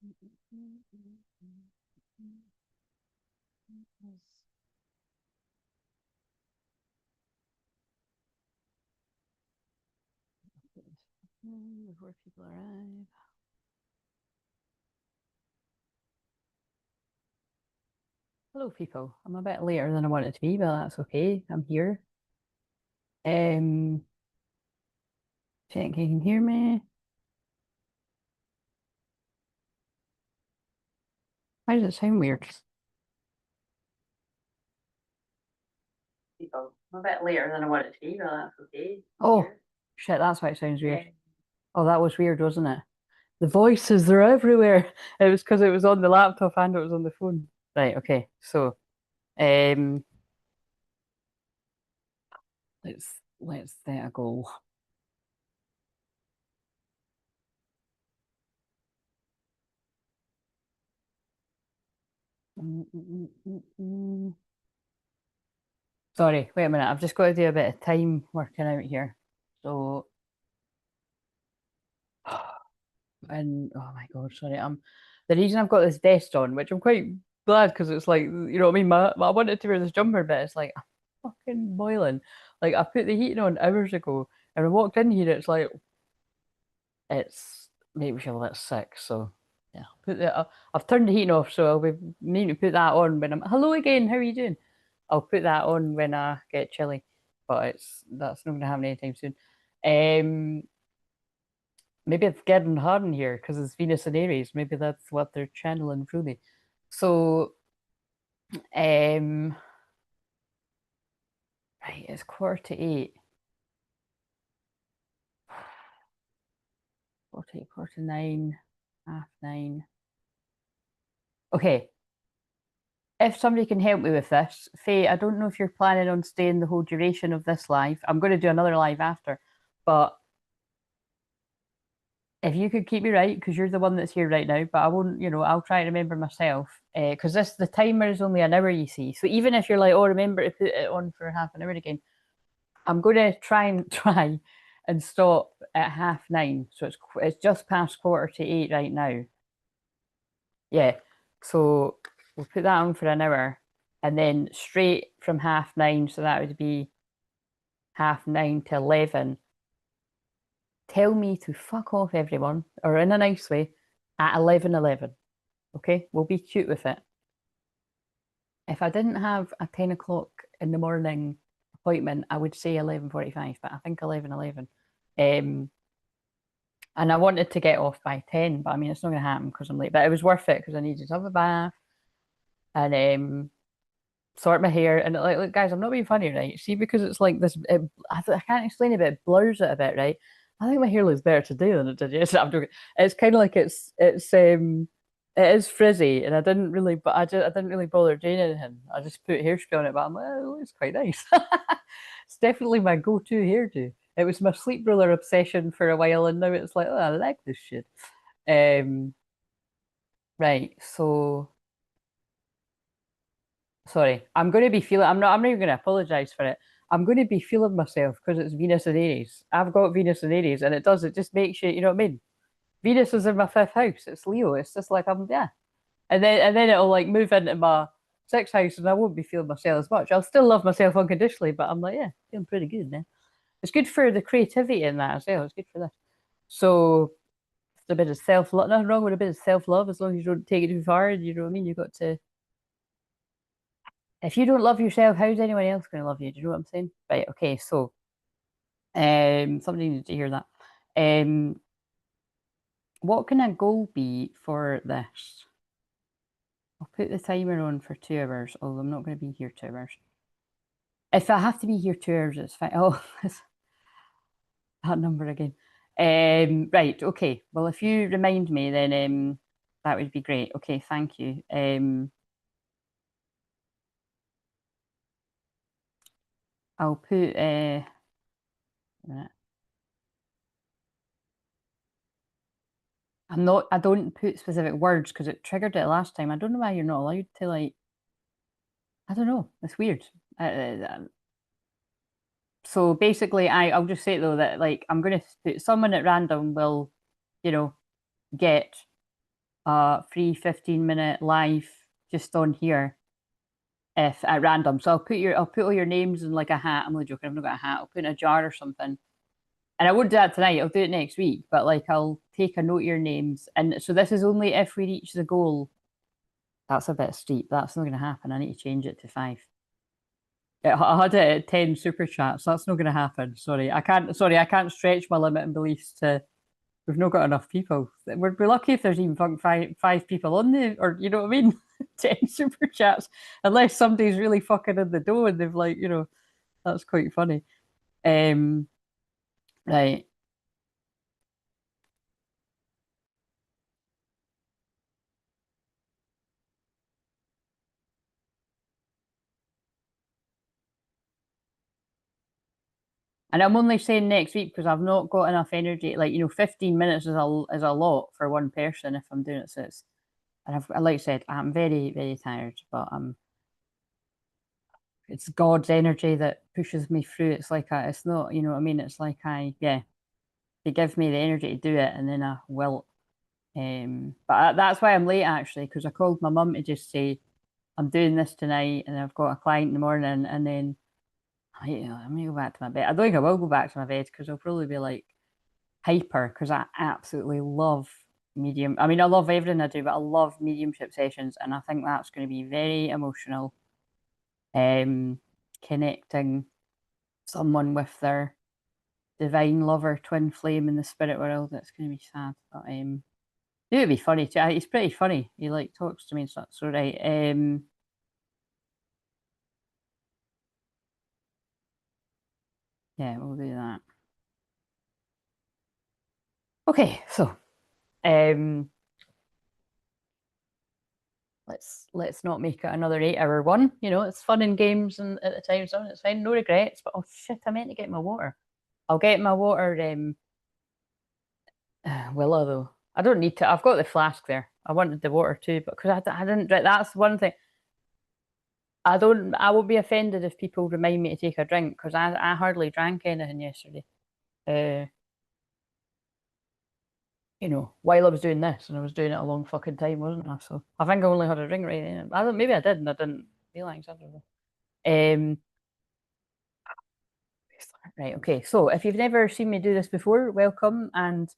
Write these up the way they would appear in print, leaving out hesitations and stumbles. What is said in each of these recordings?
Before people arrive. Hello, people. I'm a bit later than I wanted to be, but that's okay. I'm here. Um, check you can hear me. Why does it sound weird? People, I'm a bit later than I wanted to be, but that's okay. Oh, shit, that's why it sounds weird. Oh, that was weird, wasn't it? The voices, they're everywhere. It was because it was on the laptop and it was on the phone. Right, okay. So, um, let's set a goal. Sorry, wait a minute. I've just got to do a bit of time working out here. So, and oh my God, sorry. The reason I've got this vest on, which I'm quite glad because it's like, you know what I mean? I wanted to wear this jumper, but it's like I'm fucking boiling. Like I put the heating on hours ago, and I walked in here. It's like it's make me feel a bit sick. So yeah, I've turned the heating off, so I'll be needing to put that on when I'm. Hello again. How are you doing? I'll put that on when I get chilly, but that's not going to happen anytime soon. Um, maybe it's getting hard in here because it's Venus and Aries. Maybe that's what they're channeling through me. So, right, it's 7:45. 48, 49, 9:30. Okay, if somebody can help me with this, Faye, I don't know if you're planning on staying the whole duration of this live. I'm going to do another live after, but if you could keep me right, because you're the one that's here right now, but I won't, I'll try to remember myself. Because the timer is only an hour, you see. So even if you're like, oh, remember to put it on for half an hour again, I'm going to try and stop at 9:30. So it's just past 7:45 right now. Yeah. So we'll put that on for an hour, and then straight from 9:30. So that would be 9:30 to 11. Tell me to fuck off, everyone, or in a nice way, at 11:11. Okay, we'll be cute with it. If I didn't have a 10 o'clock in the morning appointment, I would say 11:45, but I think 11:11. Um, and I wanted to get off by 10, but I mean, it's not going to happen because I'm late. But it was worth it because I needed to have a bath and sort my hair. And like, look, guys, I'm not being funny, right? See, because it's like this, I can't explain it, but it blurs it a bit, right? I think my hair looks better today than it did yesterday. I'm joking. It's kind of like it is frizzy, and I didn't really bother doing anything. I just put hairspray on it, but I'm like, oh, it looks quite nice. It's definitely my go-to hairdo. It was my sleep roller obsession for a while, and now it's like, oh, I like this shit. Um, right, so sorry, I'm not even going to apologize for it. I'm going to be feeling myself because it's Venus and Aries. I've got Venus and Aries, and it just makes you, you know what I mean? Venus is in my fifth house. It's Leo. It's just like yeah. And then it'll like move into my sixth house and I won't be feeling myself as much. I'll still love myself unconditionally, but I'm like, yeah, feeling pretty good now. It's good for the creativity in that as well. It's good for this. So it's a bit of self love. Nothing wrong with a bit of self love as long as you don't take it too far. You know what I mean? You've got to if you don't love yourself, how's anyone else going to love you? Do you know what I'm saying? Right, okay, so somebody needs to hear that. Um what can a goal be for this? I'll put the timer on for 2 hours, although I'm not going to be here 2 hours. If I have to be here 2 hours, it's fine. Oh, it's that number again. Right, okay. Well, if you remind me, then that would be great. Okay, thank you. I'll put I don't put specific words because it triggered it last time. I don't know why you're not allowed to like, I don't know. It's weird. So basically, I'll just say though that like I'm going to put someone at random will, you know, get a free 15-minute live just on here if at random. So I'll put all your names in like a hat. I'm only joking, I've not got a hat. I'll put in a jar or something. And I won't do that tonight, I'll do it next week. But like I'll take a note of your names. And so this is only if we reach the goal. That's a bit steep. That's not gonna happen. I need to change it to 5. I had it at 10 super chats. That's not gonna happen. Sorry. I can't stretch my limit and beliefs to we've not got enough people. We're lucky if there's even five people on there, or you know what I mean? 10 super chats. Unless somebody's really fucking in the dough and they've like, that's quite funny. Right. And I'm only saying next week because I've not got enough energy. Like, 15 minutes is a lot for one person if I'm doing it. So and like I said, I'm very, very tired, but it's God's energy that pushes me through. It's not, you know what I mean? It's like yeah, they give me the energy to do it and then I will. But that's why I'm late actually, because I called my mum to just say I'm doing this tonight and I've got a client in the morning and then I'm gonna go back to my bed. I don't think I will go back to my bed because I'll probably be like hyper because I absolutely love medium. I mean, I love everything I do, but I love mediumship sessions, and I think that's going to be very emotional. Connecting someone with their divine lover, twin flame in the spirit world. That's going to be sad, but it would be funny too. He's pretty funny. He like talks to me and stuff. So right, yeah, we'll do that. Okay, so um, let's not make it another 8-hour one. It's fun in games and at the time, so it's fine. No regrets. But oh shit, I meant to get my water. I'll get my water. Will I though? I don't need to. I've got the flask there. I wanted the water too, but because I didn't drink. That's one thing. I don't. I won't be offended if people remind me to take a drink because I hardly drank anything yesterday. Uh, while I was doing this, and I was doing it a long fucking time, wasn't I? So I think I only had a drink right then. I don't. Maybe I did, and I didn't realize. I don't know. Right. Okay. So if you've never seen me do this before, welcome. And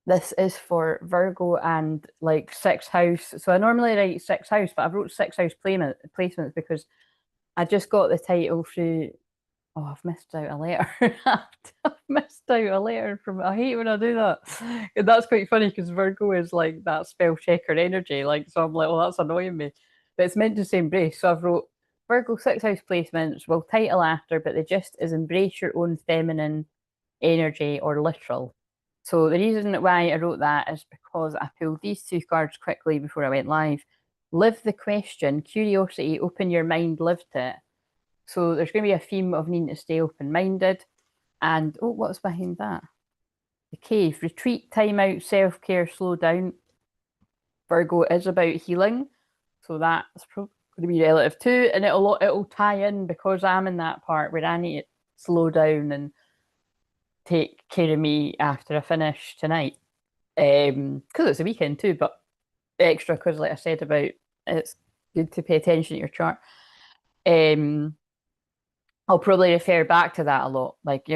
this is for Virgo and like sixth house. So I normally write sixth house, but I wrote sixth house placements because I just got the title through. Oh, I've missed out a letter. I've missed out a letter from. I hate when I do that. And that's quite funny because Virgo is like that spell checker energy. Like, so I'm like, well, that's annoying me. But it's meant to say embrace. So I've wrote Virgo sixth house placements will title after, but the gist is embrace your own feminine energy or literal. So the reason why I wrote that is because I pulled these two cards quickly before I went live. Live the question, curiosity, open your mind, lived it. So there's going to be a theme of needing to stay open-minded. And oh, what's behind that? The cave, retreat, time out, self-care, slow down. Virgo is about healing. So that's probably going to be relative too. And it'll tie in because I'm in that part where I need to slow down and take care of me after I finish tonight. Because it's a weekend too, but extra because like I said about it's good to pay attention to your chart. Um I'll probably refer back to that a lot, like,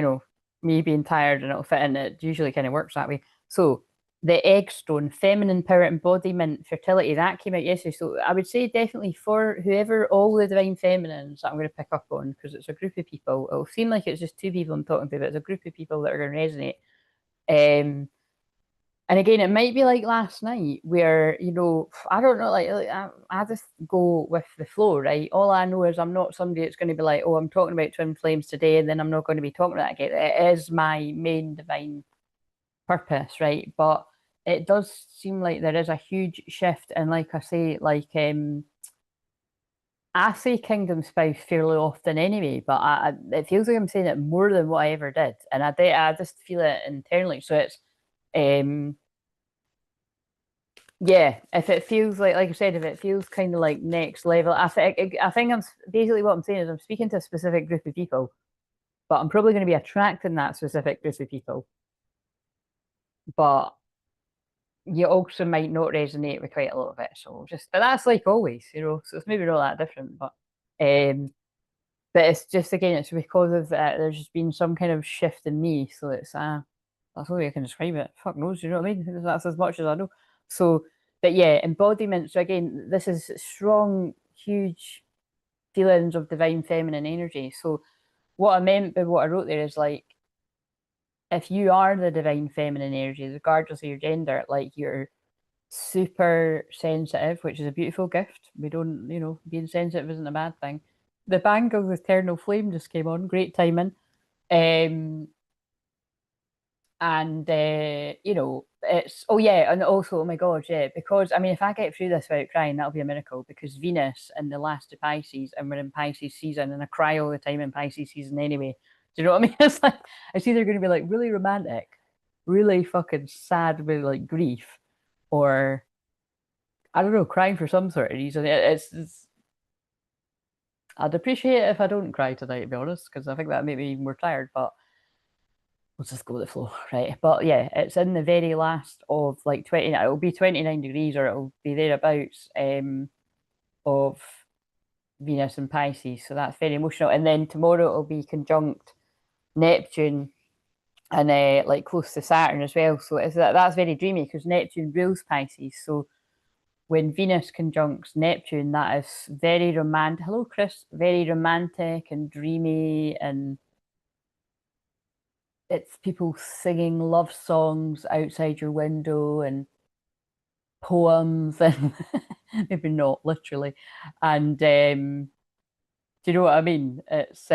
me being tired and it'll fit in. It usually kind of works that way. So the egg stone, feminine power, embodiment, fertility, that came out yesterday. So I would say definitely for whoever, all the divine feminines that I'm going to pick up on, because it's a group of people. It'll seem like it's just two people I'm talking to, but it's a group of people that are going to resonate. And again, it might be like last night where, I don't know, like I just go with the flow, right? All I know is I'm not somebody that's going to be like, oh, I'm talking about twin flames today, and then I'm not going to be talking about that again. It is my main divine purpose, right? But it does seem like there is a huge shift. And like I say, I say kingdom spouse fairly often anyway, but it feels like I'm saying it more than what I ever did. And I just feel it internally. So it's, um, yeah, if it feels like I said, if it feels kind of like next level, I think I'm basically what I'm saying is I'm speaking to a specific group of people, but I'm probably going to be attracting that specific group of people. But you also might not resonate with quite a lot of it. So just, but that's like always, so it's maybe not that different, um, but it's just, again, it's because of there's just been some kind of shift in me. So it's, that's the way I can describe it. Fuck knows, you know what I mean? That's as much as I know. So, but yeah, embodiment. So again, this is strong, huge feelings of divine feminine energy. So what I meant by what I wrote there is like, if you are the divine feminine energy, regardless of your gender, like you're super sensitive, which is a beautiful gift. We don't, being sensitive isn't a bad thing. The Bangles Eternal Flame just came on, great timing. Um, and it's, oh yeah, and also, oh my god, yeah, because I mean, if I get through this without crying, that'll be a miracle, because Venus in the last of Pisces, and we're in Pisces season, and I cry all the time in Pisces season anyway. Do you know what I mean? It's like, it's either going to be like really romantic, really fucking sad with like grief, or I don't know, crying for some sort of reason. It's I'd appreciate it if I don't cry tonight, to be honest, because I think that made me more tired, but we'll just go with the flow, right? But yeah, it's in the very last of like 20, it'll be 29 degrees, or it'll be thereabouts, of Venus and Pisces. So that's very emotional. And then tomorrow it'll be conjunct Neptune and like close to Saturn as well. So that's very dreamy, because Neptune rules Pisces. So when Venus conjuncts Neptune, that is very romantic. Hello, Chris. Very romantic and dreamy, and it's people singing love songs outside your window and poems, and maybe not literally. And do you know what I mean? It's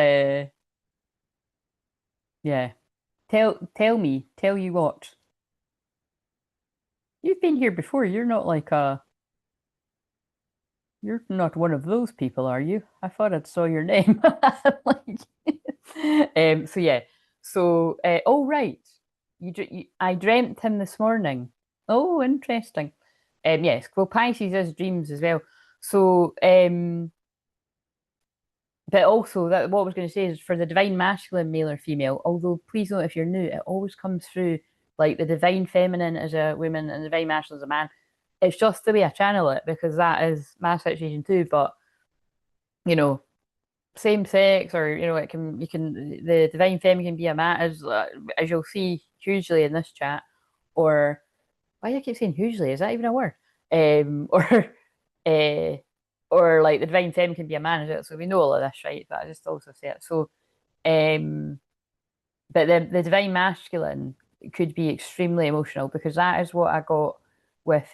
yeah. Tell you what. You've been here before. You're not one of those people, are you? I thought I saw your name. Like, so yeah. So oh right. I dreamt him this morning. Oh, interesting. Yes, well, Pisces is dreams as well. So but also, that what I was going to say is, for the divine masculine, male or female, although please note, if you're new, it always comes through like the divine feminine as a woman and the divine masculine as a man. It's just the way I channel it, because that is my situation too. But you know, same sex, or it can, the divine feminine can be a man, as you'll see hugely in this chat. Or why do I keep saying hugely? Is that even a word? Or uh, or like the divine feminine can be a man as well. So we know all of this, right? But I just also say it. So um but the divine masculine could be extremely emotional, because that is what I got with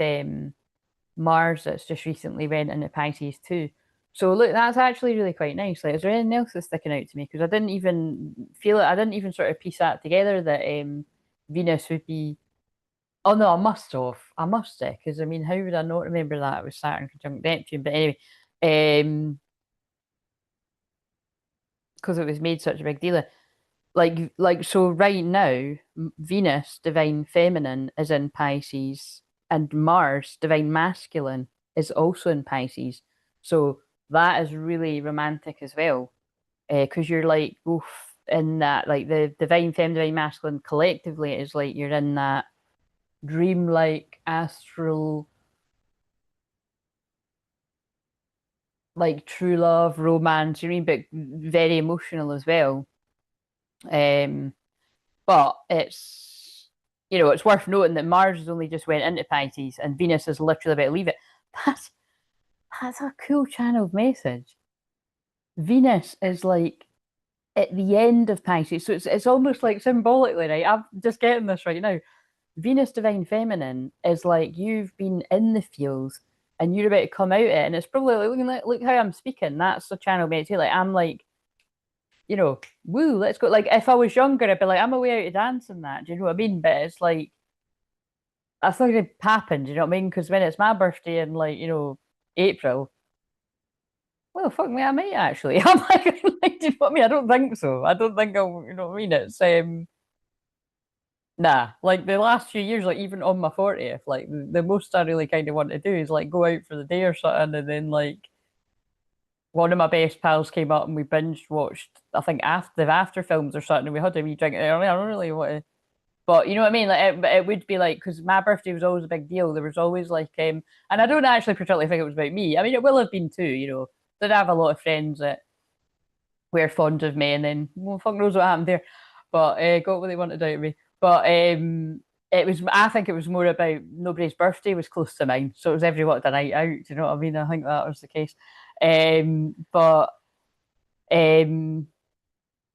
Mars, that's just recently went into Pisces too. So look, that's actually really quite nice. Like, is there anything else that's sticking out to me? Because I didn't even feel it. I didn't even sort of piece that together, that Venus would be. Oh no, I must have. I must have, because I mean, how would I not remember that it was Saturn conjunct Neptune? But anyway, because it was made such a big deal. Like so right now, Venus, divine feminine, is in Pisces, and Mars, divine masculine, is also in Pisces. So that is really romantic as well, because you're like both in that, like the divine feminine, divine masculine collectively is like you're in that dreamlike astral, like true love, romance, you mean, but very emotional as well. Um, but it's worth noting that Mars has only just went into Pisces, and Venus is literally about to leave it. That's that's a cool channeled message. Venus is like at the end of Pisces, so it's almost like symbolically, right? I'm just getting this right now. Venus divine feminine is like you've been in the fields and you're about to come out it, and it's probably like, look how I'm speaking. That's the channel mate. Like I'm like, woo, let's go. Like if I was younger, I'd be like, I'm away out to dance and that. Do you know what I mean? But it's like that's not gonna happen. Do you know what I mean? Because when it's my birthday in like April, well, fuck me, I might actually. I'm like, do you know what I mean? I don't think so. I don't think I'll. You know what I mean? It's nah. Like the last few years, like even on my 40th, like the most I really kind of want to do is like go out for the day or something, and then like one of my best pals came up and we binge watched, I think, after films or something, and we had a wee drink. I mean, I don't really want to. But you know what I mean? Like it would be like because my birthday was always a big deal. There was always like and I don't actually particularly think it was about me. I mean, it will have been too. You know, did have a lot of friends that were fond of me, and then well, fuck knows what happened there. But got what they wanted out of me. But it was. I think it was more about nobody's birthday was close to mine, so it was every what a night out. Do you know what I mean? I think that was the case. But um,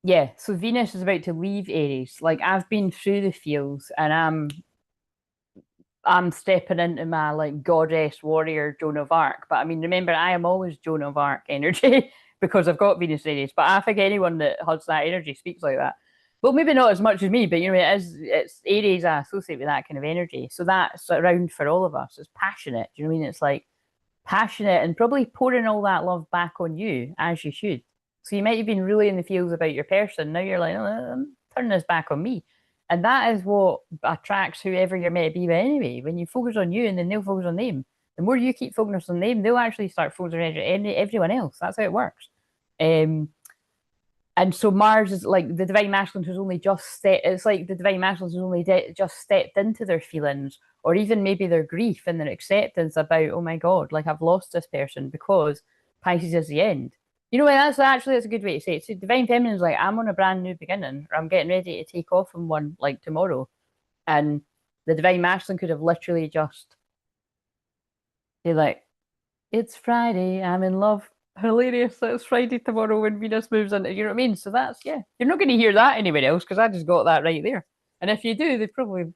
yeah. So Venus is about to leave Aries. Like I've been through the fields, and I'm stepping into my like goddess warrior Joan of Arc. But I mean, remember, I am always Joan of Arc energy because I've got Venus Aries. But I think anyone that has that energy speaks like that. Well, maybe not as much as me, but you know, it's Aries I associate with that kind of energy. So that's around for all of us. It's passionate. Do you know what I mean? It's like passionate and probably pouring all that love back on you as you should. So you might have been really in the feels about your person. Now you're like, oh, I'm turning this back on me. And that is what attracts whoever you're meant to be with anyway. When you focus on you and then they'll focus on them. The more you keep focusing on them, they'll actually start focusing on everyone else. That's how it works. Um, and so Mars is like the divine masculine who's only just stepped. It's like the divine masculine who's only just stepped into their feelings, or even maybe their grief and their acceptance about, oh my god, like I've lost this person because Pisces is the end. You know, that's a good way to say it. So divine feminine is like I'm on a brand new beginning, or I'm getting ready to take off from one like tomorrow, and the divine masculine could have literally just be like, it's Friday. I'm in love. Hilarious. It's Friday tomorrow when Venus moves in. You know what I mean? So that's, yeah. You're not going to hear that anywhere else because I just got that right there. And if you do, they probably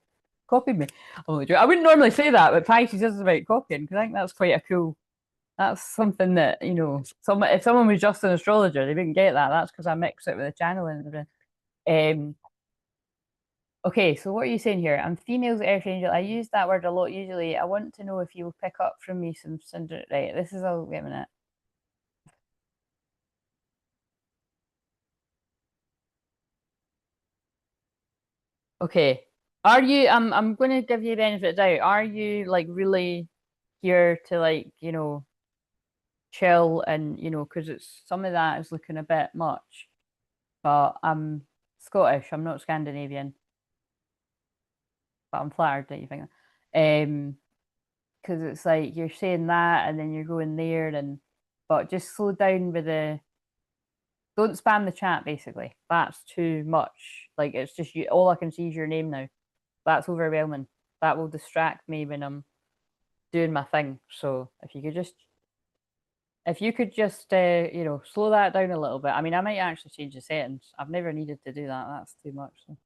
copied me. I wouldn't normally say that, but Pisces is about copying because I think that's quite a cool. That's something that, you know, if someone was just an astrologer, they wouldn't get that. That's because I mix it with the channeling and everything. Okay, so what are you saying here? I'm female's earth angel. I use that word a lot usually. I want to know if you will pick up from me some cinder. Right, this is a wait a minute. Okay. Are you I'm gonna give you the benefit of the doubt. Are you like really here to like, you know, chill and you know, because it's some of that is looking a bit much. But I'm Scottish, I'm not Scandinavian, but I'm flattered that you think that. Because it's like you're saying that and then you're going there and but just slow down with the don't spam the chat basically. That's too much. Like it's just you all I can see is your name now. That's overwhelming. That will distract me when I'm doing my thing. So if you could just you know slow that down a little bit. I mean, I might actually change the settings. I've never needed to do that. That's too much. So.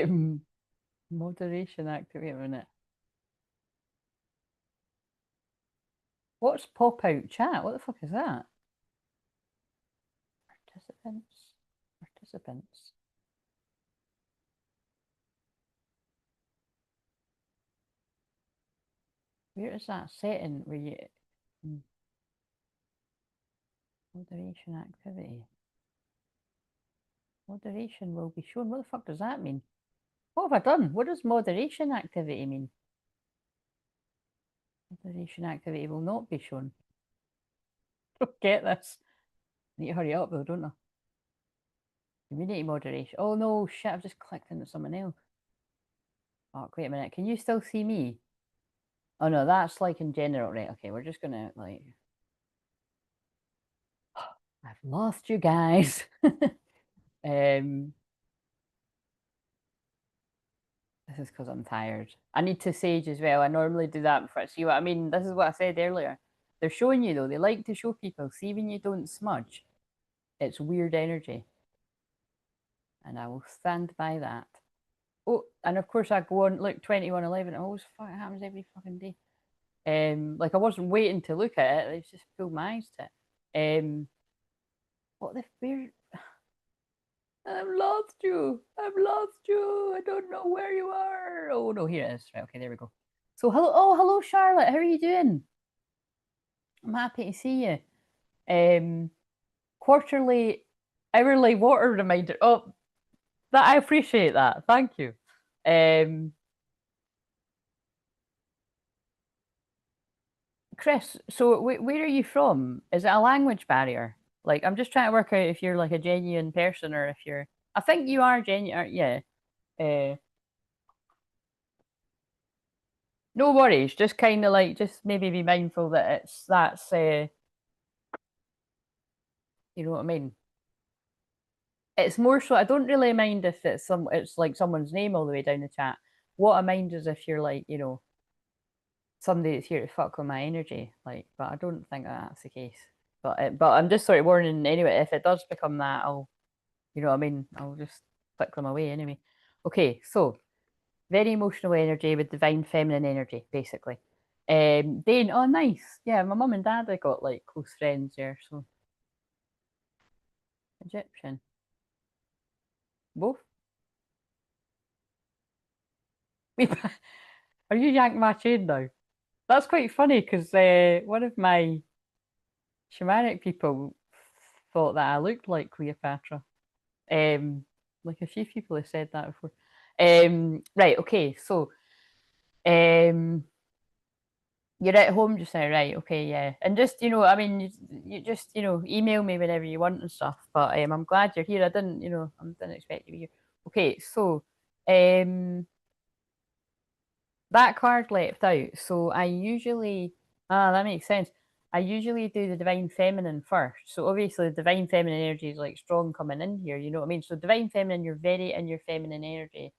um, moderation activate a minute. What's pop out chat? What the fuck is that? Participants. Participants. Where is that setting where you moderation activity? Moderation will be shown. What the fuck does that mean? What have I done? What does moderation activity mean? Moderation activity will not be shown. Don't get this. I need to hurry up though, don't I? Community moderation. Oh no, shit, I've just clicked into someone else. Oh, wait a minute. Can you still see me? Oh no, that's like in general, right? Okay, we're just gonna like I've lost you guys. um This is because I'm tired. I need to sage as well. I normally do that before. See what I mean? This is what I said earlier. They're showing you though. They like to show people. See when you don't smudge, it's weird energy, and I will stand by that. Oh, and of course I go on look 2111. It always fucking happens every fucking day. Like I wasn't waiting to look at it. It's just pulled my eyes to it. What the where? I've lost you. I've lost you. I don't know where you are. Oh no, here it is. Right, okay, there we go. So hello, oh hello Charlotte. How are you doing? I'm happy to see you. Quarterly, hourly water reminder. Oh, that I appreciate that. Thank you. Um, Chris, so where are you from? Is it a language barrier? Like, I'm just trying to work out if you're like a genuine person or if you're. I think you are genuine. Yeah. Uh, no worries. Just kind of like, just maybe be mindful that that's, you know what I mean? It's more so, I don't really mind if it's like someone's name all the way down the chat. What I mind is if you're like, somebody that's here to fuck with my energy. Like, but I don't think that's the case. But I'm just sort of warning anyway. If it does become that, you know what I mean? I'll just click them away anyway. Okay, so very emotional energy with divine feminine energy, basically. Dane, oh nice. Yeah, my mum and dad, I got like close friends there, so Egyptian. Both? Are you yanking my chain now? That's quite funny because one of my shamanic people thought that I looked like Cleopatra. Um, like a few people have said that before. Right, okay, so um, you're at home just now, right? Okay, yeah, and just I mean, you just email me whenever you want and stuff. But I'm glad you're here. I didn't expect you to be here. Okay, so that card left out. So I usually that makes sense. I usually do the divine feminine first. So obviously the divine feminine energy is like strong coming in here, you know what I mean? So divine feminine, you're very in your feminine energy,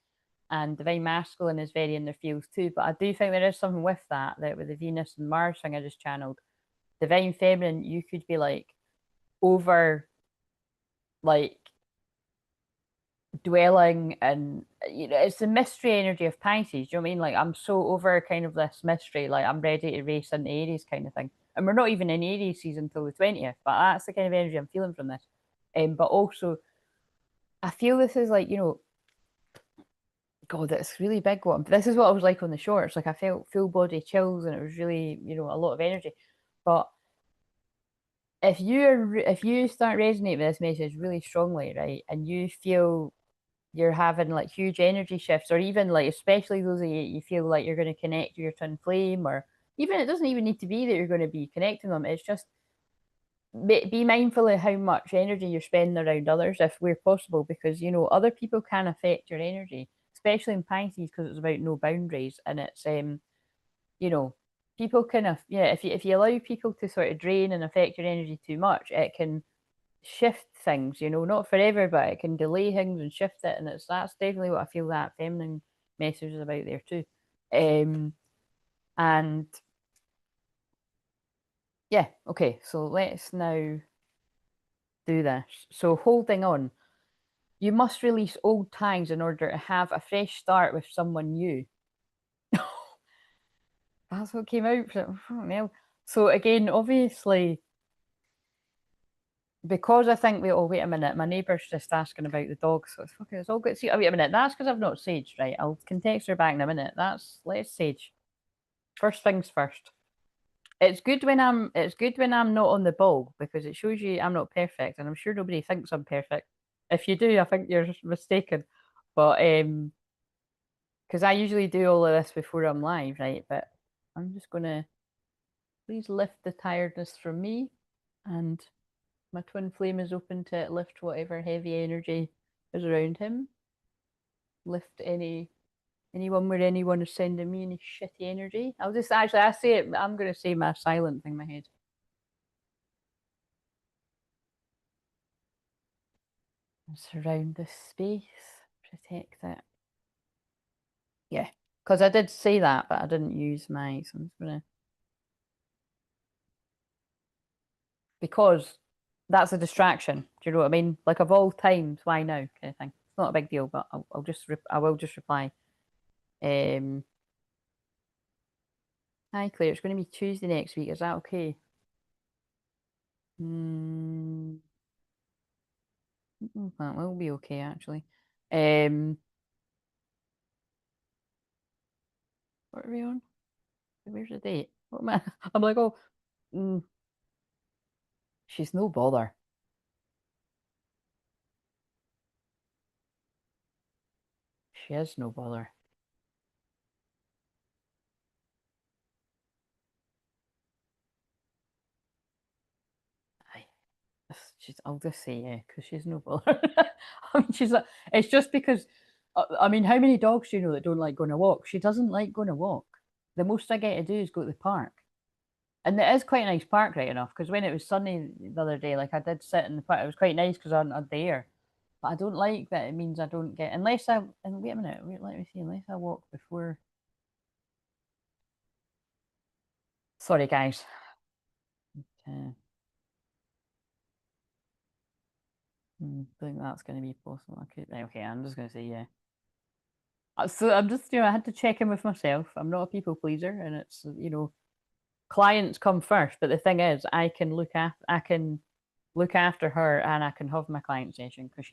and divine masculine is very in their fields too. But I do think there is something with that with the Venus and Mars thing I just channeled. Divine feminine, you could be like over like dwelling, and it's the mystery energy of Pisces. Do you know what I mean? Like I'm so over kind of this mystery, like I'm ready to race into Aries kind of thing. And we're not even in Aries season until the 20th, but that's the kind of energy I'm feeling from this. But also I feel this is like, God, that's really big one. This is what I was like on the shorts. Like I felt full body chills and it was really, a lot of energy. But if you start resonating with this message really strongly, right, and you feel you're having like huge energy shifts, or even like especially those of you feel like you're going to connect to your twin flame, or even it doesn't even need to be that you're going to be connecting them. It's just be mindful of how much energy you're spending around others if we're possible, because other people can affect your energy, especially in Pisces because it's about no boundaries, and it's you know people kind of, yeah, if you allow people to sort of drain and affect your energy too much, it can shift things, not forever, but it can delay things and shift it. And that's definitely what I feel that feminine message is about there too. And yeah, okay, so let's now do this. So holding on. You must release old ties in order to have a fresh start with someone new. That's what came out. So again, obviously, because I think oh wait a minute, my neighbour's just asking about the dog, so it's all good. See, oh, wait a minute, that's because I've not saged, right? I'll can text her back in a minute. Let's sage. First things first. It's good when I'm not on the ball, because it shows you I'm not perfect, and I'm sure nobody thinks I'm perfect. If you do, I think you're mistaken. But because I usually do all of this before I'm live, right? But I'm just gonna please lift the tiredness from me, and my twin flame is open to lift whatever heavy energy is around him. Lift anyone where anyone is sending me any shitty energy. I'll just actually I say it. I'm gonna say my silent thing in my head. Surround this space, protect it. Yeah, because I did say that, but I didn't use my. So I'm just gonna, because that's a distraction. Do you know what I mean? Like of all times, why now? Kind of thing. It's not a big deal, but I will just reply. Um, Hi Claire, it's going to be Tuesday next week. Is that okay? Mm, that will be okay actually. Um, what are we on? Where's the date? What am I? I'm like, oh, mm, she's no bother. She is no bother. Aye. I'll just say yeah, because she's no bother. I mean, she's like, it's just because, I mean, how many dogs do you know that don't like going a walk? She doesn't like going a walk. The most I get to do is go to the park. And it is quite a nice park, right enough, because when it was sunny the other day, like I did sit in the park, it was quite nice because I'm there. But I don't like that it means I don't get, unless I, and wait a minute, let me see, unless I walk before. Sorry, guys. I think that's going to be possible. Okay, I'm just going to say yeah. So I'm just, I had to check in with myself. I'm not a people pleaser, and it's, clients come first. But the thing is, I can look after her, and I can have my client session because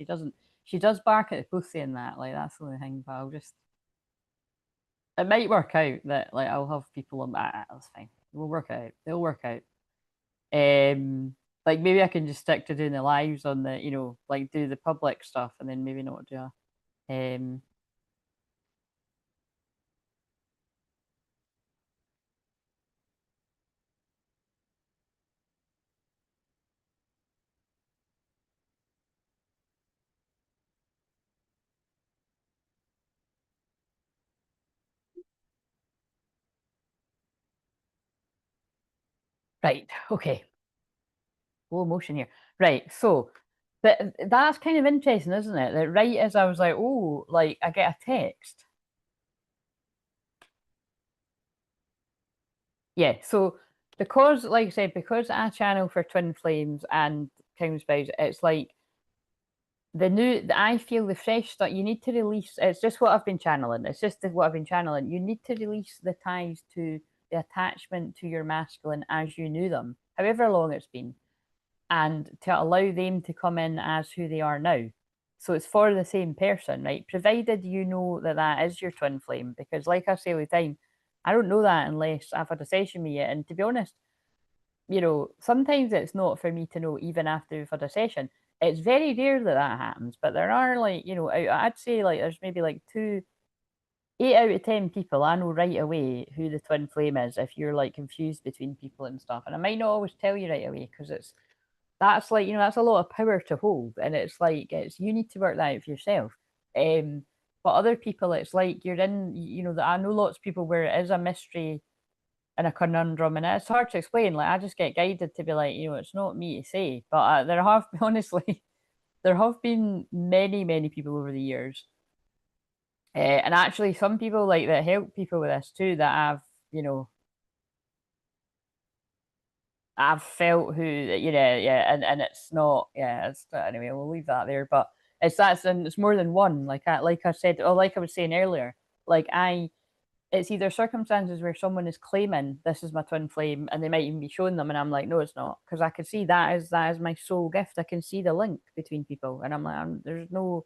she does bark at the pussy and that. Like that's the only thing. But it might work out that like I'll have people on that. That's fine. We'll work out. They'll work out. Um, like maybe I can just stick to doing the lives on the, like do the public stuff, and then maybe not do a right. Okay. Full motion here. Right. So, but that's kind of interesting, isn't it? That right as I was like, oh, like I get a text. Yeah. So because, like I said, because I channel for Twinflames and King's Spouse, it's like I feel the fresh stuff. You need to release. It's just what I've been channeling. It's just what I've been channeling. You need to release the ties to the attachment to your masculine as you knew them, however long it's been, and to allow them to come in as who they are now. So it's for the same person, right? Provided you know that that is your twin flame, because like I say all the time, I don't know that unless I've had a session with you. And to be honest, sometimes it's not for me to know even after we've had a session. It's very rare that that happens, but there are like, I'd say like there's maybe like 8 out of 10 people I know right away who the twin flame is if you're like confused between people and stuff. And I might not always tell you right away because that's like, that's a lot of power to hold. And it's like, you need to work that out for yourself. But other people, it's like you're in, that I know lots of people where it is a mystery and a conundrum, and it's hard to explain. Like I just get guided to be like, it's not me to say. But there have honestly, there have been many, many people over the years, and actually some people like that help people with this too. That I've felt yeah, and it's not, yeah, it's anyway. We'll leave that there. But and it's more than one. Like I said, or like I was saying earlier, like it's either circumstances where someone is claiming this is my twin flame and they might even be showing them and I'm like, no, it's not, because I can see that is my soul gift. I can see the link between people and I'm like, there's no,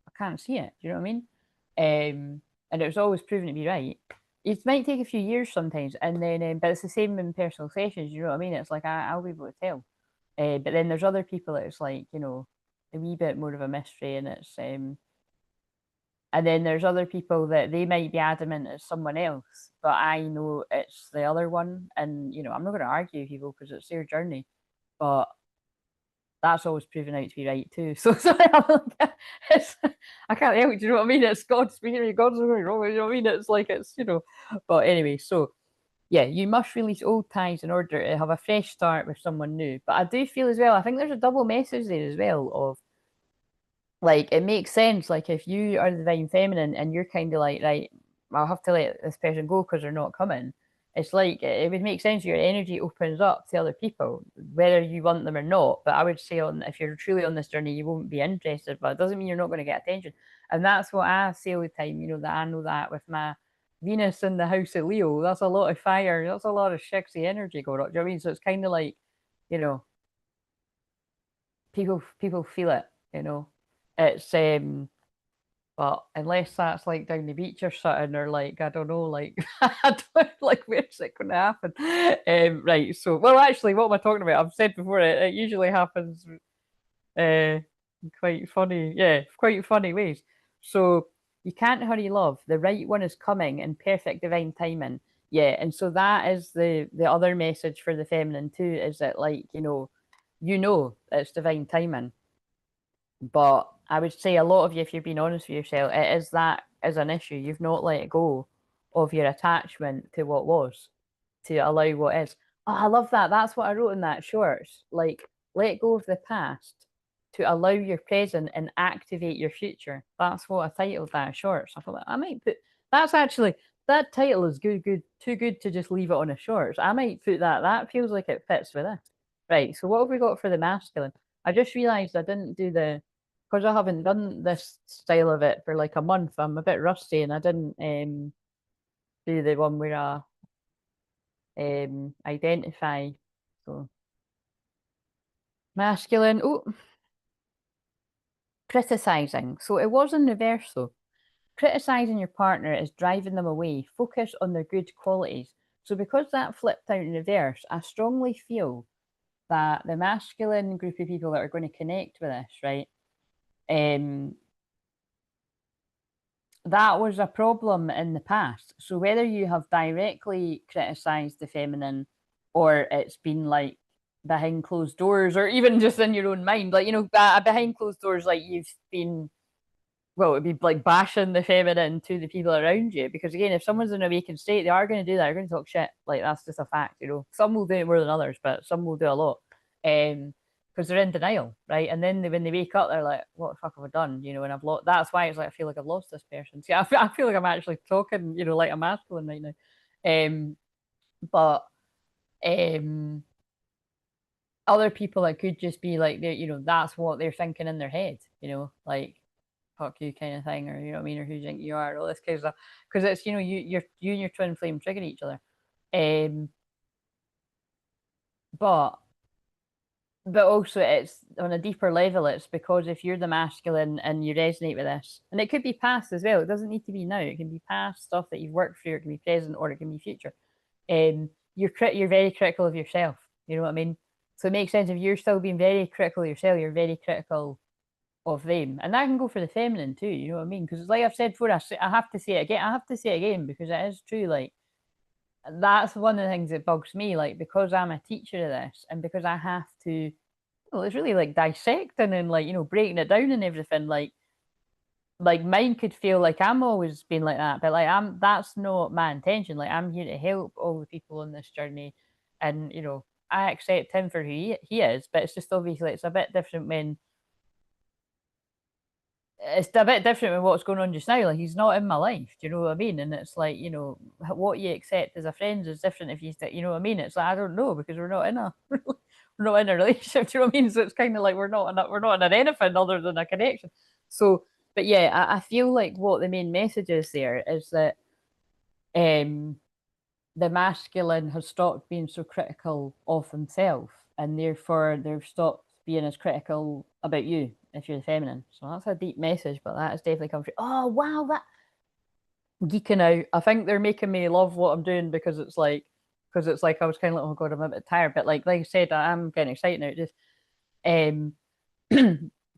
I can't see it. Do you know what I mean? And it was always proven to be right. It might take a few years sometimes, and then but it's the same in personal sessions. You know what I mean? It's like I'll be able to tell. But then there's other people that it's like a wee bit more of a mystery, and then there's other people that they might be adamant it's someone else, but I know it's the other one. And I'm not going to argue with people because it's their journey, but that's always proven out to be right too. So I can't help it. Do you know what I mean? It's God speaking. God's going wrong. You know what I mean? It's like But anyway, so yeah, you must release old ties in order to have a fresh start with someone new. But I do feel as well. I think there's a double message there as well of like it makes sense. Like if you are the divine feminine and you're kind of like, right, I'll have to let this person go because they're not coming. It's like it would make sense. Your energy opens up to other people, whether you want them or not. But I would say, if you're truly on this journey, you won't be interested. But it doesn't mean you're not going to get attention. And that's what I say all the time. That I know that with my Venus in the house of Leo, that's a lot of fire. That's a lot of sexy energy going on. Do you know what I mean? So it's kind of like, you know, people feel it. It's but unless that's like down the beach or something, or like I don't know, like I don't like where's it going to happen? Right. So, well, actually, what am I talking about? I've said before it usually happens, uh, quite funny, yeah, quite funny ways. So you can't hurry love. The right one is coming in perfect divine timing. Yeah, and so that is the other message for the feminine too. Is that like it's divine timing, but I would say a lot of you, if you're being honest with yourself, it is that is an issue. You've not let go of your attachment to what was to allow what is. Oh, I love that. That's what I wrote in that shorts. Like, let go of the past to allow your present and activate your future. That's what I titled that shorts. I thought I might put that's actually that title is too good to just leave it on a shorts. I might put that. That feels like it fits with this. Right. So what have we got for the masculine? I just realised I didn't do the because I haven't done this style of it for like a month. I'm a bit rusty, and I didn't do the one where I identify. So masculine. Oh, criticizing. So it was in reverse though. Criticizing your partner is driving them away. Focus on their good qualities. So because that flipped out in reverse, I strongly feel that the masculine group of people that are going to connect with this, right? That was a problem in the past. So whether you have directly criticized the feminine or it's been like behind closed doors or even just in your own mind, like, behind closed doors, like you've been, well, it'd be like bashing the feminine to the people around you. Because again, if someone's in a vacant state, they are going to do that. They're going to talk shit. Like, that's just a fact. Some will do it more than others, but some will do a lot. Because they're in denial, right? And then when they wake up, they're like, "What the fuck have I done?" And I've lost. That's why it's like I feel like I've lost this person. See, I feel like I'm actually talking, like a masculine right now. But other people, it could just be like that's what they're thinking in their head, like fuck you kind of thing, or you know what I mean, or who do you think you are, all this kind of stuff. Because it's you and your twin flame triggering each other. But also it's on a deeper level. It's because if you're the masculine and you resonate with this, and it could be past as well, it doesn't need to be now, it can be past stuff that you've worked through, it can be present, or it can be future. You're very critical of yourself, you know what I mean? So it makes sense if you're still being very critical of yourself, you're very critical of them, and that can go for the feminine too, you know what I mean? Because like I've said before, I have to say it again because it is true. Like, that's one of the things that bugs me, like, because I'm a teacher of this and because I have to, well, it's really like dissecting and like breaking it down and everything. Like mine could feel like I'm always being like that, but like that's not my intention. Like, I'm here to help all the people on this journey, and I accept him for who he is. But it's just obviously it's a bit different when it's a bit different with what's going on just now. Like, he's not in my life. Do you know what I mean? And it's like, what you accept as a friend is different if he's, you know what I mean? It's like, I don't know, because we're not in a we're not in a relationship. Do you know what I mean? So it's kind of like we're not in anything other than a connection. So, but yeah, I feel like what the main message is there is that the masculine has stopped being so critical of himself, and therefore they've stopped being as critical about you if you're the feminine. So that's a deep message, but that has definitely come through. Oh wow, that geeking out. I think they're making me love what I'm doing because it's like I was kind of like, oh god, I'm a bit tired, but like I said, I'm getting excited now. Just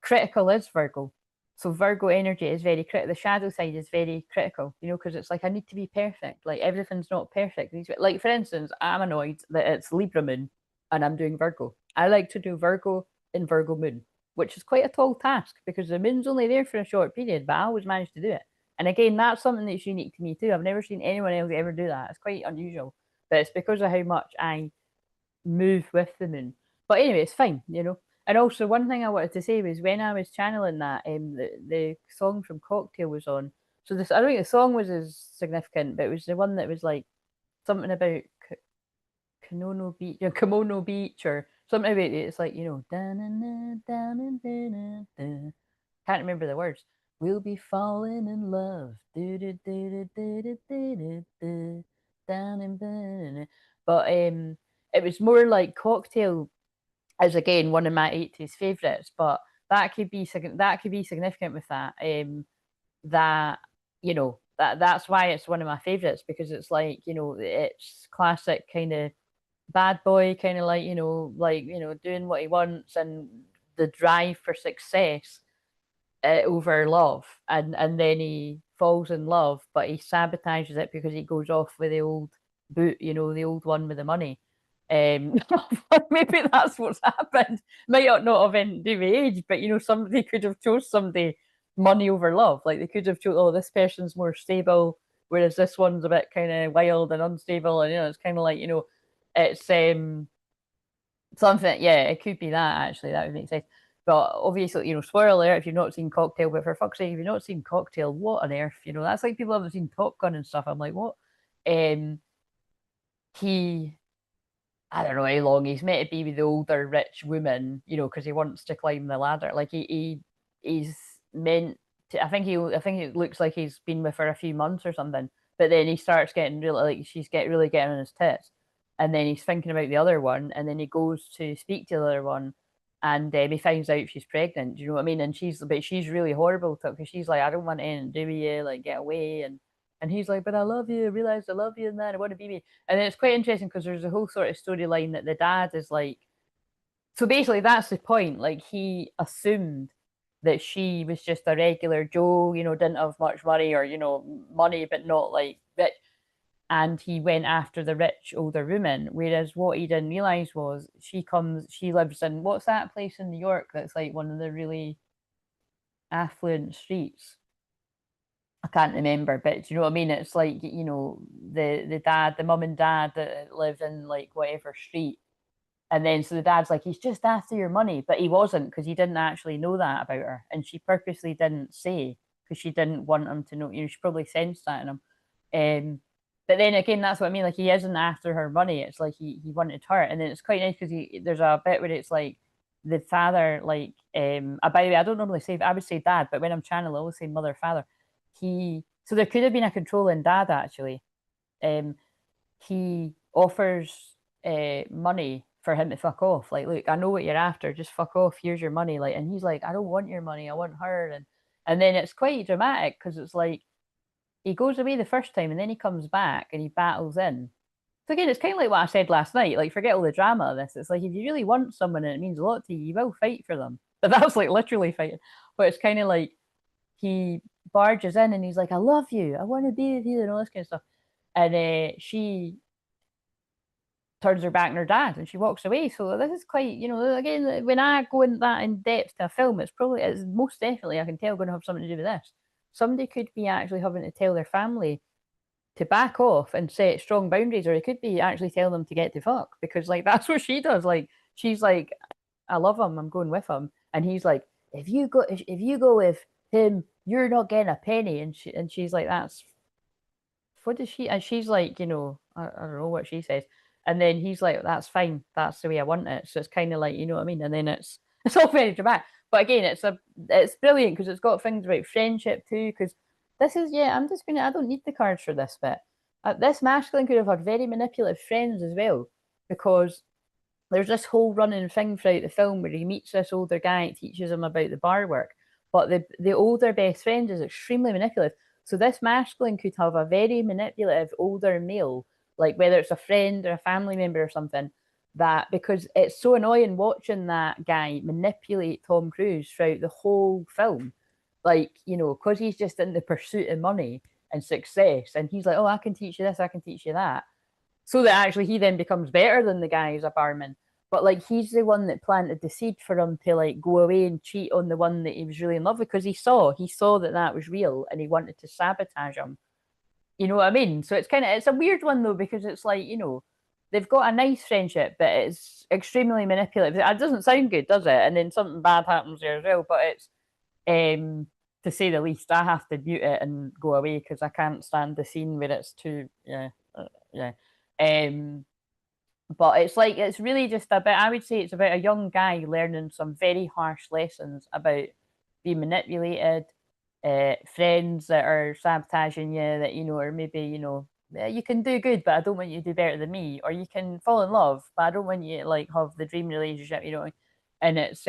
critical is Virgo. So Virgo energy is very critical. The shadow side is very critical, because it's like I need to be perfect. Like, everything's not perfect. Like, for instance, I'm annoyed that it's Libra moon and I'm doing Virgo. I like to do Virgo in Virgo moon, which is quite a tall task because the moon's only there for a short period, but I always manage to do it. And again, that's something that's unique to me too. I've never seen anyone else ever do that. It's quite unusual, but it's because of how much I move with the moon. But anyway, it's fine. And also, one thing I wanted to say was when I was channeling that, the song from Cocktail was on. So I don't think the song was as significant, but it was the one that was like something about Kimono Beach, or something about it. It's like, can't remember the words. We'll be falling in love. Down in. But it was more like Cocktail is again one of my 80s favorites, but that could be significant with that. That that's why it's one of my favorites, because it's like, it's classic kind of bad boy, kind of like, doing what he wants and the drive for success over love, and then he falls in love, but he sabotages it because he goes off with the old boot, the old one with the money. Maybe that's what's happened. Might not have anything to do with age, but you know, somebody could have chose somebody money over love. Like they could have chose, oh, this person's more stable, whereas this one's a bit kind of wild and unstable, and you know, it's kind of like, you know, it's something. Yeah, it could be that actually. That would make sense. But obviously, you know, spoiler alert if you've not seen Cocktail, but for fuck's sake, if you've not seen Cocktail, what on earth? You know, that's like people haven't seen Top Gun and stuff. I'm like, what? Um, he I don't know how long he's meant to be with the older rich woman, you know, because he wants to climb the ladder. Like he's meant to. I think it looks like he's been with her a few months or something. But then he starts getting really like she's really getting on his tits, and then he's thinking about the other one, and then he goes to speak to the other one, and he finds out she's pregnant. Do you know what I mean? And she's really horrible to because she's like, I don't want anything to do with you, like get away and he's like, but I love you. I realize I love you and that I want to be me. And then it's quite interesting because there's a whole sort of storyline that the dad is like, so basically that's the point. Like he assumed that she was just a regular Joe, you know, didn't have much money or, you know, money, but not like rich. And he went after the rich older woman. Whereas what he didn't realize was she lives in, what's that place in New York that's like one of the really affluent streets? I can't remember, but do you know what I mean? It's like, you know, the mum and dad that live in like whatever street. And then so the dad's like, he's just after your money, but he wasn't because he didn't actually know that about her. And she purposely didn't say because she didn't want him to know, you know, she probably sensed that in him. But then again, that's what I mean. Like he isn't after her money. It's like he wanted her. And then it's quite nice because there's a bit where it's like the father, like by the way, I don't normally say I would say dad, but when I'm channeling, I always say mother, father. So there could have been a controlling dad actually. Um, he offers money for him to fuck off. Like, look, I know what you're after. Just fuck off. Here's your money. Like, and he's like, I don't want your money. I want her. And then it's quite dramatic because it's like he goes away the first time and then he comes back and he battles in. So again, it's kind of like what I said last night. Like, forget all the drama of this. It's like if you really want someone and it means a lot to you, you will fight for them. But that was like literally fighting. But it's kind of like he barges in and he's like, I love you. I want to be with you and all this kind of stuff. And she turns her back on her dad and she walks away. So this is quite, you know, again, when I go in that in depth to a film, it's most definitely, I can tell, going to have something to do with this. Somebody could be actually having to tell their family to back off and set strong boundaries, or it could be actually telling them to get to fuck because, like, that's what she does. Like, she's like, I love him, I'm going with him, and he's like, if you go with him, you're not getting a penny, and she's like, that's what does she? And she's like, you know, I don't know what she says. And then he's like, that's fine. That's the way I want it. So it's kind of like, you know what I mean? And then it's all very dramatic. But again, it's brilliant because it's got things about friendship too. Because this is, yeah, I don't need the cards for this bit. This masculine could have had very manipulative friends as well. Because there's this whole running thing throughout the film where he meets this older guy and teaches him about the bar work. But the older best friend is extremely manipulative. So this masculine could have a very manipulative older male, like whether it's a friend or a family member or something, that because it's so annoying watching that guy manipulate Tom Cruise throughout the whole film. Like, you know, because he's just in the pursuit of money and success. And he's like, oh, I can teach you this, I can teach you that. So that actually he then becomes better than the guy who's a barman. But like he's the one that planted the seed for him to like go away and cheat on the one that he was really in love with because he saw that that was real and he wanted to sabotage him. You know what I mean? So it's a weird one though because it's like, you know, they've got a nice friendship, but it's extremely manipulative. It doesn't sound good, does it? And then something bad happens there as well. But it's to say the least, I have to mute it and go away because I can't stand the scene where it's too yeah. Um, but it's like it's really just a bit. I would say it's about a young guy learning some very harsh lessons about being manipulated, friends that are sabotaging you, that you know, or maybe you know, you can do good, but I don't want you to do better than me, or you can fall in love, but I don't want you to like have the dream relationship, you know. And it's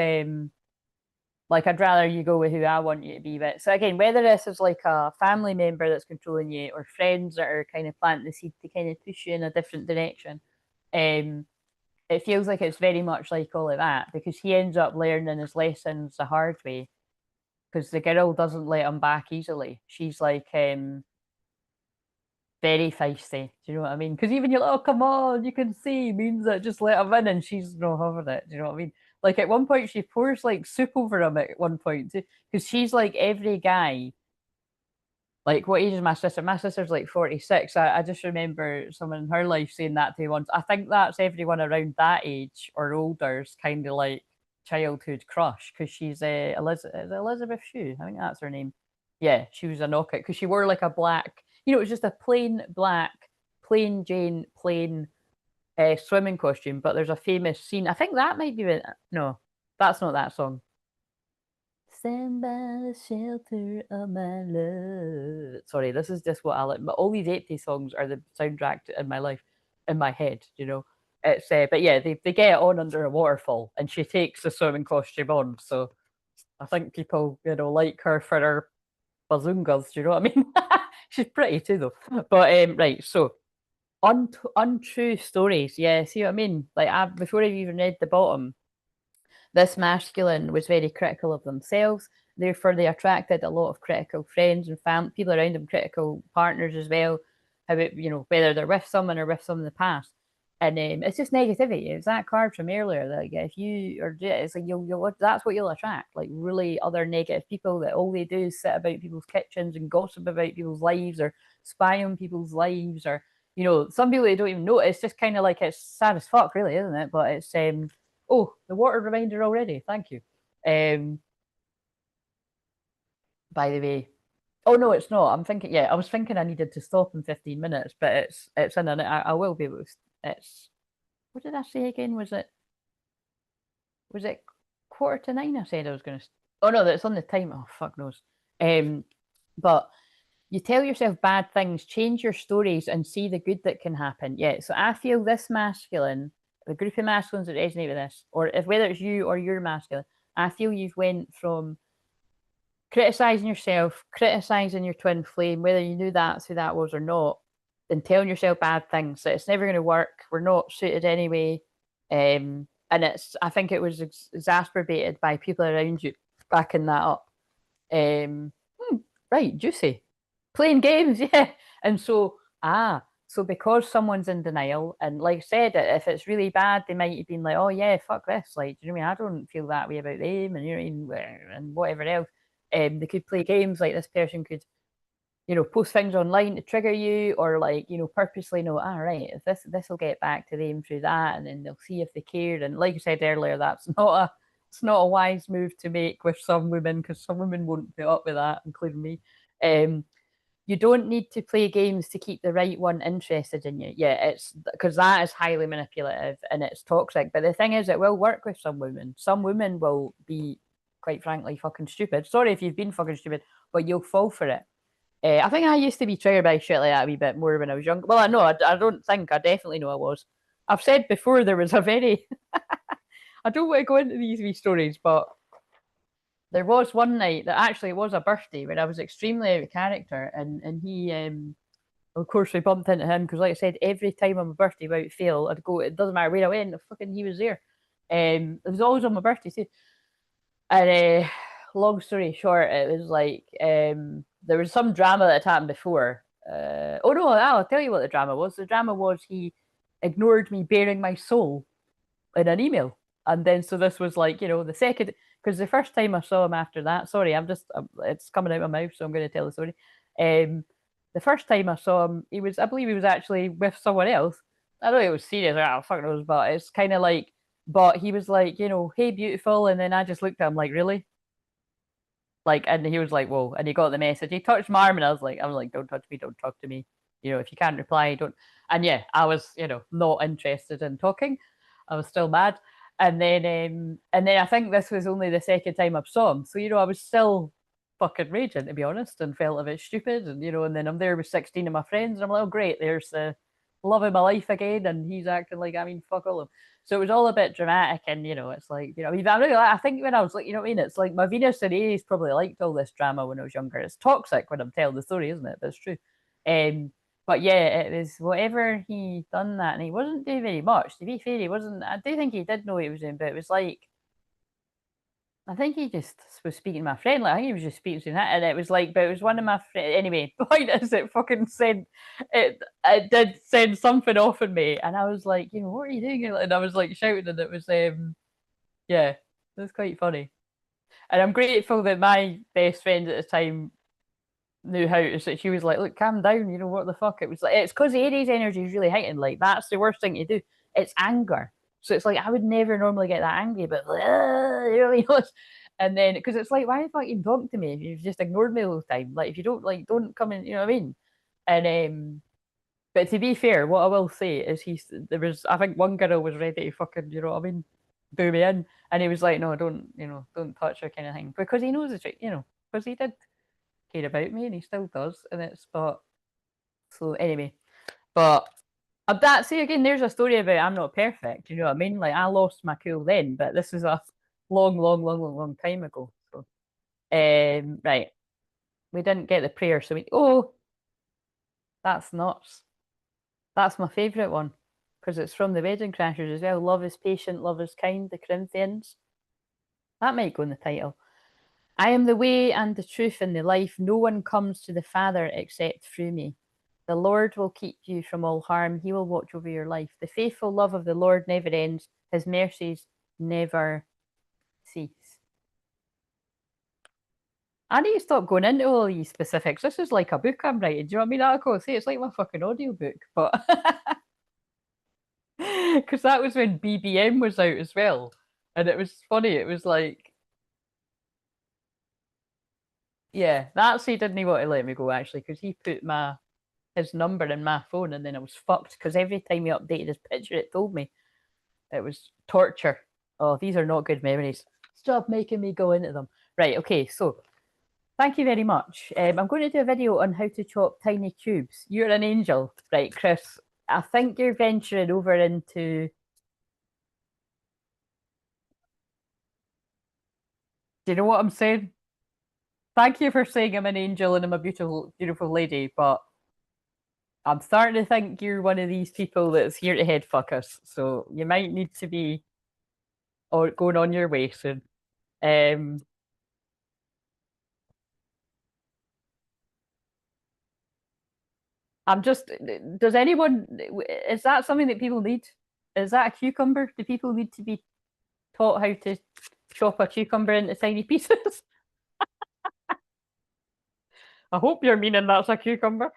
like I'd rather you go with who I want you to be with. So again, whether this is like a family member that's controlling you or friends that are kind of planting the seed to kind of push you in a different direction, um, it feels like it's very much like all of that because he ends up learning his lessons the hard way because the girl doesn't let him back easily. She's like very feisty. Do you know what I mean? Because even you're like, oh, come on, you can see, means that just let him in, and she's not having it. Do you know what I mean? Like at one point, she pours like soup over him at one point too, because she's like every guy. Like, what age is my sister? My sister's like 46. I just remember someone in her life saying that to me once. I think that's everyone around that age or older's kind of like childhood crush because she's Elizabeth Shue. I think that's her name. Yeah, she was a knockout because she wore like a black, it was just a plain black, plain Jane, plain swimming costume. But there's a famous scene. I think that might be no, that's not that song. Stand by the shelter of my love. Sorry, this is just what I like. But all these 80s songs are the soundtrack in my life, in my head, It's but yeah, they get it on under a waterfall and she takes the swimming costume on. So I think people, like her for her bazungas, do you know what I mean? She's pretty too though. But right, so untrue stories. Yeah, see what I mean? Like before I've even read the bottom, this masculine was very critical of themselves. Therefore, they attracted a lot of critical friends and people around them, critical partners as well. About whether they're with someone or with someone in the past, and it's just negativity. It's that card from earlier. Like if you are, it's like you'll that's what you'll attract. Like really other negative people that all they do is sit about people's kitchens and gossip about people's lives or spy on people's lives or some people they don't even know. It's just kind of like it's sad as fuck, really, isn't it? But it's oh, the water reminder already. Thank you. By the way, oh no, it's not. I'm thinking. Yeah, I was thinking I needed to stop in 15 minutes, but it's in a. I will be able to. It's what did I say again? Was it 8:45? I said I was going to. Oh no, that's on the time. Oh fuck knows. But you tell yourself bad things, change your stories, and see the good that can happen. Yeah. So I feel this masculine, the group of masculines that resonate with this, or if whether it's you or you're masculine, I feel you've went from criticizing yourself, criticizing your twin flame, whether you knew that's who that was or not, and telling yourself bad things that it's never going to work. We're not suited anyway. And I think it was exacerbated by people around you backing that up. Right, juicy. Playing games, yeah. And so because someone's in denial, and like I said, if it's really bad, they might have been like, oh yeah, fuck this. Like, do you know what I mean? I don't feel that way about them, and and whatever else. They could play games like this person could, post things online to trigger you, or like, purposely know, all right, if this will get back to them through that, and then they'll see if they care. And like I said earlier, it's not a wise move to make with some women because some women won't put up with that, including me. You don't need to play games to keep the right one interested in you. Yeah, it's because that is highly manipulative and it's toxic. But the thing is, it will work with some women. Some women will be, quite frankly, fucking stupid. Sorry if you've been fucking stupid, but you'll fall for it. I think I used to be triggered by shit like that a wee bit more when I was younger. Well, I know, I don't think, I definitely know I was. I've said before there was a very, I don't want to go into these wee stories, but there was one night that actually it was a birthday where I was extremely out of character, and he, of course, we bumped into him because, like I said, every time on my birthday without fail, I'd go. It doesn't matter where I went, fucking he was there. It was always on my birthday too. And long story short, it was like there was some drama that had happened before. Oh no, I'll tell you what the drama was. The drama was he ignored me bearing my soul in an email. And then so this was like, the second, because the first time I saw him after that, sorry, it's coming out of my mouth, so I'm going to tell the story. The first time I saw him, I believe he was actually with someone else. I don't know it was serious, or fuck knows, but it's kind of like, but he was like, hey, beautiful. And then I just looked at him like, really? Like, and he was like, whoa. And he got the message. He touched my arm and I was like, don't touch me, don't talk to me. If you can't reply, don't. And yeah, I was, not interested in talking. I was still mad. And then I think this was only the second time I saw him. So, I was still fucking raging, to be honest, and felt a bit stupid. And then I'm there with 16 of my friends, and I'm like, oh great, there's the love of my life again, and he's acting like, fuck all of them. So it was all a bit dramatic, and it's like, I think when I was like, it's like my Venus and Aries probably liked all this drama when I was younger. It's toxic when I'm telling the story, isn't it? But it's true. But yeah, it was whatever he done that, and he wasn't doing very much. To be fair, he wasn't. I do think he did know what he was doing, but it was like I think he just was speaking to my friend. Like I think he was just speaking to that, and it was like, but it was one of my friends. Anyway, the point is, it fucking said it. It did send something off in me, and I was like, what are you doing? And I was like shouting, and it was yeah, it was quite funny. And I'm grateful that my best friend at the time knew how to. So she was like, "Look, calm down. What the fuck?" It was like it's because Aries energy is really heightened. Like that's the worst thing to do. It's anger. So it's like I would never normally get that angry, but like, and then because it's like, why the fuck you talking to me if you've just ignored me all the time? Like if you don't like, don't come in. You know what I mean? And but to be fair, what I will say is there was I think one girl was ready to fucking boo me in, and he was like, no, don't touch her kind of thing because he knows the trick, because he did care about me and he still does, and it's but so anyway, but that see again, there's a story about I'm not perfect. You know what I mean? Like I lost my cool then, but this is a long, long, long, long, long time ago. So right, we didn't get the prayer, so that's nuts. That's my favourite one because it's from the Wedding Crashers as well. Love is patient, love is kind, the Corinthians. That might go in the title. I am the way and the truth and the life. No one comes to the Father except through me. The Lord will keep you from all harm. He will watch over your life. The faithful love of the Lord never ends. His mercies never cease. I need to stop going into all these specifics. This is like a book I'm writing. Do you know what I mean? I go say it's like my fucking audiobook, but because that was when BBM was out as well. And it was funny. It was like, yeah, that's he didn't want to let me go actually, because he put his number in my phone and then I was fucked because every time he updated his picture, it told me it was torture. Oh, these are not good memories. Stop making me go into them. Right, okay, so thank you very much. I'm going to do a video on how to chop tiny cubes. You're an angel, right, Chris? I think you're venturing over into. Do you know what I'm saying? Thank you for saying I'm an angel and I'm a beautiful, beautiful lady, but I'm starting to think you're one of these people that's here to head fuck us. So you might need to be or going on your way soon. Um, I'm just. Does anyone? Is that something that people need? Is that a cucumber? Do people need to be taught how to chop a cucumber into tiny pieces? I hope you're meaning that's a cucumber.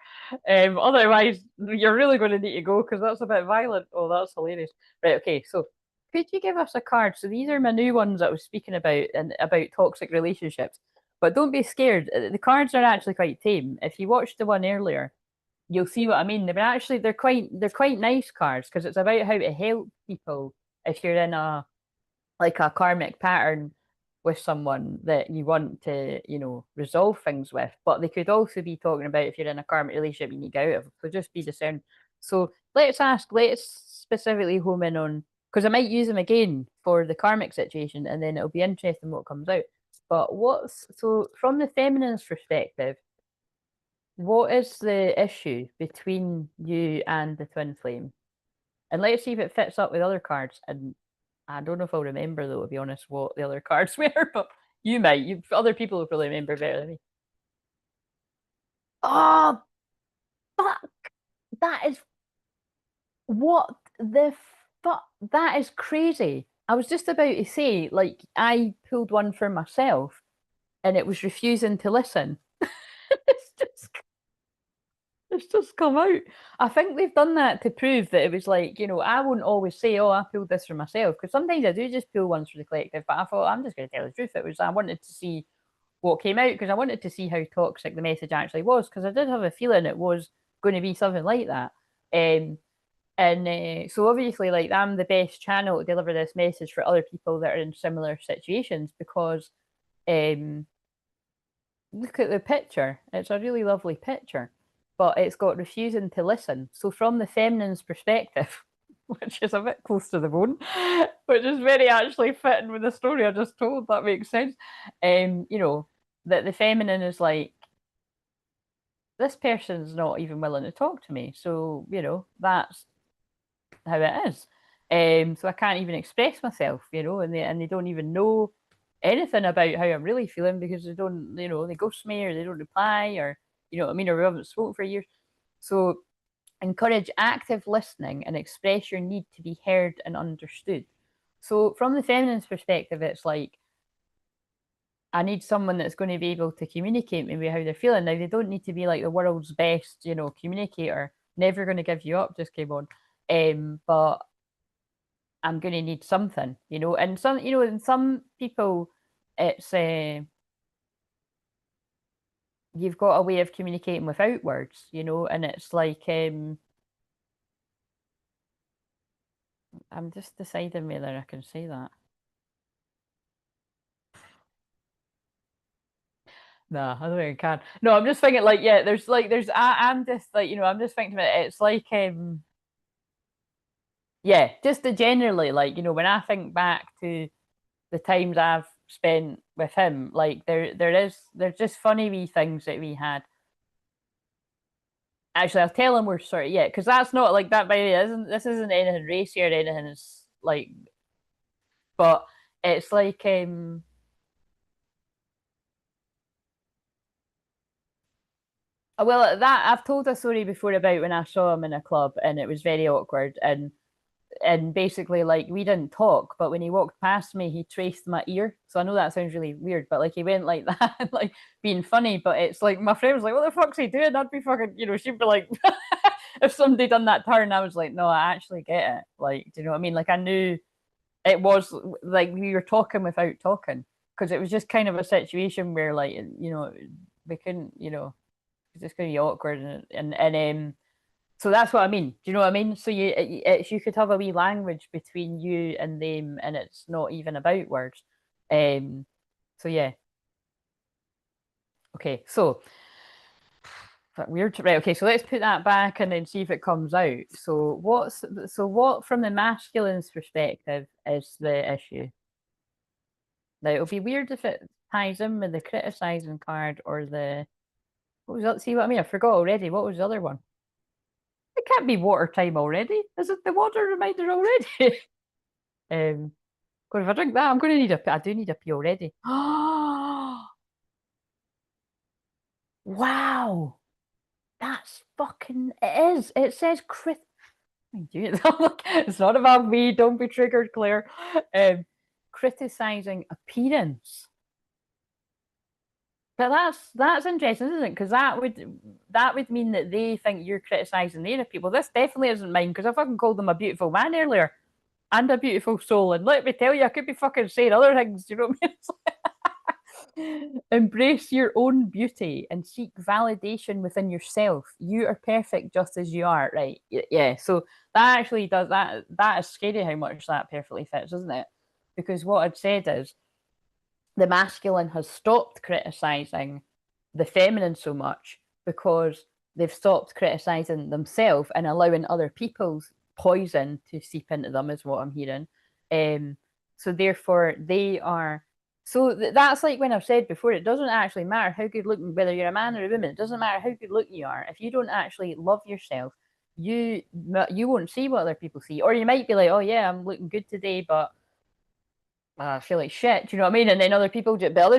Otherwise, you're really going to need to go because that's a bit violent. Oh, that's hilarious. Right, okay, so could you give us a card? So these are my new ones that I was speaking about and about toxic relationships. But don't be scared. The cards are actually quite tame. If you watched the one earlier, you'll see what I mean. They're quite nice cards because it's about how to help people if you're in a karmic pattern with someone that you want to, resolve things with. But they could also be talking about if you're in a karmic relationship you need to get out of. So just be discerning. So let's specifically home in on because I might use them again for the karmic situation and then it'll be interesting what comes out. But from the feminine's perspective, what is the issue between you and the twin flame? And let's see if it fits up with other cards. And I don't know if I'll remember though, to be honest, what the other cards were, but you might. Other people will probably remember better than me. Oh, fuck! That is what the fuck? That is crazy. I was just about to say, like, I pulled one for myself, and it was refusing to listen. it's just It's just come out. I think they've done that to prove that it was like, I won't always say, oh, I pulled this for myself, because sometimes I do just pull ones for the collective, but I thought, I'm just going to tell the truth. I wanted to see what came out, because I wanted to see how toxic the message actually was, because I did have a feeling it was going to be something like that. And so obviously, like, I'm the best channel to deliver this message for other people that are in similar situations, because um, look at the picture. It's a really lovely picture, but it's got refusing to listen. So from the feminine's perspective, which is a bit close to the bone, which is very actually fitting with the story I just told, that makes sense. That the feminine is like, this person's not even willing to talk to me. So, that's how it is. So I can't even express myself, and they don't even know anything about how I'm really feeling because they don't, they ghost me or they don't reply or, you know what I mean, or we haven't spoken for years. So encourage active listening and express your need to be heard and understood. So from the feminine's perspective, it's like, I need someone that's going to be able to communicate with me how they're feeling. Now, they don't need to be like the world's best, communicator. Never going to give you up, just came on. But I'm going to need something, and in some people, it's you've got a way of communicating without words, and it's like I'm just deciding whether I can say that. Nah, I don't think I can. No, I'm just thinking like, yeah, I'm just like, I'm just thinking about it. It's like yeah, just generally, like, when I think back to the times I've spent with him, like there's just funny wee things that we had. Actually, I'll tell him we're sorry, yeah, because that's not like that. By the way, this isn't anything racy or anything. It's like, but it's like well, that I've told a story before about when I saw him in a club and it was very awkward, and basically like we didn't talk, but when he walked past me he traced my ear. So I know that sounds really weird, but like he went like that, like being funny. But it's like my friend was like, what the fuck's he doing? I'd be fucking, she'd be like, if somebody done that turn, I was like, no, I actually get it. Like, do you know what I mean? Like I knew it was like we were talking without talking, because it was just kind of a situation where like, we couldn't, it's just gonna be awkward. And so that's what I mean. Do you know what I mean? So you could have a wee language between you and them, and it's not even about words. Um, so yeah. Okay. So weird. Right. Okay. So let's put that back and then see if it comes out. So what from the masculine's perspective is the issue? Now it'll be weird if it ties in with the criticizing card or the what was that? See what I mean? I forgot already. What was the other one? It can't be water time already. Is it the water reminder already? Because if I drink that, I'm going to need a. I do need a pee already. Wow, that's fucking. It is. It says crit. It's not about me. Don't be triggered, Claire. Criticizing appearance. But that's interesting, isn't it? Because that would mean that they think you're criticizing their people. This definitely isn't mine because I fucking called them a beautiful man earlier and a beautiful soul. And let me tell you, I could be fucking saying other things. Do you know what I mean? Embrace your own beauty and seek validation within yourself. You are perfect just as you are, right? Yeah. So that actually does that. That is scary how much that perfectly fits, isn't it? Because what I'd said is the masculine has stopped criticizing the feminine so much because they've stopped criticizing themselves and allowing other people's poison to seep into them, is what I'm hearing. So therefore, they are. So that's like when I've said before, it doesn't actually matter how good looking, whether you're a man or a woman, it doesn't matter how good looking you are. If you don't actually love yourself, you won't see what other people see. Or you might be like, oh yeah, I'm looking good today, but I feel like shit. Do you know what I mean? And then but other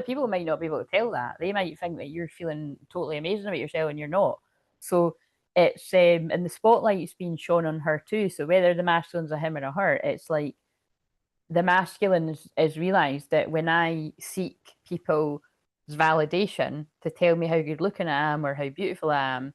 people might not be able to tell that. They might think that you're feeling totally amazing about yourself and you're not. So it's and the spotlight's being shone on her too. So whether the masculine's a him or a her, it's like the masculine is realized that when I seek people's validation to tell me how good looking I am or how beautiful I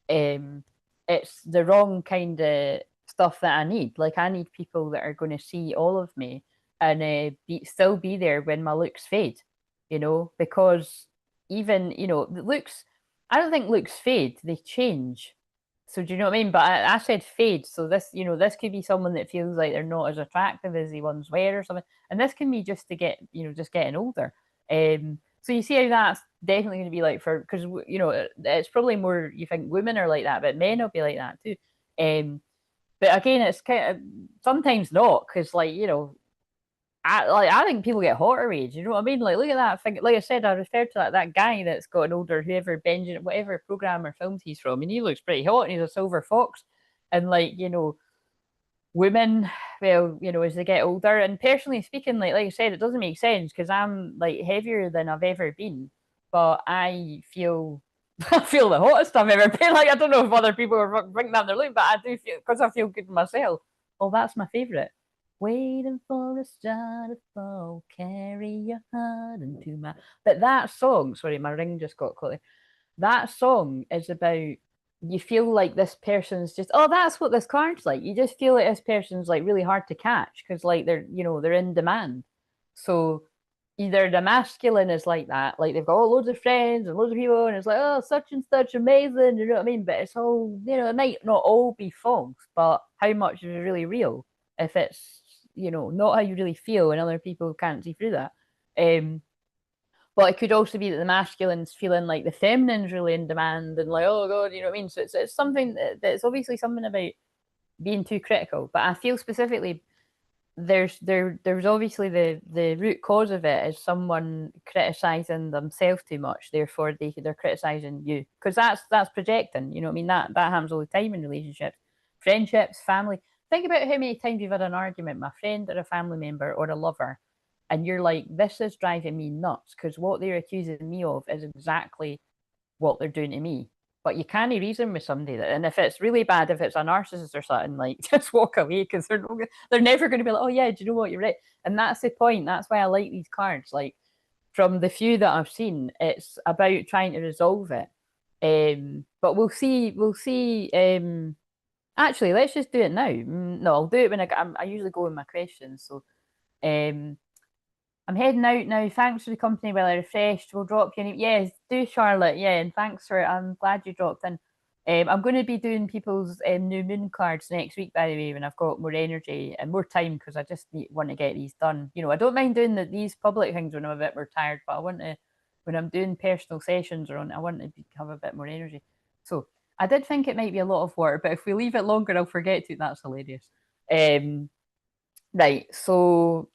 am, it's the wrong kind of stuff that I need. Like I need people that are going to see all of me and still be there when my looks fade, because even, the looks, I don't think looks fade, they change. So do you know what I mean? But I said fade. So this could be someone that feels like they're not as attractive as they once were or something. And this can be just to get, just getting older. So you see how that's definitely going to be like because, it's probably more, you think women are like that, but men will be like that too. But again, it's kind of sometimes not because like, I think people get hotter age. You know what I mean? Like, look at that thing. Like I said, I referred to that guy that's gotten older, whoever Benjamin, whatever program or films he's from, and he looks pretty hot, and he's a silver fox, and like women, well, as they get older, and personally speaking, like I said, it doesn't make sense because I'm like heavier than I've ever been, but I feel I feel the hottest I've ever been. Like I don't know if other people are bringing that in their look, but I do feel because I feel good myself. Oh, that's my favorite. Waiting for a star to fall, carry your heart into my. But that song, sorry, my ring just got caught. That song is about you feel like this person's just that's what this card's like. You just feel like this person's like really hard to catch because like they're in demand. So either the masculine is like that, like they've got loads of friends and loads of people, and it's like, oh, such and such amazing, you know what I mean? But it's all, it might not all be false, but how much is really real if it's, not how you really feel and other people can't see through that. But it could also be that the masculine's feeling like the feminine's really in demand and like, oh God, you know what I mean? So it's something that's obviously something about being too critical. But I feel specifically there's obviously the root cause of it is someone criticizing themselves too much. Therefore, they're criticizing you because that's projecting. You know what I mean? That happens all the time in relationships, friendships, family. Think about how many times you've had an argument with a friend or a family member or a lover, and you're like, "This is driving me nuts," because what they're accusing me of is exactly what they're doing to me. But you can't reason with somebody that, and if it's really bad, if it's a narcissist or something, like just walk away because they're never going to be like, oh yeah, do you know what, you're right. And that's the point. That's why I like these cards. Like from the few that I've seen, it's about trying to resolve it. But we'll see. We'll see. Actually, let's just do it now. No, I'll do it when I usually go with my questions. So, um, I'm heading out now. Thanks for the company while I refreshed. We'll drop you an yes, do Charlotte. Yeah, and thanks for it. I'm glad you dropped in. I'm going to be doing people's new moon cards next week, by the way, when I've got more energy and more time because I just want to get these done. I don't mind doing these public things when I'm a bit more tired, but I want to, when I'm doing personal sessions I want to have a bit more energy. So I did think it might be a lot of work, but if we leave it longer, I'll forget to. That's hilarious. Um, right. So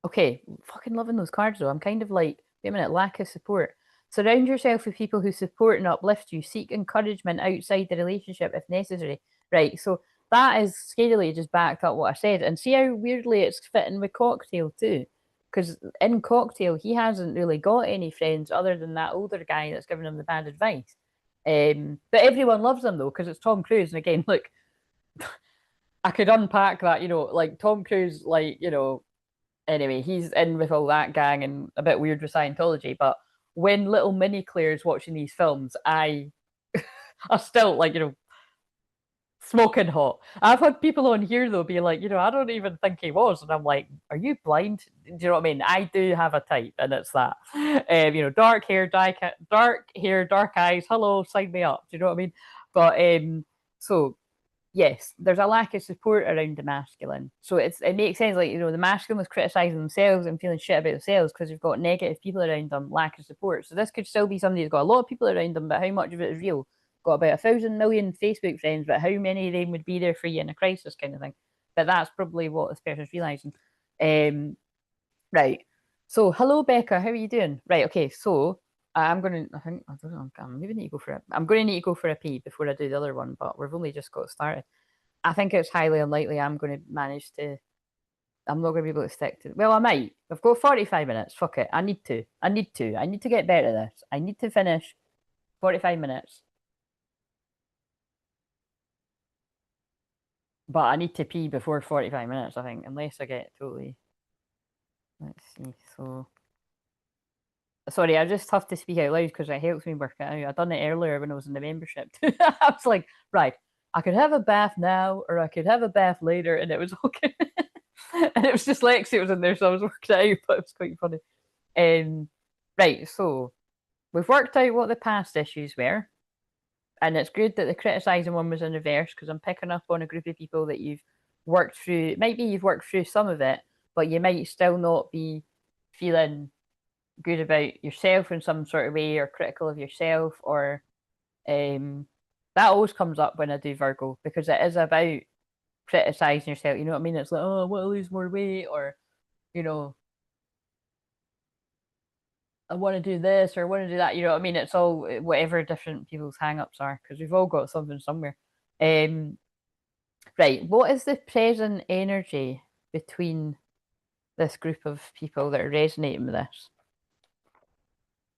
okay, fucking loving those cards though. I'm kind of like, wait a minute, lack of support. Surround yourself with people who support and uplift you. Seek encouragement outside the relationship if necessary. Right, so that is scarily just backed up what I said. And see how weirdly it's fitting with Cocktail too. Because in Cocktail, he hasn't really got any friends other than that older guy that's giving him the bad advice. But everyone loves him though, because it's Tom Cruise. And again, look, I could unpack that, like Tom Cruise, like, anyway, he's in with all that gang and a bit weird with Scientology. But when little mini Claire's watching these films, I still like, smoking hot. I've had people on here though be like, I don't even think he was, and I'm like, are you blind? Do you know what I mean? I do have a type, and it's that. Dark hair, dark eyes. Hello, sign me up. Do you know what I mean? But so yes, there's a lack of support around the masculine. So it makes sense, like, the masculine was criticizing themselves and feeling shit about themselves because they've got negative people around them, lack of support. So this could still be somebody who's got a lot of people around them, but how much of it is real? Got about 1,000,000,000 Facebook friends, but how many of them would be there for you in a crisis kind of thing? But that's probably what this person's realizing. Um, right. So hello Becca, how are you doing? Right, okay, so I think I don't know, I'm maybe need to go for it. I'm gonna need to go for a pee before I do the other one, but we've only just got started. I think it's highly unlikely I'm going to manage to. I'm not going to be able to stick to. Well, I might. I've got 45 minutes. Fuck it. I need to. I need to. I need to get better at this. I need to finish 45 minutes. But I need to pee before 45 minutes, I think, unless I get totally. Let's see. So. Sorry, I just have to speak out loud because it helps me work it out. I done it earlier when I was in the membership. I was like, right, I could have a bath now or I could have a bath later, and it was okay. And it was just Lexi was in there, so I was working it out, but it was quite funny. Right, so we've worked out what the past issues were, and it's good that the criticizing one was in reverse because I'm picking up on a group of people that you've worked through. Maybe you've worked through some of it, but you might still not be feeling good about yourself in some sort of way or critical of yourself or that always comes up when I do Virgo because it is about criticizing yourself. You know what I mean? It's like, oh, I want to lose more weight, or you know, I want to do this or I want to do that. You know what I mean? It's all whatever different people's hang-ups are because we've all got something somewhere. Um, Right. What is the present energy between this group of people that are resonating with this?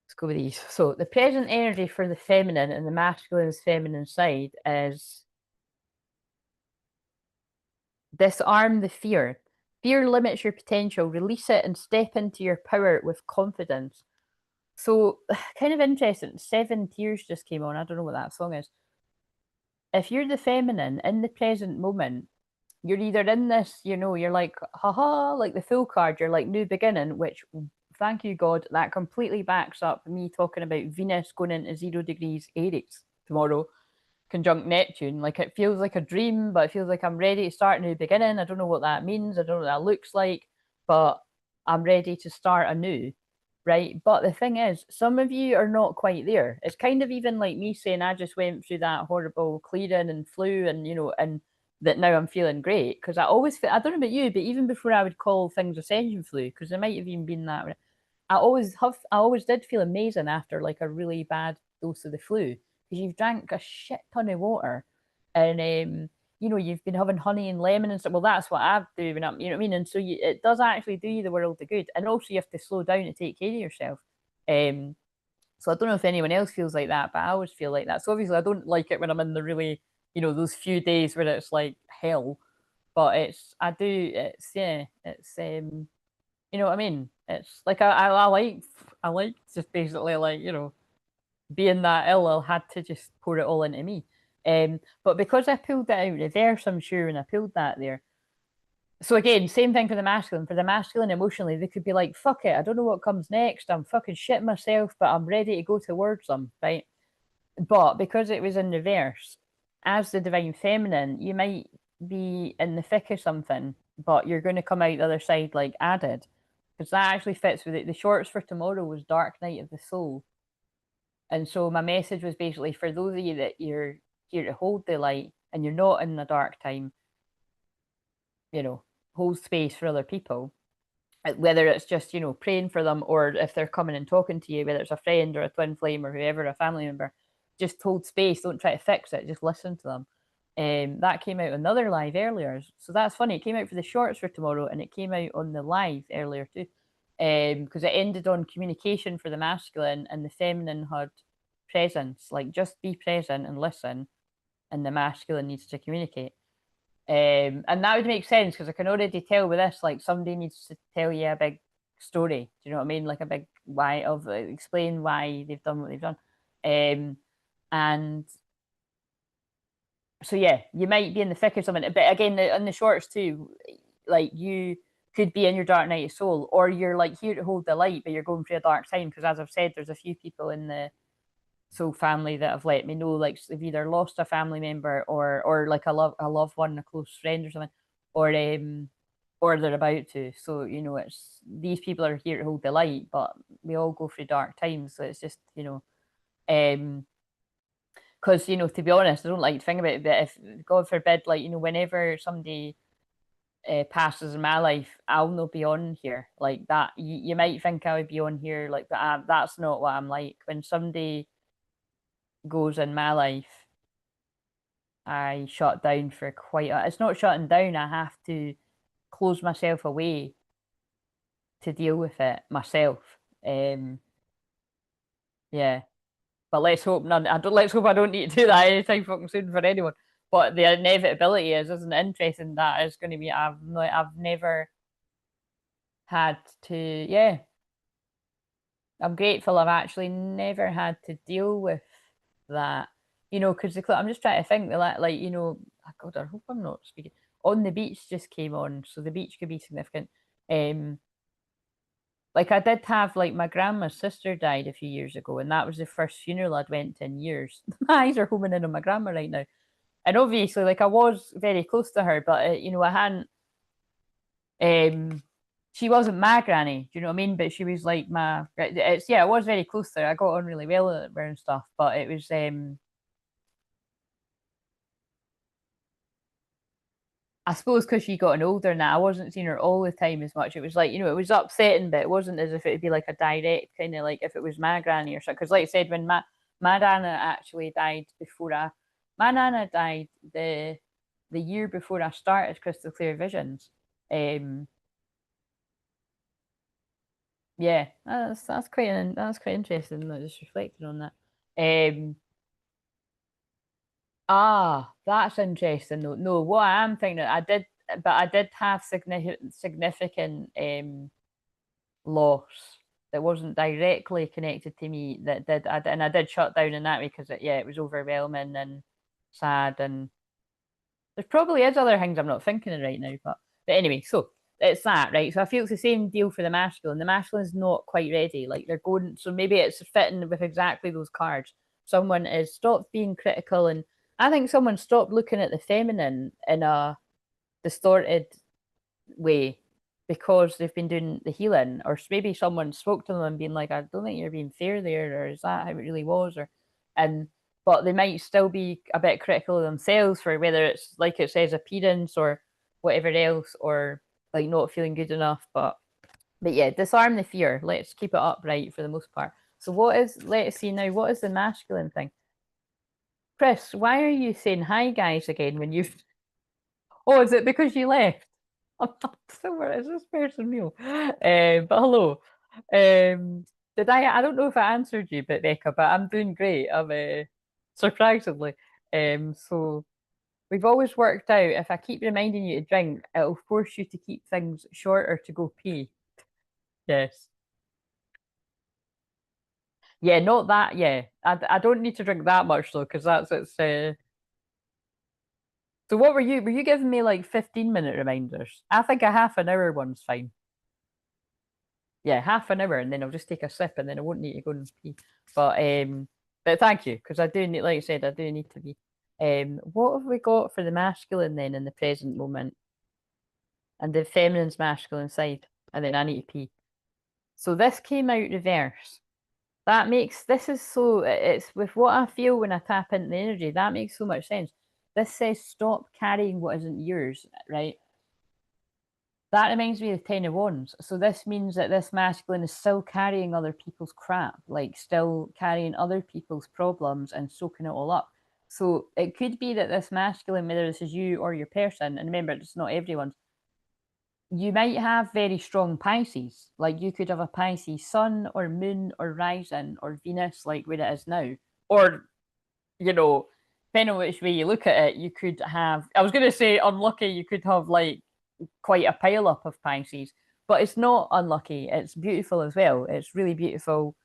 Let's go with these. So the present energy for the feminine and the masculine's feminine side is disarm the fear. Fear limits your potential. Release it and step into your power with confidence. So, kind of interesting. Seven Tears just came on. I don't know what that song is. If you're the feminine in the present moment, you're either in this, you're like, haha, like the full card, you're like new beginning, which thank you, God, that completely backs up me talking about Venus going into 0 degrees Aries tomorrow, conjunct Neptune. Like it feels like a dream, but it feels like I'm ready to start a new beginning. I don't know what that means. I don't know what that looks like, but I'm ready to start anew. Right. But the thing is, some of you are not quite there. It's kind of even like me saying I just went through that horrible clearing and flu and, and that now I'm feeling great. Because I always feel, I don't know about you, but even before I would call things ascension flu, because there might have even been that, I always did feel amazing after like a really bad dose of the flu because you've drank a shit ton of water and you've been having honey and lemon and stuff. Well, that's what I do when I'm, you know what I mean. And so it does actually do you the world of good, and also you have to slow down to take care of yourself. Um, so I don't know if anyone else feels like that, but I always feel like that. So obviously I don't like it when I'm in the really, those few days where it's like hell. But it's you know what I mean? It's like I like just basically like, being that ill, I had to just pour it all into me. But because I pulled that out reverse, I'm sure when I pulled that there. So again, same thing for the masculine. For the masculine emotionally, they could be like, fuck it, I don't know what comes next. I'm fucking shitting myself, but I'm ready to go towards them, right? But because it was in reverse, as the divine feminine, you might be in the thick of something, but you're going to come out the other side like added. Because that actually fits with it. The shorts for tomorrow was Dark Night of the Soul. And so my message was basically for those of you that you're here to hold the light and you're not in a dark time, hold space for other people, whether it's just, praying for them or if they're coming and talking to you, whether it's a friend or a twin flame or whoever, a family member, just hold space. Don't try to fix it. Just listen to them. That came out on another live earlier. So that's funny. It came out for the shorts for tomorrow and it came out on the live earlier too. Because it ended on communication for the masculine and the feminine had presence. Like just be present and listen, and the masculine needs to communicate. And that would make sense because I can already tell with this, like somebody needs to tell you a big story. Do you know what I mean? Like a big why of explain why they've done what they've done. And so yeah, you might be in the thick of something, but again, in the shorts too, like you could be in your dark night of soul, or you're like here to hold the light, but you're going through a dark time. Because as I've said, there's a few people in the soul family that have let me know, like they've either lost a family member or like a loved one, a close friend or something, or they're about to. So it's these people are here to hold the light, but we all go through dark times. So it's just because to be honest, I don't like to think about it, but if God forbid, like whenever somebody passes in my life, I'll not be on here like that. You might think I would be on here like, but that's not what I'm like. When somebody goes in my life, I shut down for quite a, it's not shutting down, I have to close myself away to deal with it myself. Um yeah. But let's hope none I don't let's hope I don't need to do that anytime fucking soon for anyone. But the inevitability isn't it interesting that is gonna be I've never had to yeah. I'm grateful I've actually never had to deal with that. Because I'm just trying to think that, like, oh God, I hope I'm not speaking. On the beach just came on, so the beach could be significant. Um, like I did have like my grandma's sister died a few years ago, and that was the first funeral I'd went to in years. My eyes are homing in on my grandma right now, and obviously, like I was very close to her, but I hadn't. Um, she wasn't my granny, do you know what I mean? But she was like it's yeah, I was very close to her. I got on really well with her and stuff, but it was I suppose because she got older now, I wasn't seeing her all the time as much. It was like, it was upsetting, but it wasn't as if it would be like a direct kind of like if it was my granny or something. Because, like I said, when my nana actually died before my nana died, the year before I started Crystal Clear Visions. Yeah, that's quite interesting. Just reflecting on that. That's interesting. No, what I am thinking, I did have significant loss that wasn't directly connected to me. And I did shut down in that because it was overwhelming and sad, and there probably is other things I'm not thinking of right now. But anyway, so it's that, right? So I feel it's the same deal for the masculine. The masculine's not quite ready. Like they're going, so maybe it's fitting with exactly those cards. Someone is stopped being critical, and I think someone stopped looking at the feminine in a distorted way because they've been doing the healing, or maybe someone spoke to them and been like, I don't think you're being fair there, or is that how it really was? And but they might still be a bit critical of themselves for whether it's like it says appearance or whatever else, or like not feeling good enough. But yeah, disarm the fear. Let's keep it upright for the most part. So let's see now, what is the masculine thing? Chris, why are you saying hi guys again when you've oh, is it because you left? I'm not sure. Is this person real? But hello. Did I don't know if I answered you, but Becca, but I'm doing great. I'm surprisingly. So we've always worked out if I keep reminding you to drink, it'll force you to keep things shorter to go pee. Yes. Yeah, not that. Yeah, I don't need to drink that much though, because that's it's. So what were you? Were you giving me like 15-minute reminders? I think a half an hour one's fine. Yeah, half an hour, and then I'll just take a sip, and then I won't need to go and pee. But thank you, because I do need, like I said, I do need to be. What have we got for the masculine then in the present moment, and the feminine's masculine side, and then I need to pee. So this came out reverse. That makes this is so. It's with what I feel when I tap into the energy. That makes so much sense. This says stop carrying what isn't yours, right? That reminds me of the Ten of Wands. So this means that this masculine is still carrying other people's crap, like still carrying other people's problems and soaking it all up. So it could be that this masculine, whether this is you or your person, and remember, it's not everyone's, you might have very strong Pisces. Like you could have a Pisces sun or moon or rising or Venus, like where it is now. Or, depending on which way you look at it, you could have, I was going to say unlucky, you could have like quite a pile up of Pisces, but it's not unlucky. It's beautiful as well. It's really beautiful,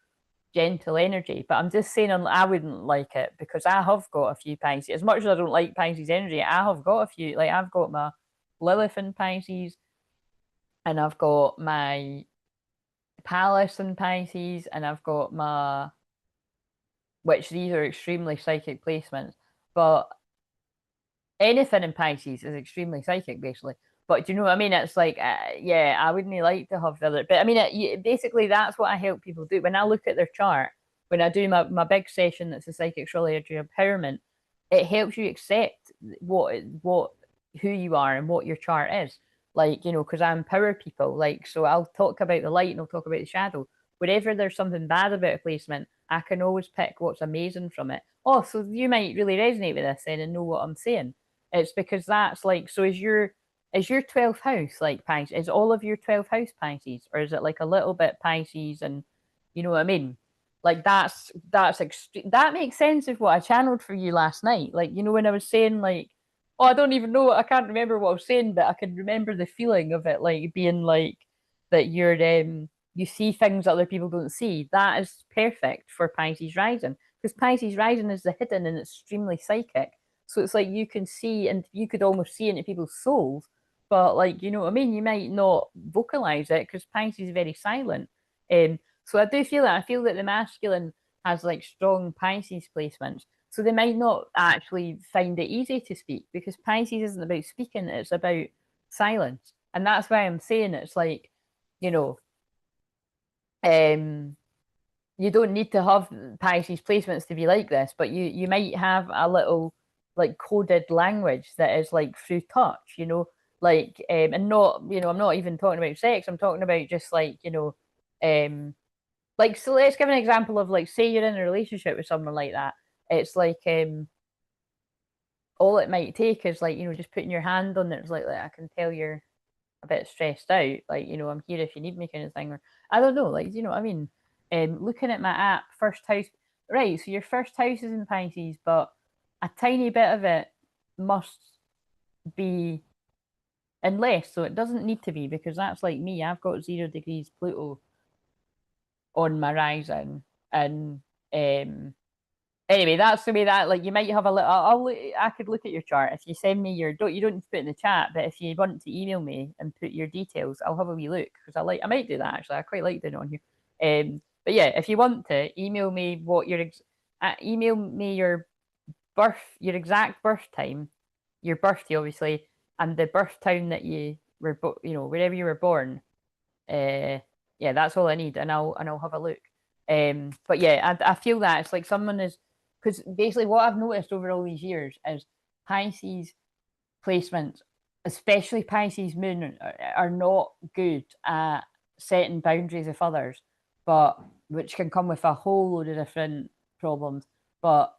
gentle energy. But I'm just saying I wouldn't like it because I have got a few Pisces. As much as I don't like Pisces energy, I have got a few. Like I've got my Lilith in Pisces, and I've got my Palace in Pisces, and I've got my, which these are extremely psychic placements, but anything in Pisces is extremely psychic, basically. But do you know what I mean? It's like, yeah, I wouldn't like to have the other. But I mean, basically, that's what I help people do. When I look at their chart, when I do my big session that's a psychic astrology empowerment, it helps you accept what who you are and what your chart is. Like, because I empower people. Like, so I'll talk about the light and I'll talk about the shadow. Wherever there's something bad about a placement, I can always pick what's amazing from it. Oh, so you might really resonate with this then and know what I'm saying. It's because that's like, so is your 12th house like Pisces? Is all of your 12th house Pisces? Or is it like a little bit Pisces and you know what I mean? Like that's extreme. That makes sense of what I channeled for you last night. Like, when I was saying like, oh, I don't even know, I can't remember what I was saying, but I can remember the feeling of it like being like that you see things other people don't see. That is perfect for Pisces rising. Because Pisces rising is the hidden and extremely psychic. So it's like you can see and you could almost see into people's souls, but like, you know what I mean? You might not vocalize it because Pisces is very silent. So I do feel that. I feel that the masculine has like strong Pisces placements. So they might not actually find it easy to speak because Pisces isn't about speaking, it's about silence. And that's why I'm saying it's like, you know, um, you don't need to have Pisces placements to be like this, but you might have a little like coded language that is like through touch, like and not, I'm not even talking about sex. I'm talking about just like, like, so let's give an example of like, say you're in a relationship with someone like that. It's like all it might take is like, just putting your hand on it. It's like I can tell you're a bit stressed out. Like, I'm here if you need me kind of thing. Or I don't know, like, you know what I mean? Looking at my app, first house, right? So your first house is in Pisces, but a tiny bit of it must be in less. So it doesn't need to be, because that's like me. I've got 0 degrees Pluto on my rising, and anyway, that's the way that, like, you might have a little. I could look at your chart if you send me your. You don't need to put it in the chat, but if you want to email me and put your details, I'll have a wee look, because I might do that actually. I quite like doing it on here. But yeah, if you want to email me email me your your exact birth time, your birthday obviously, and the birth town that you were, wherever you were born. Yeah, that's all I need, and I'll have a look. But yeah, I feel that it's like someone is, because basically what I've noticed over all these years is Pisces placements, especially Pisces moon, are not good at setting boundaries with others, but which can come with a whole load of different problems. But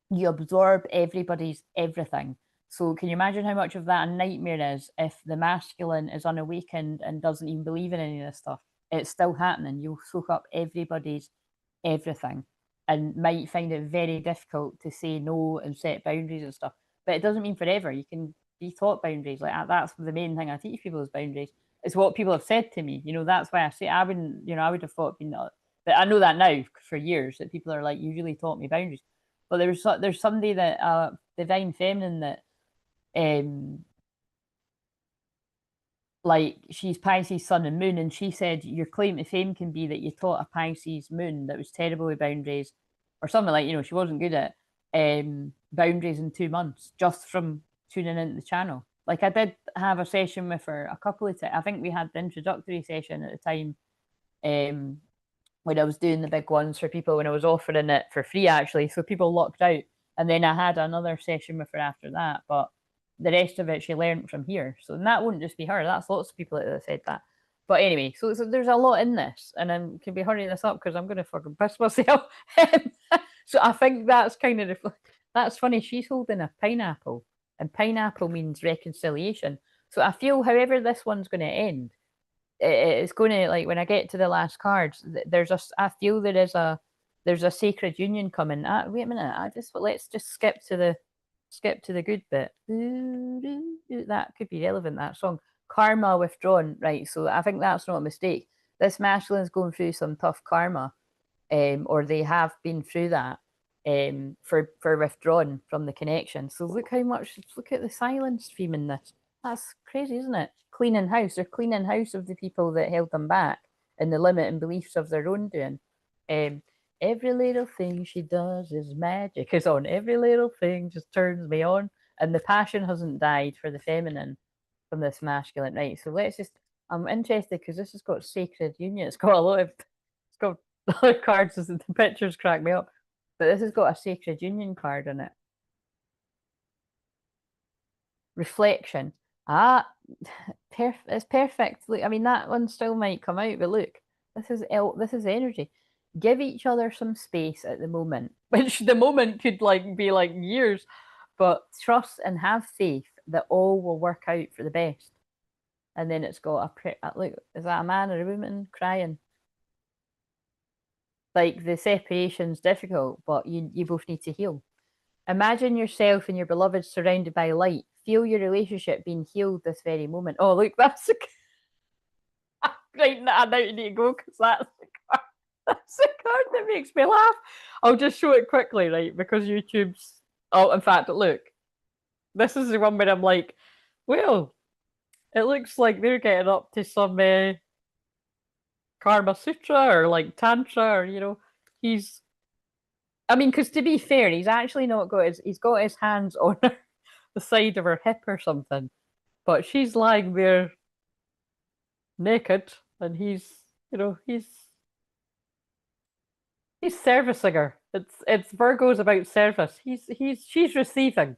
you absorb everybody's everything. So can you imagine how much of that a nightmare is if the masculine is unawakened and doesn't even believe in any of this stuff? It's still happening. You'll soak up everybody's everything and might find it very difficult to say no and set boundaries and stuff. But it doesn't mean forever. You can be taught boundaries. Like, that's the main thing I teach people is boundaries. It's what people have said to me. That's why I say I wouldn't, I would have thought being not, but I know that now for years that people are like, you really taught me boundaries. But there's somebody that divine feminine that like, she's Pisces sun and moon, and she said your claim to fame can be that you taught a Pisces moon that was terrible with boundaries, or something like, she wasn't good at boundaries in 2 months just from tuning into the channel. Like, I did have a session with her a couple of times. I think we had the introductory session at the time, when I was doing the big ones for people, when I was offering it for free actually, so people locked out. And then I had another session with her after that, but the rest of it she learned from here. So that wouldn't just be her. That's lots of people that have said that. But anyway, so there's a lot in this, and I can be hurrying this up because I'm going to fucking piss myself. So I think that's kind of that's funny. She's holding a pineapple, and pineapple means reconciliation. So I feel however this one's going to end, it's going to, like, when I get to the last cards, I feel there's a sacred union coming. Wait a minute, let's just skip to the good bit. That could be relevant, that song. Karma withdrawn, right? So I think that's not a mistake. This masculine's going through some tough karma, or they have been through that, for withdrawn from the connection. So look at the silence stream in this. That's crazy, isn't it? Cleaning house. They're cleaning house of the people that held them back in the limit and beliefs of their own doing. Every little thing she does is magic. Is on. Every little thing just turns me on. And the passion hasn't died for the feminine from this masculine, right? So I'm interested because this has got sacred union. It's got other cards. The pictures crack me up. But this has got a sacred union card in it. Reflection. It's perfect. Look, I mean, that one still might come out, but look, this is energy. Give each other some space at the moment, which the moment could be like years, but trust and have faith that all will work out for the best. And then it's got look, is that a man or a woman crying? Like, the separation's difficult, but you both need to heal. Imagine yourself and your beloved surrounded by light. Feel your relationship being healed this very moment. Oh, look, that's right. Now you need to go because that's the card. That's the card that makes me laugh. I'll just show it quickly, right? Because YouTube's. Oh, in fact, look. This is the one where I'm like, well, it looks like they're getting up to some Karma Sutra or like Tantra, or he's. I mean, because to be fair, he's actually not he's got his hands on the side of her hip or something, but she's lying there naked, and he's servicing her. It's Virgo's about service. She's receiving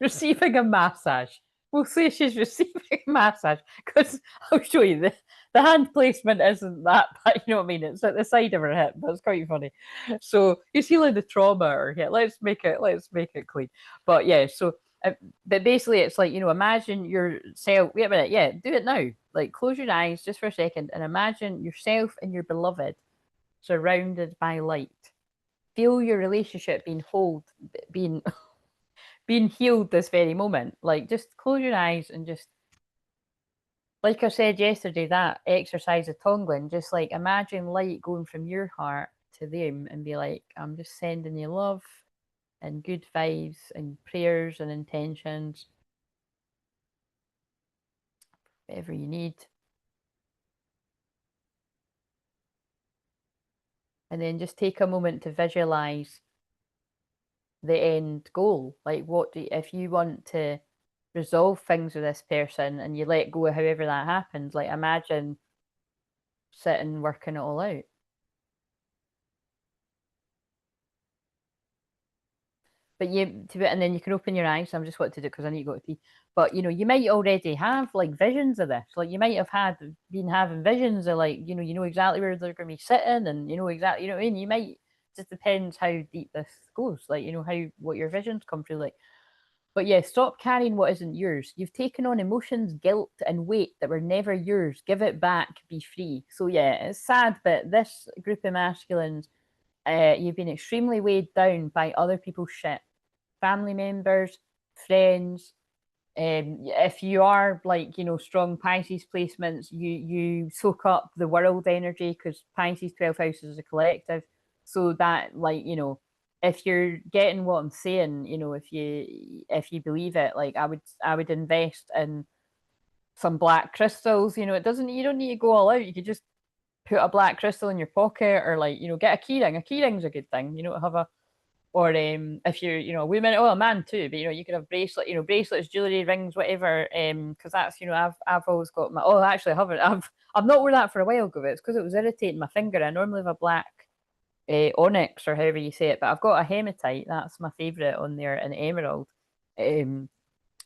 receiving a massage. We'll say she's receiving a massage because I'll show you this. the hand placement isn't that bad, you know what I mean? It's at the side of her hip, but it's quite funny. So you see like the trauma or yeah, let's make it clean. But yeah, so but basically it's like, imagine yourself. Wait a minute, yeah, do it now. Like close your eyes just for a second and imagine yourself and your beloved surrounded by light. Feel your relationship being being healed this very moment. Like just close your eyes and just like I said yesterday, that exercise of tongling, just like imagine light going from your heart to them and be like, I'm just sending you love and good vibes and prayers and intentions, whatever you need. And then just take a moment to visualize the end goal. Like, if you want to resolve things with this person and you let go of however that happens, like, imagine sitting working it all out. But and then you can open your eyes. I'm just what to do because I need to go to pee. But you might already have like visions of this. Like you might have been having visions of like, you know exactly where they're gonna be sitting and you know exactly, what I mean? You might just depends how deep this goes, like what your visions come through like. But yeah, stop carrying what isn't yours. You've taken on emotions, guilt, and weight that were never yours. Give it back, be free. So yeah, it's sad, but this group of masculines, you've been extremely weighed down by other people's shit, family members, friends. If you are like strong Pisces placements, you soak up the world energy because Pisces 12th house is a collective. So that like if you're getting what I'm saying, if you believe it, like I would invest in some black crystals. You don't need to go all out. You could just put a black crystal in your pocket or like get a keyring. A keyring's a good thing. Have a or if you're a woman, a man too, but you could have bracelets, jewelry, rings, whatever. Because that's I've always got my actually I haven't I've not worn that for a while ago. It's because it was irritating my finger. I normally have a black onyx or however you say it, but I've got a hematite. That's my favorite on there, an emerald. Um,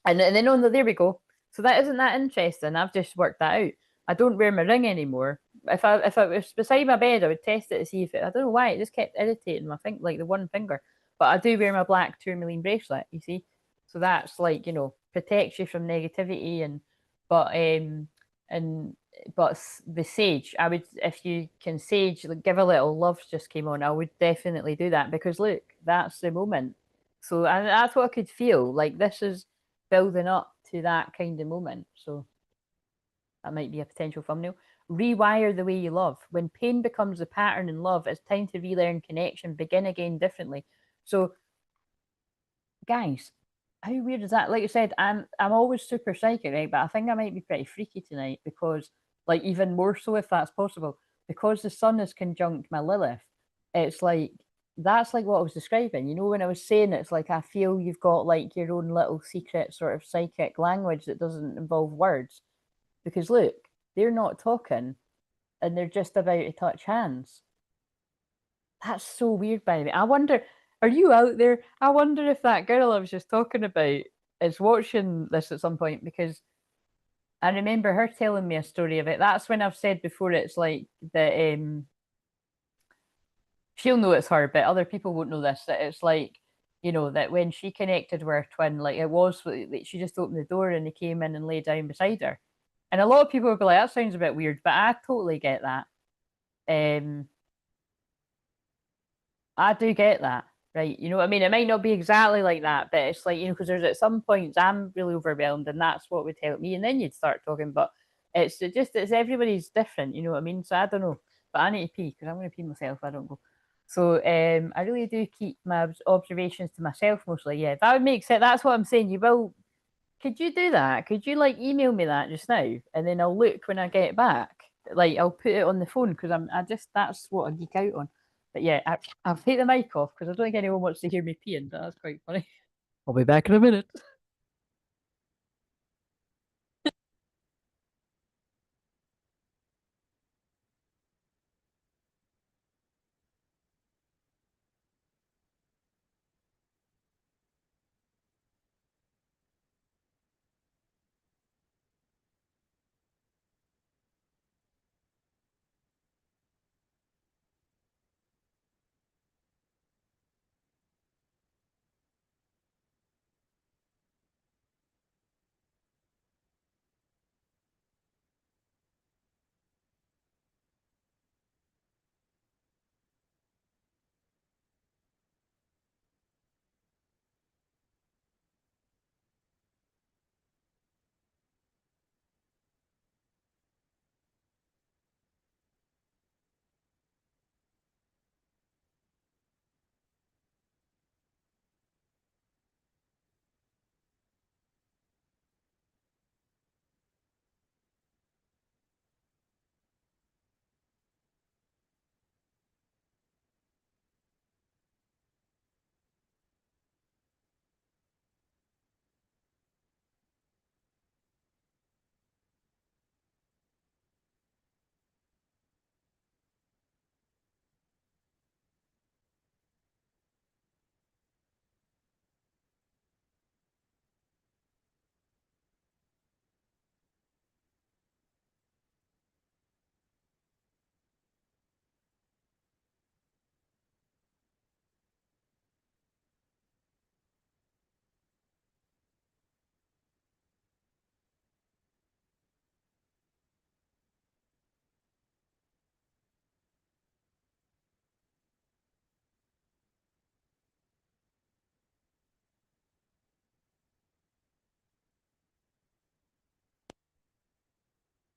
and then on there we go. So that isn't that interesting. I've just worked that out. I don't wear my ring anymore. If it was beside my bed, I would test it to see if it. I don't know why it just kept irritating my finger, like the one finger. But I do wear my black tourmaline bracelet. You see, so that's like protects you from negativity but and but the sage. I would if you can sage, like, give a little. Love just came on. I would definitely do that because look, that's the moment. So and that's what I could feel like. This is building up to that kind of moment. So that might be a potential thumbnail. Rewire the way you love. When pain becomes a pattern in love, it's time to relearn connection, begin again differently. So, guys, how weird is that? Like I said, I'm always super psychic, right? But I think I might be pretty freaky tonight because, like, even more so if that's possible, because the sun is conjunct my Lilith. It's like that's like what I was describing. When I was saying it's like I feel you've got like your own little secret sort of psychic language that doesn't involve words. Because look, they're not talking and they're just about to touch hands. That's so weird, by the way. I wonder, are you out there? I wonder if that girl I was just talking about is watching this at some point because I remember her telling me a story of it. That's when I've said before it's like that she'll know it's her, but other people won't know this. That it's like, that when she connected with her twin, like it was, she just opened the door and he came in and lay down beside her. And a lot of people would be like, that sounds a bit weird, but I totally get that. Um, I do get that, right? You know what I mean? It might not be exactly like that, but it's like, because there's at some points I'm really overwhelmed and that's what would help me. And then you'd start talking, but it's everybody's different, you know what I mean? So I don't know, but I need to pee because I'm going to pee myself. I don't go. So I really do keep my observations to myself mostly. Yeah, that would make sense. That's what I'm saying. Could you do that? Could you like email me that just now and then I'll look when I get back? Like I'll put it on the phone because that's what I geek out on. But yeah, I'll take the mic off because I don't think anyone wants to hear me peeing, but that's quite funny. I'll be back in a minute.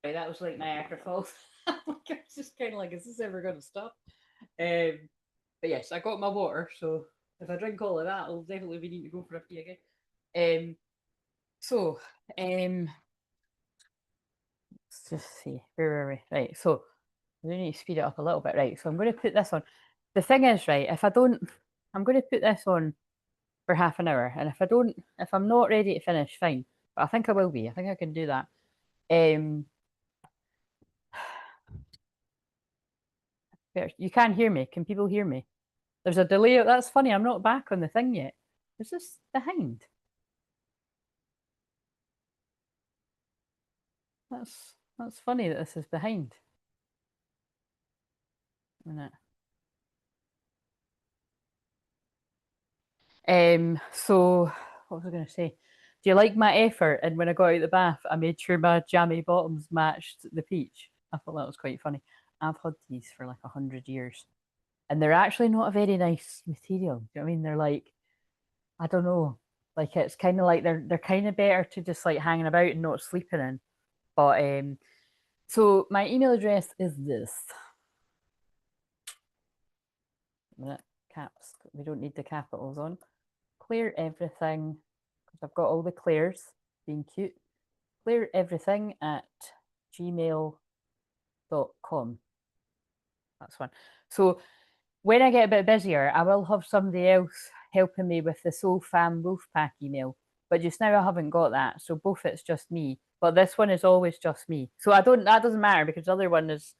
Right, that was like Niagara Falls. I was just kind of like, is this ever going to stop? Um, but yes, I got my water, so if I drink all of that, I'll definitely be needing to go for a pee again. Um, so, let's just see, where were we? Right, so we need to speed it up a little bit, right? So I'm going to put this on. The thing is, right, if I don't, I'm going to put this on for half an hour, and if I don't, if I'm not ready to finish, fine. But I think I will be. I think I can do that. Um, you can't hear me. Can people hear me? There's a delay. That's funny. I'm not back on the thing yet. Is this behind? That's funny that this is behind. A minute. So what was I going to say? Do you like my effort? And when I got out of the bath, I made sure my jammy bottoms matched the peach. I thought that was quite funny. I've had these for like 100 years, and they're actually not a very nice material. Do you know what I mean? They're like, I don't know, like it's kind of like they're kind of better to just like hanging about and not sleeping in. But so my email address is this. Caps. We don't need the capitals on. Clair-everything, because I've got all the Clairs being cute. Clair-everything at gmail.com. That's one. So when I get a bit busier, I will have somebody else helping me with the Soul Fam Wolfpack email. But just now I haven't got that. So both it's just me. But this one is always just me. So that doesn't matter because the other one is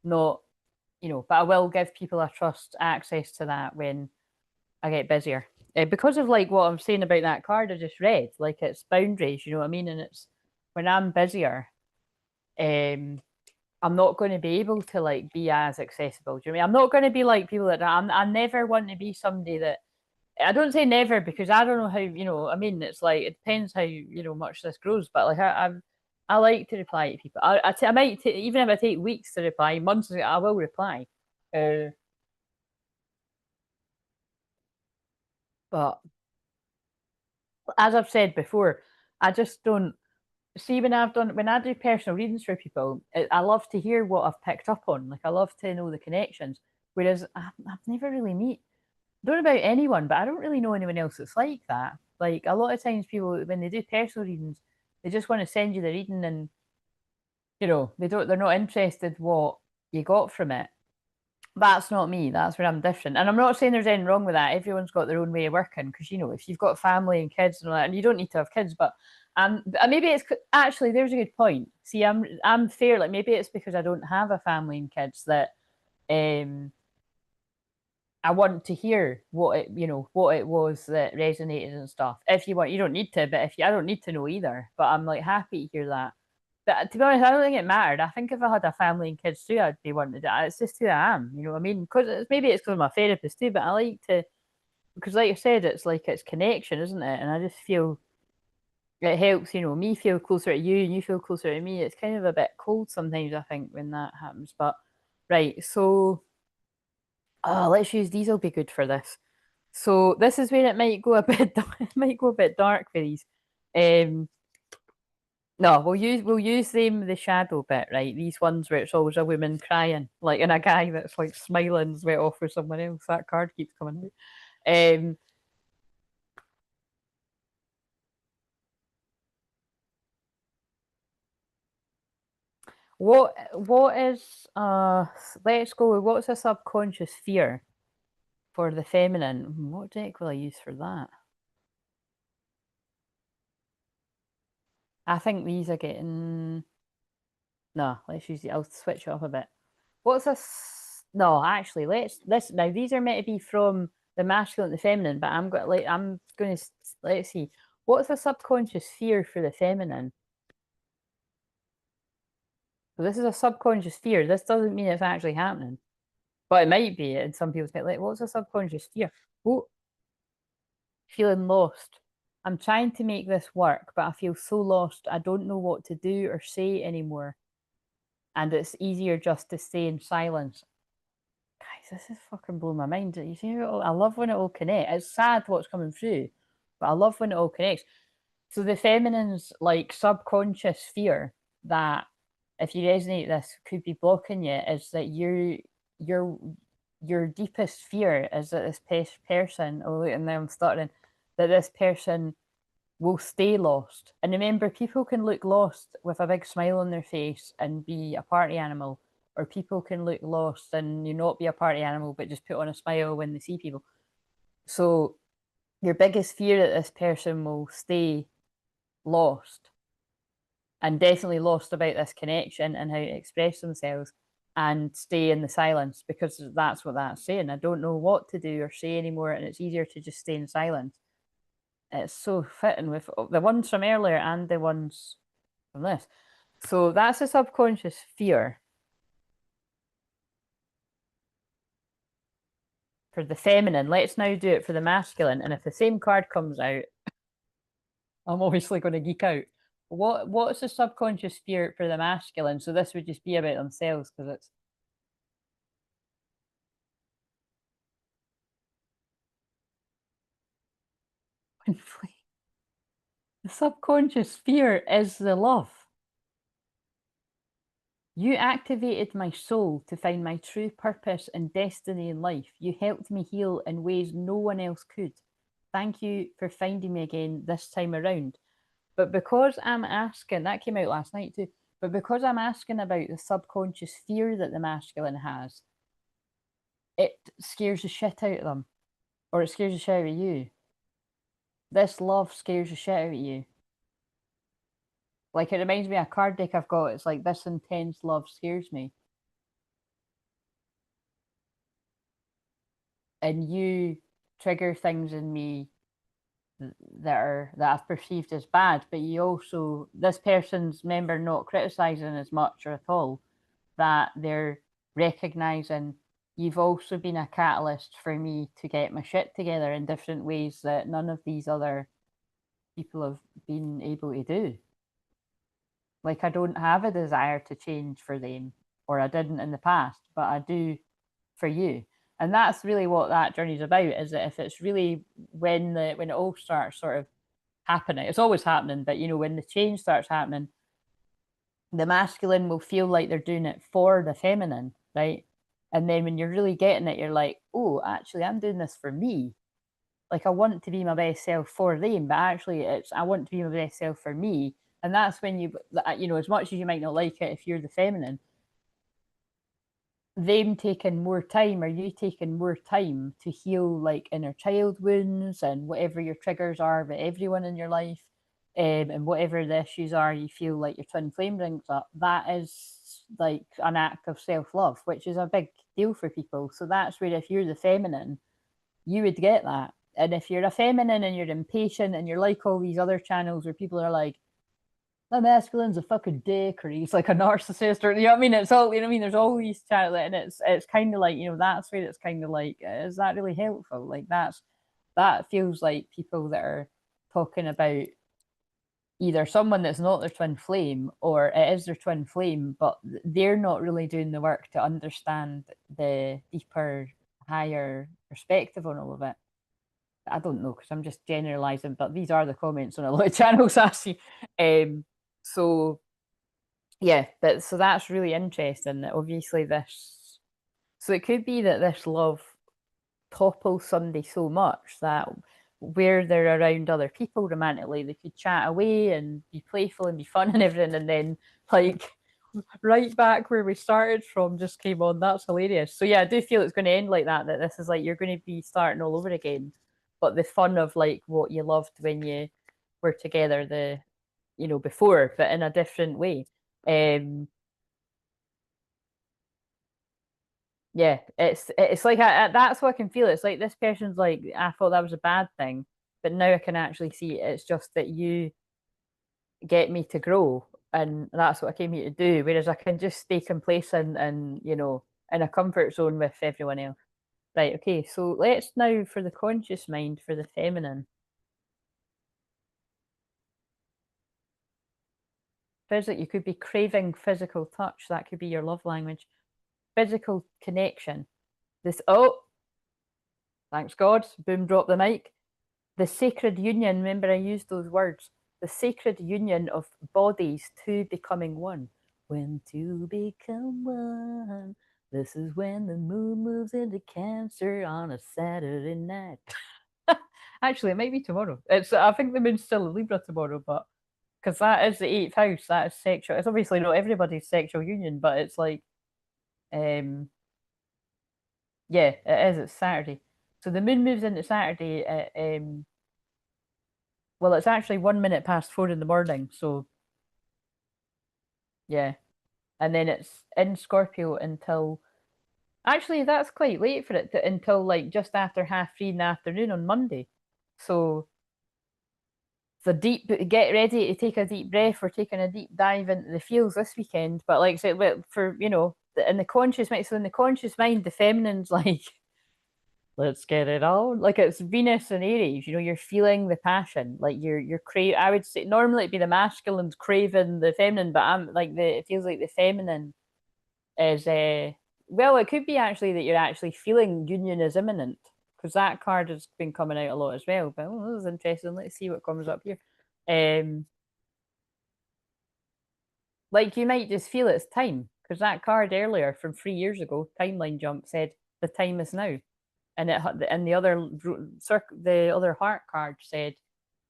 not, but I will give people I trust access to that when I get busier. Because of like what I'm saying about that card I just read, like it's boundaries, you know what I mean? And it's when I'm busier, um, I'm not going to be able to like be as accessible. Do you know what I mean? I'm not going to be like people that I never want to be somebody that I don't say never because I don't know how, I mean, it's like it depends how, much this grows, but like I like to reply to people. I might even if I take weeks to reply, months I will reply. But as I've said before, I just don't see when I do personal readings for people. I love to hear what I've picked up on. Like I love to know the connections. Whereas I've never really don't know about anyone, but I don't really know anyone else that's like that. Like a lot of times, people when they do personal readings, they just want to send you the reading, and they're not interested what you got from it. That's not me. That's where I'm different. And I'm not saying there's anything wrong with that. Everyone's got their own way of working because, if you've got family and kids and all that, and you don't need to have kids, but maybe it's actually, there's a good point. See, I'm fair. Like maybe it's because I don't have a family and kids that um I want to hear what it was that resonated and stuff. If you want, you don't need to, but I don't need to know either. But I'm like happy to hear that. But to be honest, I don't think it mattered. I think if I had a family and kids too, I'd be wanting to do it. It's just who I am. You know what I mean? Because maybe it's because I'm a therapist too, but I like to because, like I said, it's like it's connection, isn't it? And I just feel it helps. Me feel closer to you, and you feel closer to me. It's kind of a bit cold sometimes, I think, when that happens. But right, so let's use these. Will be good for this. So this is where it might go a bit. It might go a bit dark for these. Um, No, we'll use them the shadow bit, right? These ones where it's always a woman crying, like and a guy that's like smiling went off with someone else. That card keeps coming out. What is let's go with what's a subconscious fear for the feminine? What deck will I use for that? I think these are getting no, let's use it. I'll switch it up a bit. What's a no? Actually, let's now. These are meant to be from the masculine and the feminine, but I'm going to let's see. What's a subconscious fear for the feminine? So this is a subconscious fear. This doesn't mean it's actually happening, but it might be. And some people say, like, what's a subconscious fear? Oh, feeling lost. I'm trying to make this work, but I feel so lost. I don't know what to do or say anymore, and it's easier just to stay in silence. Guys, this is fucking blowing my mind. You see, I love when it all connects. It's sad what's coming through, but I love when it all connects. So the feminine's like subconscious fear that if you resonate this, could be blocking you is that your deepest fear is that this person, oh, and now I'm stuttering, that this person will stay lost. And remember, people can look lost with a big smile on their face and be a party animal, or people can look lost and you not be a party animal but just put on a smile when they see people. So your biggest fear that this person will stay lost, and definitely lost about this connection and how to express themselves, and stay in the silence, because that's what that's saying. I don't know what to do or say anymore, and it's easier to just stay in silence. It's so fitting with the ones from earlier and the ones from this. So that's a subconscious fear. For the feminine, let's now do it for the masculine. And if the same card comes out, I'm obviously going to geek out. What's the subconscious fear for the masculine? So this would just be about themselves, because it's the subconscious fear is the love. You activated my soul to find my true purpose and destiny in life. You helped me heal in ways no one else could. Thank you for finding me again this time around. But because I'm asking, that came out last night too, but because I'm asking about the subconscious fear that the masculine has, it scares the shit out of them, or it scares the shit out of you. This love scares the shit out of you. Like, it reminds me of a card deck I've got. It's like, this intense love scares me. And you trigger things in me that I've perceived as bad, but you also, this person's member not criticizing as much or at all, that they're recognizing you've also been a catalyst for me to get my shit together in different ways that none of these other people have been able to do. Like, I don't have a desire to change for them, or I didn't in the past, but I do for you. And that's really what that journey's about, is that if it's really when it all starts sort of happening, it's always happening, but when the change starts happening, the masculine will feel like they're doing it for the feminine, right? And then when you're really getting it, you're like, oh, actually, I'm doing this for me. Like, I want to be my best self for them, but actually, I want to be my best self for me. And that's when as much as you might not like it if you're the feminine, them taking more time, or you taking more time to heal like inner child wounds and whatever your triggers are with everyone in your life, and whatever the issues are you feel like your twin flame brings up, that is like an act of self-love, which is a big deal for people. So that's where, if you're the feminine, you would get that. And if you're a feminine and you're impatient and you're like all these other channels where people are like, the masculine's a fucking dick, or he's like a narcissist, or what I mean? It's all, what I mean? There's all these channels, and it's kind of like, that's where it's kind of like, is that really helpful? Like, that feels like people that are talking about either someone that's not their twin flame, or it is their twin flame, but they're not really doing the work to understand the deeper, higher perspective on all of it. I don't know, because I'm just generalizing, but these are the comments on a lot of channels I see. So yeah, but so that's really interesting that obviously this, so it could be that this love topples somebody so much that where they're around other people romantically, they could chat away and be playful and be fun and everything, and then like right back where we started from just came on. That's hilarious. So yeah, I do feel it's going to end like that this is like you're going to be starting all over again, but the fun of like what you loved when you were together before, but in a different way. Yeah, it's like that's what I can feel. It's like this person's like, I thought that was a bad thing, but now I can actually see it's just that you get me to grow, and that's what I came here to do. Whereas I can just stay complacent and in a comfort zone with everyone else. Right. Okay. So let's now for the conscious mind for the feminine. Physical. You could be craving physical touch. That could be your love language. Physical connection. This. Oh, thanks God. Boom. Drop the mic. The sacred union, remember I used those words, the sacred union of bodies two becoming one. when two become one. This is when the moon moves into Cancer on a Saturday night. Actually, it might be tomorrow. I think the moon's still in Libra tomorrow, but because that is the eighth house, that is sexual. It's obviously not everybody's sexual union, but it's like, yeah, it is. It's Saturday, so the moon moves into Saturday at well, it's actually 1 minute past 4 in the morning. So yeah, and then it's in Scorpio until actually that's quite late for it until like just after 3:30 in the afternoon on Monday. So the deep get ready to take a deep breath. We're taking a deep dive into the feels this weekend. But like I said, for in the conscious mind, so in the conscious mind, the feminine's like, let's get it on. Like it's Venus and Aries, you're feeling the passion. Like I would say normally it'd be the masculine's craving the feminine, but I'm like it feels like the feminine is well, it could be actually that you're actually feeling union is imminent because that card has been coming out a lot as well. But this is interesting. Let's see what comes up here. Like you might just feel it's time because that card earlier from 3 years ago, timeline jump said the time is now, and the other heart card said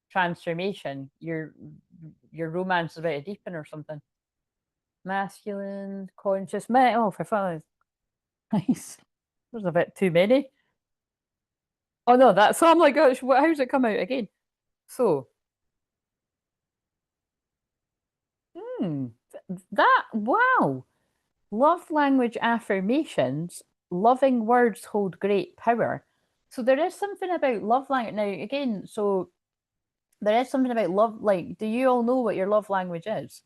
transformation. Your romance is about to deepen or something. Masculine, conscious, oh for fun. Nice. There's a bit too many. Oh no, that's so I'm like, gosh, how's it come out again? So, hmm, wow. Love language affirmations, loving words hold great power. So there is something about love language now again. So there is something about love. Like, do you all know what your love language is?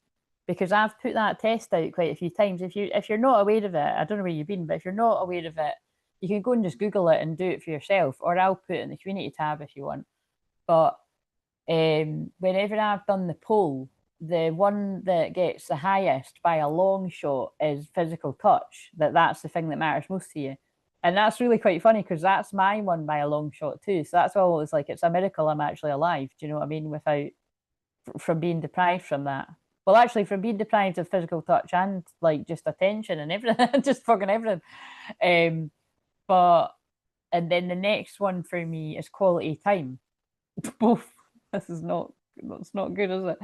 Because I've put that test out quite a few times. If you're not aware of it, I don't know where you've been, but if you're not aware of it, you can go and just Google it and do it for yourself, or I'll put it in the community tab if you want. But whenever I've done the poll, the one that gets the highest by a long shot is physical touch. That's the thing that matters most to you. And that's really quite funny because that's my one by a long shot too. So that's all it's like, it's a miracle I'm actually alive. Do you know what I mean? Without from being deprived from that. Well, actually, from being deprived of physical touch and like just attention and everything, just fucking everything. But and then the next one for me is quality time. Both. This is not. That's not good, is it?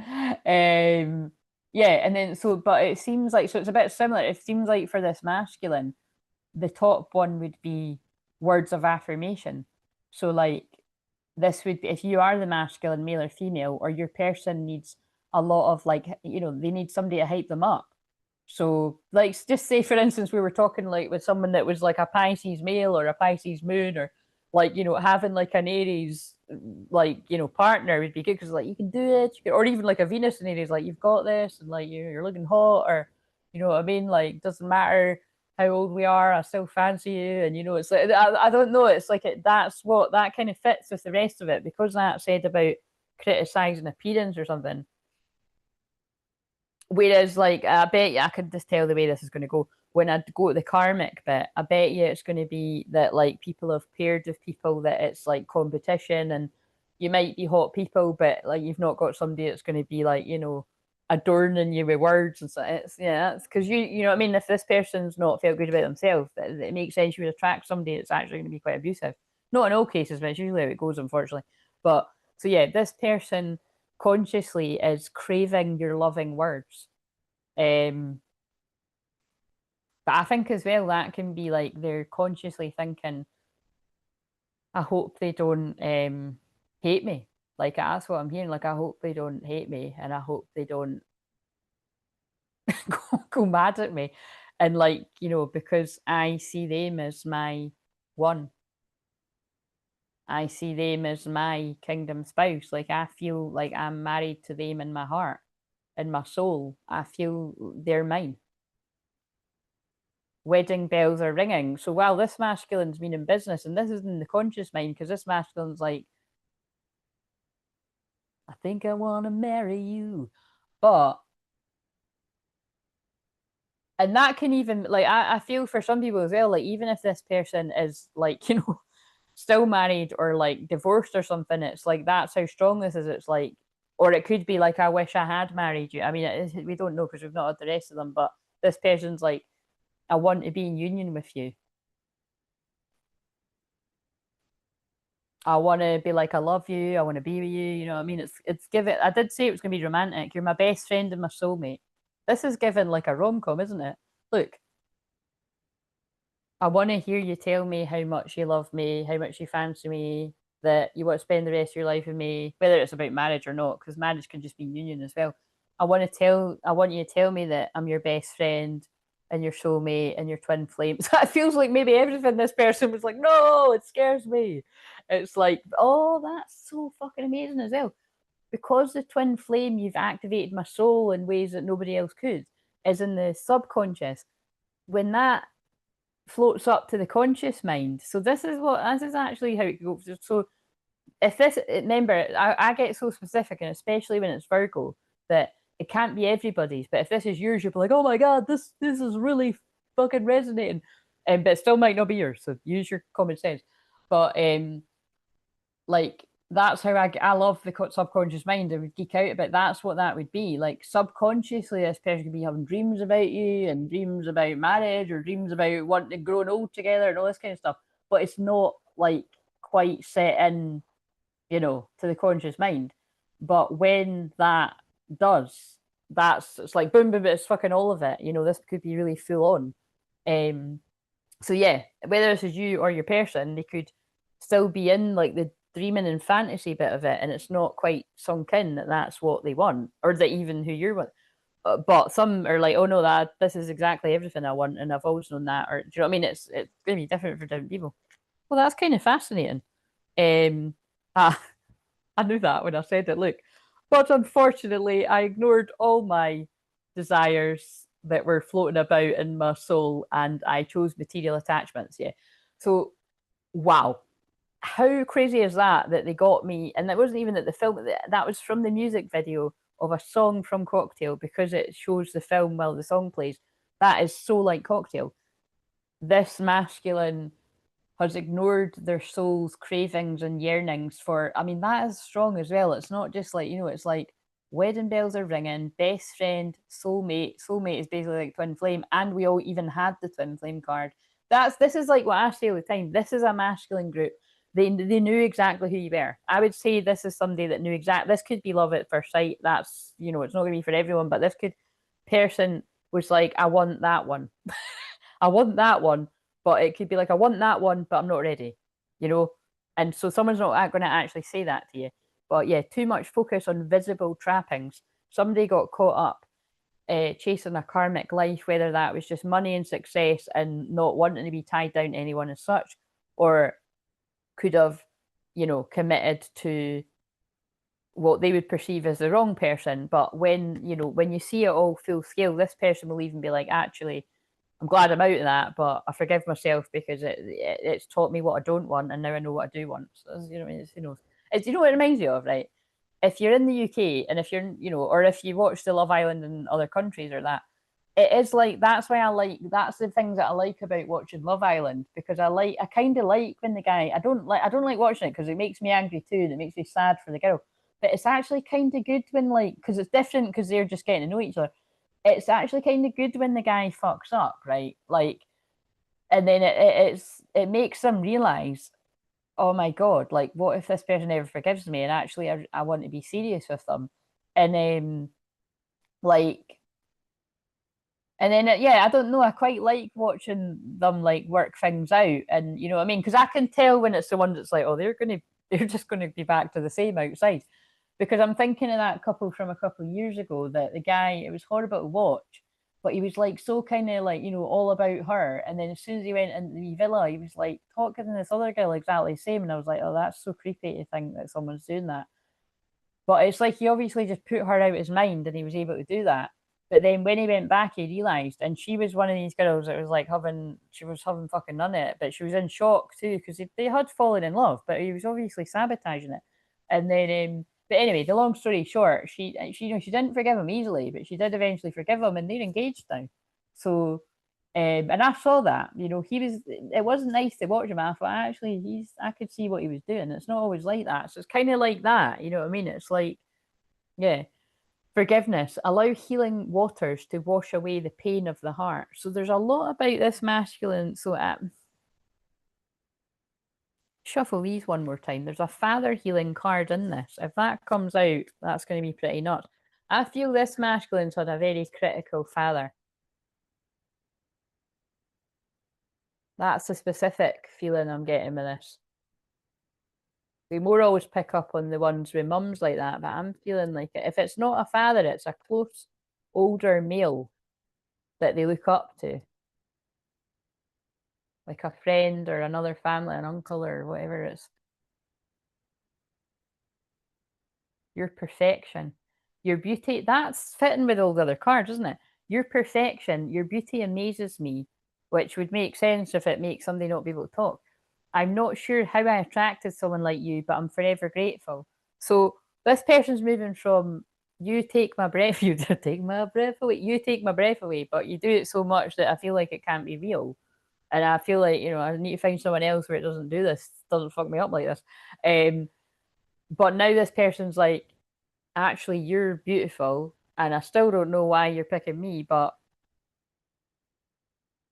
Yeah, and then but it seems like it's a bit similar. It seems like for this masculine, the top one would be words of affirmation. So like this would be if you are the masculine, male or female, or your person needs a lot of like, they need somebody to hype them up. So like just say for instance, we were talking like with someone that was like a Pisces male or a Pisces moon, or like, having like an Aries like, partner would be good because like you can do it, or even like a Venus and Aries, like you've got this and like you're looking hot, or you know what I mean, like doesn't matter how old we are, I still fancy you. And it's like I don't know, it's like that's what that kind of fits with the rest of it, because that said about criticizing appearance or something. Whereas, like, I bet you I could just tell the way this is going to go. When I go to the karmic bit, I bet you it's going to be that, like, people have paired with people that it's like competition, and you might be hot people, but like you've not got somebody that's going to be like, adorning you with words and so. It's because you know what I mean. If this person's not felt good about themselves, it makes sense you would attract somebody that's actually going to be quite abusive. Not in all cases, but it's usually how it goes, unfortunately. But so yeah, this person consciously is craving your loving words. But I think as well that can be like they're consciously thinking, I hope they don't hate me. Like that's what I'm hearing. Like I hope they don't hate me, and I hope they don't go mad at me. And like, because I see them as my one. I see them as my kingdom spouse. Like I feel like I'm married to them in my heart, in my soul. I feel they're mine. Wedding bells are ringing. So while this masculine's been in business, and this is in the conscious mind, because this masculine's like, I think I want to marry you. But, and that can even, like, I feel for some people as well, like, even if this person is like, still married or like divorced or something, it's like, that's how strong this is. It's like, Or it could be like, I wish I had married you. I mean, we don't know because we've not had the rest of them, but this person's like, I want to be in union with you. I want to be like, I love you. I want to be with you. You know what I mean? It's given. I did say it was going to be romantic. You're my best friend and my soulmate. This is given like a rom-com, isn't it? Look, I want to hear you tell me how much you love me, how much you fancy me, that you want to spend the rest of your life with me, whether it's about marriage or not, because marriage can just be union as well. I want you to tell me that I'm your best friend and your soulmate and your twin flame. So it feels like maybe everything this person was like, no, it scares me. It's like, oh, that's so fucking amazing as well. Because the twin flame, you've activated my soul in ways that nobody else could, is in the subconscious. When that floats up to the conscious mind. So this is actually how it goes. So if this, remember, I get so specific, and especially when it's Virgo, that it can't be everybody's. But if this is yours, you'll be like, oh my god, this is really fucking resonating, but it still might not be yours. So use your common sense. But like that's how I love the subconscious mind. I would geek out about that's what that would be like. Subconsciously, this person could be having dreams about you and dreams about marriage or dreams about wanting to grow old together and all this kind of stuff. But it's not like quite set in, you know, to the conscious mind. But when that does, it's like boom, boom, it's fucking all of it. You know, this could be really full on. So yeah, whether this is you or your person, they could still be in like the dreaming and fantasy bit of it, and it's not quite sunk in that that's what they want, or that even who you're with. But some are like, oh no, that this is exactly everything I want, and I've always known that. Or do you know what I mean? It's going to be different for different people. Well, that's kind of fascinating. Um, ah, I knew that when I said it. Look, but unfortunately, I ignored all my desires that were floating about in my soul, and I chose material attachments. Yeah. So, wow, how crazy is that that they got me? And that wasn't even at the film. That was from the music video of a song from Cocktail because it shows the film while the song plays. That is so like Cocktail. This masculine has ignored their soul's cravings and yearnings for, I mean, that is strong as well. It's not just like, you know, it's like wedding bells are ringing, best friend, soulmate. Soulmate is basically like twin flame, and we all even had the twin flame card. This is like what I say all the time. This is a masculine group. They knew exactly who you were. I would say this is somebody that knew exactly. This could be love at first sight. That's, you know, it's not going to be for everyone, but this could person was like, I want that one. I want that one, but it could be like, I want that one, but I'm not ready, you know? And so someone's not going to actually say that to you. But yeah, too much focus on visible trappings. Somebody got caught up chasing a karmic life, whether that was just money and success and not wanting to be tied down to anyone as such, or could have, you know, committed to what they would perceive as the wrong person. But when, you know, when you see it all full scale, this person will even be like, actually, I'm glad I'm out of that, but I forgive myself because it's taught me what I don't want, and now I know what I do want. So, you know, it's, you know, it's, you know what it reminds me of, right? If you're in the UK and if you're, you know, or if you watch the Love Island in other countries or that, it is like that's why I like that's the things that I like about watching Love Island because I kind of like when the guy I don't like watching it because it makes me angry too and it makes me sad for the girl, but it's actually kind of good when like because it's different because they're just getting to know each other. It's actually kind of good when the guy fucks up, right? Like, and then it makes them realize, oh my god, like what if this person ever forgives me and actually I want to be serious with them, and like, and then yeah, I don't know, I quite like watching them like work things out, and you know what I mean, because I can tell when it's the one that's like, oh, they're just gonna be back to the same outside, because I'm thinking of that couple from a couple of years ago that the guy, it was horrible to watch, but he was like so kind of like, you know, all about her. And then as soon as he went into the villa, he was like talking to this other girl exactly the same. And I was like, oh, that's so creepy to think that someone's doing that. But it's like he obviously just put her out of his mind and he was able to do that. But then when he went back, he realised, and she was one of these girls that was like she was having fucking none of it, but she was in shock too because they had fallen in love, but he was obviously sabotaging it. And then, but anyway, the long story short, she you know she didn't forgive him easily, but she did eventually forgive him, and they're engaged now. So, and I saw that, you know, it wasn't nice to watch him. I thought actually I could see what he was doing. It's not always like that. So it's kind of like that, you know what I mean? It's like Yeah. Forgiveness. Allow healing waters to wash away the pain of the heart. So there's a lot about this masculine. So shuffle these one more time. There's a father healing card in this. If that comes out, that's going to be pretty nuts. I feel this masculine's had a very critical father. That's a specific feeling I'm getting with this. We more always pick up on the ones with mums like that, but I'm feeling like if it's not a father, it's a close older male that they look up to, like a friend or another family, an uncle or whatever it is. Your perfection, your beauty, that's fitting with all the other cards, isn't it? Your perfection, your beauty amazes me, which would make sense if it makes somebody not be able to talk. I'm not sure how I attracted someone like you, but I'm forever grateful. So this person's moving from you take my breath, you take my breath away, you take my breath away, but you do it so much that I feel like it can't be real. And I feel like, I need to find someone else where it doesn't do this, doesn't fuck me up like this. But now this person's like, actually, you're beautiful, and I still don't know why you're picking me, but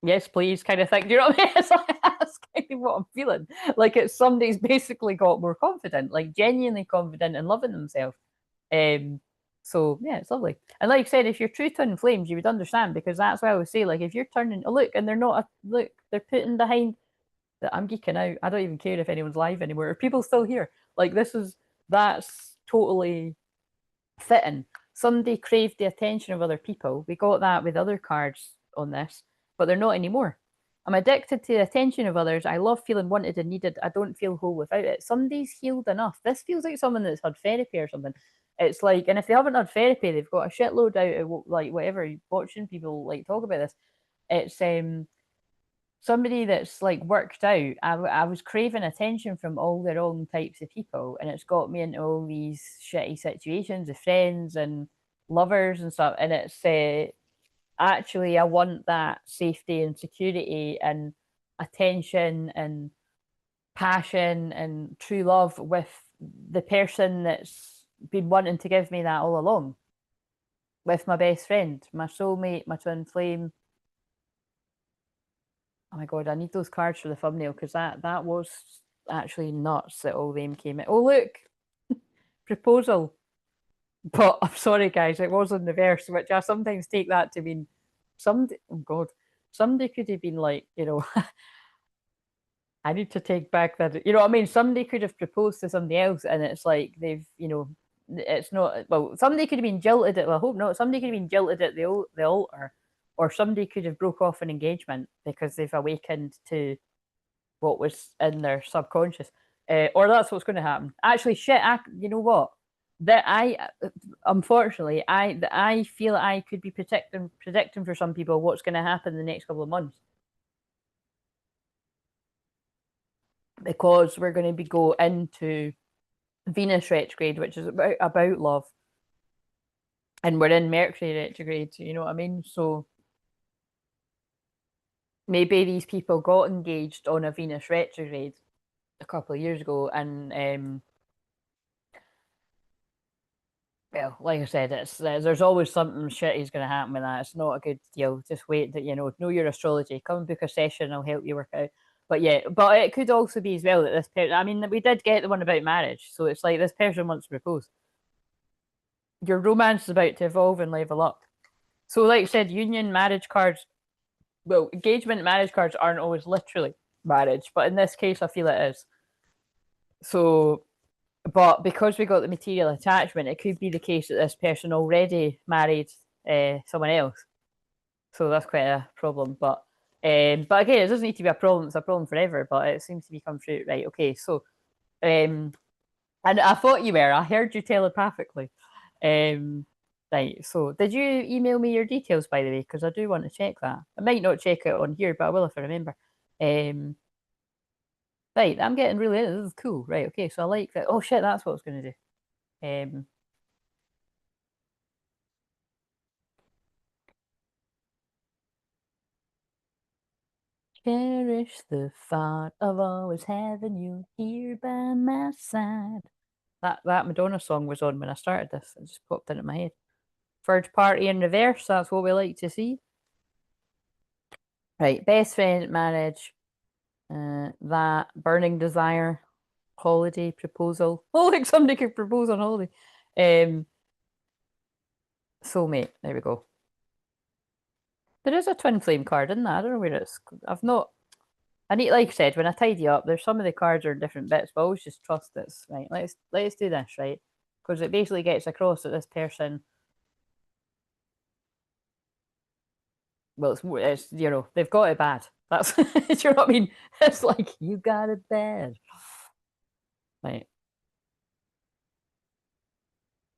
yes, please, kind of thing. Do you know what I mean? It's like, that's kind of what I'm feeling. Like it's somebody's basically got more confident, like genuinely confident and loving themselves. Um, so yeah, it's lovely. And like I said, if you're true twin flames, you would understand because that's why I would say, like, if you're turning a look and they're not a look, they're putting behind that I'm geeking out. I don't even care if anyone's live anymore. Are people still here? Like that's totally fitting. Somebody craved the attention of other people. We got that with other cards on this, but they're not anymore. I'm addicted to the attention of others. I love feeling wanted and needed. I don't feel whole without it. Somebody's healed enough. This feels like someone that's had therapy or something. It's like, and if they haven't had therapy, they've got a shitload out of like whatever watching people like talk about this. It's somebody that's like worked out. I was craving attention from all the wrong types of people, and it's got me into all these shitty situations with friends and lovers and stuff. And it's actually, I want that safety and security and attention and passion and true love with the person that's been wanting to give me that all along, with my best friend, my soulmate, my twin flame. Oh my god, I need those cards for the thumbnail because that was actually nuts that all them came in. Oh look, proposal. But I'm sorry guys, it was in the verse, which I sometimes take that to mean somebody. Oh god, somebody could have been like, I need to take back that. You know what I mean? Somebody could have proposed to somebody else, and it's like it's not. Well, somebody could have been jilted at. Well, I hope not. Somebody could have been jilted at the altar, or somebody could have broke off an engagement because they've awakened to what was in their subconscious, or that's what's going to happen. Actually, shit. You know what? That unfortunately, I feel I could be predicting for some people what's going to happen in the next couple of months because we're going to be go into Venus retrograde, which is about love, and we're in Mercury retrograde. You know what I mean? So maybe these people got engaged on a Venus retrograde a couple of years ago, and well, like I said, it's there's always something shitty's going to happen with that. It's not a good deal. Just wait that know your astrology. Come and book a session. I'll help you work out. But yeah, but it could also be as well that this person. I mean, we did get the one about marriage, so it's like this person wants to propose. Your romance is about to evolve and level up. So, like I said, union marriage cards. Well, engagement marriage cards aren't always literally marriage, but in this case, I feel it is. So but because we got the material attachment, it could be the case that this person already married someone else. So that's quite a problem. But again, it doesn't need to be a problem. It's a problem forever. But it seems to be come through right. Okay, so and I thought you were. I heard you telepathically. Um, right. So did you email me your details by the way? Because I do want to check that. I might not check it on here, but I will if I remember. Um, right. I'm getting really. This is cool. Right. Okay. So I like that. Oh shit, that's what I was going to do. Um, Cherish the thought of always having you here by my side. That Madonna song was on when I started this. It just popped into my head. Third party in reverse, that's what we like to see. Right, best friend, marriage, that burning desire, holiday, proposal. Oh, like somebody could propose on holiday. Soulmate, there we go. There is a twin flame card in that. I don't know where it's. I've not. I need, like I said, when I tidy up, there's some of the cards are in different bits, but I always just trust this. Right, let's do this, right? Because it basically gets across that this person, well, it's you know they've got it bad. That's do you know what I mean? It's like you got it bad, right?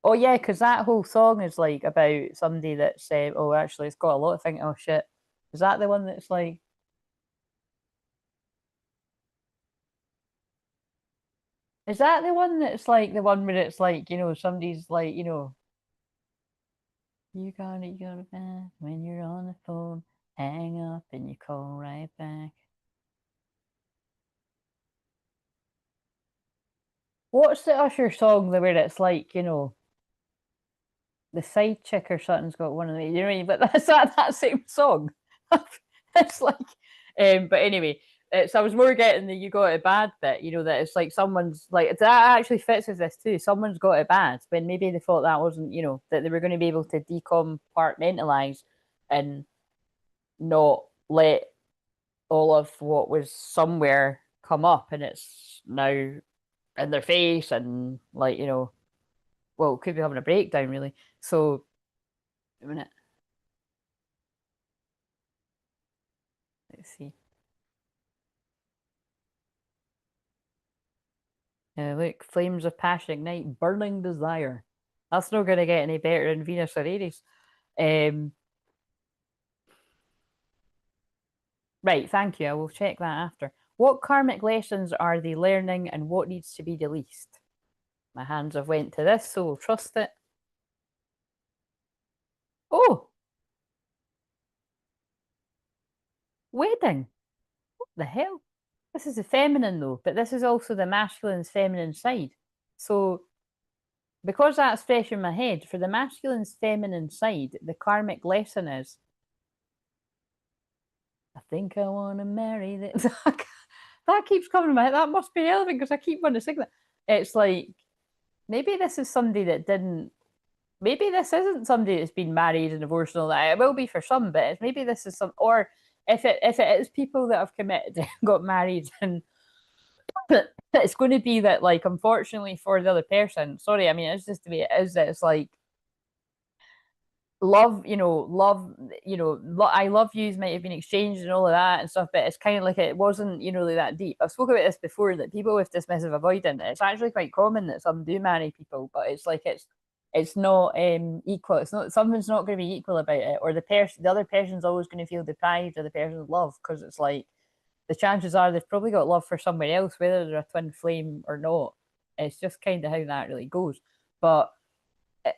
Oh yeah, because that whole song is like about somebody that's oh actually it's got a lot of thinking. Oh shit, is that the one that's like? Is that the one that's like the one where it's like somebody's like you got it bad when you're on the phone, hang up and you call right back. What's the Usher song where it's like the side chick or something's got one of the, you know what I mean? But that's that same song. It's like, but anyway, I was more getting the you got it bad bit, that it's like someone's like, that actually fits with this too. Someone's got it bad when maybe they thought that wasn't, that they were going to be able to decompartmentalize and not let all of what was somewhere come up and it's now in their face and like, well, could be having a breakdown really. So, a minute. Let's see. Look, flames of passion ignite, burning desire. That's not going to get any better in Venus or Aries. Um, right, thank you. I will check that after. What karmic lessons are they learning and what needs to be released? My hands have went to this, so we'll trust it. Oh, wedding. What the hell? This is the feminine though, but this is also the masculine's feminine side. So because that's fresh in my head, for the masculine's feminine side, the karmic lesson is I think I want to marry this. That keeps coming to my head. That must be relevant because I keep wanting to sing that. It's like maybe this is somebody that didn't. Maybe this isn't somebody that's been married and divorced and all that. It will be for some, but maybe this is some. Or if it is people that have committed and got married and it's going to be that like unfortunately for the other person. Sorry, I mean it's just the way it is. That it's like I love yous might have been exchanged and all of that and stuff, but it's kind of like it wasn't, really that deep. I've spoken about this before that people with dismissive avoidance, it's actually quite common that some do marry people, but it's like it's not equal. It's not something's not going to be equal about it, or the other person's always going to feel deprived of the person's love because it's like the chances are they've probably got love for somebody else, whether they're a twin flame or not. It's just kind of how that really goes. But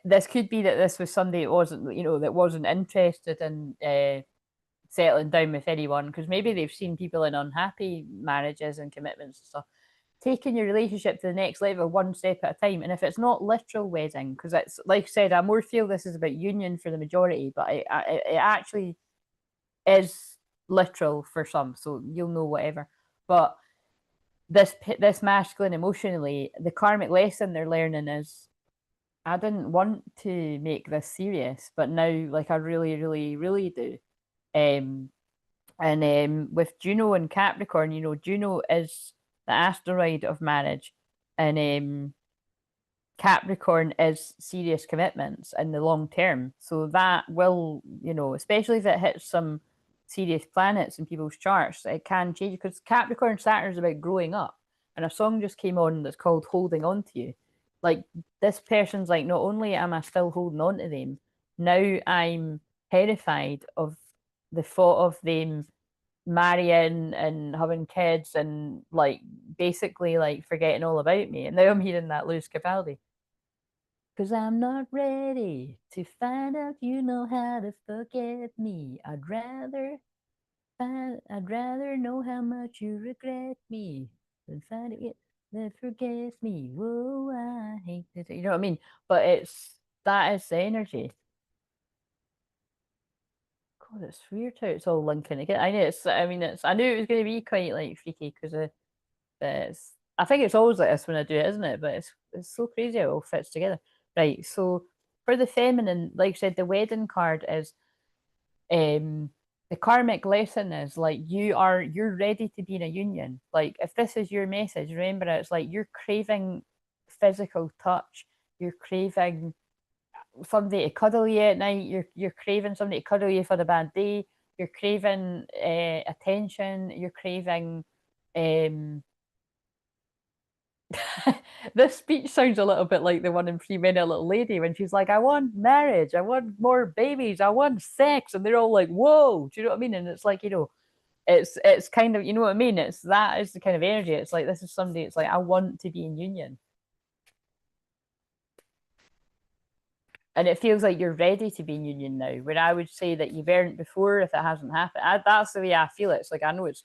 this could be that this was somebody that wasn't, that wasn't interested in settling down with anyone because maybe they've seen people in unhappy marriages and commitments and stuff. Taking your relationship to the next level one step at a time. And if it's not literal wedding, because it's like I said, I more feel this is about union for the majority, but it actually is literal for some, so you'll know whatever. But this masculine emotionally, the karmic lesson they're learning is I didn't want to make this serious, but now like I really, really, really do. Um, and with Juno and Capricorn, Juno is the asteroid of marriage, and Capricorn is serious commitments in the long term. So that will, especially if it hits some serious planets in people's charts, it can change because Capricorn Saturn is about growing up. And a song just came on that's called Holding On to You. Like this person's like, not only am I still holding on to them, now I'm terrified of the thought of them marrying and having kids and like basically like forgetting all about me. And now I'm hearing that Lewis Capaldi. Cause I'm not ready to find out you know how to forget me. I'd rather know how much you regret me than find it. That forgets me. Whoa, I hate it. You know what I mean? But that is the energy. God, it's weird how it's all linking again. I know I knew it was going to be quite like freaky because it's. I think it's always like this when I do it, isn't it? But it's so crazy how it all fits together. Right. So for the feminine, like I said, the wedding card is um the karmic lesson is like you're ready to be in a union. Like if this is your message, remember it's like you're craving physical touch, you're craving somebody to cuddle you at night, you're craving somebody to cuddle you for the bad day, you're craving attention, you're craving um this speech sounds a little bit like the one in Three Men and a Little Lady when she's like, I want marriage, I want more babies, I want sex. And they're all like, whoa, do you know what I mean? And it's like, it's kind of, you know what I mean? It's that is the kind of energy. It's like, this is somebody, it's like, I want to be in union. And it feels like you're ready to be in union now, where I would say that you weren't before if it hasn't happened. That's the way I feel it. It's like, I know it's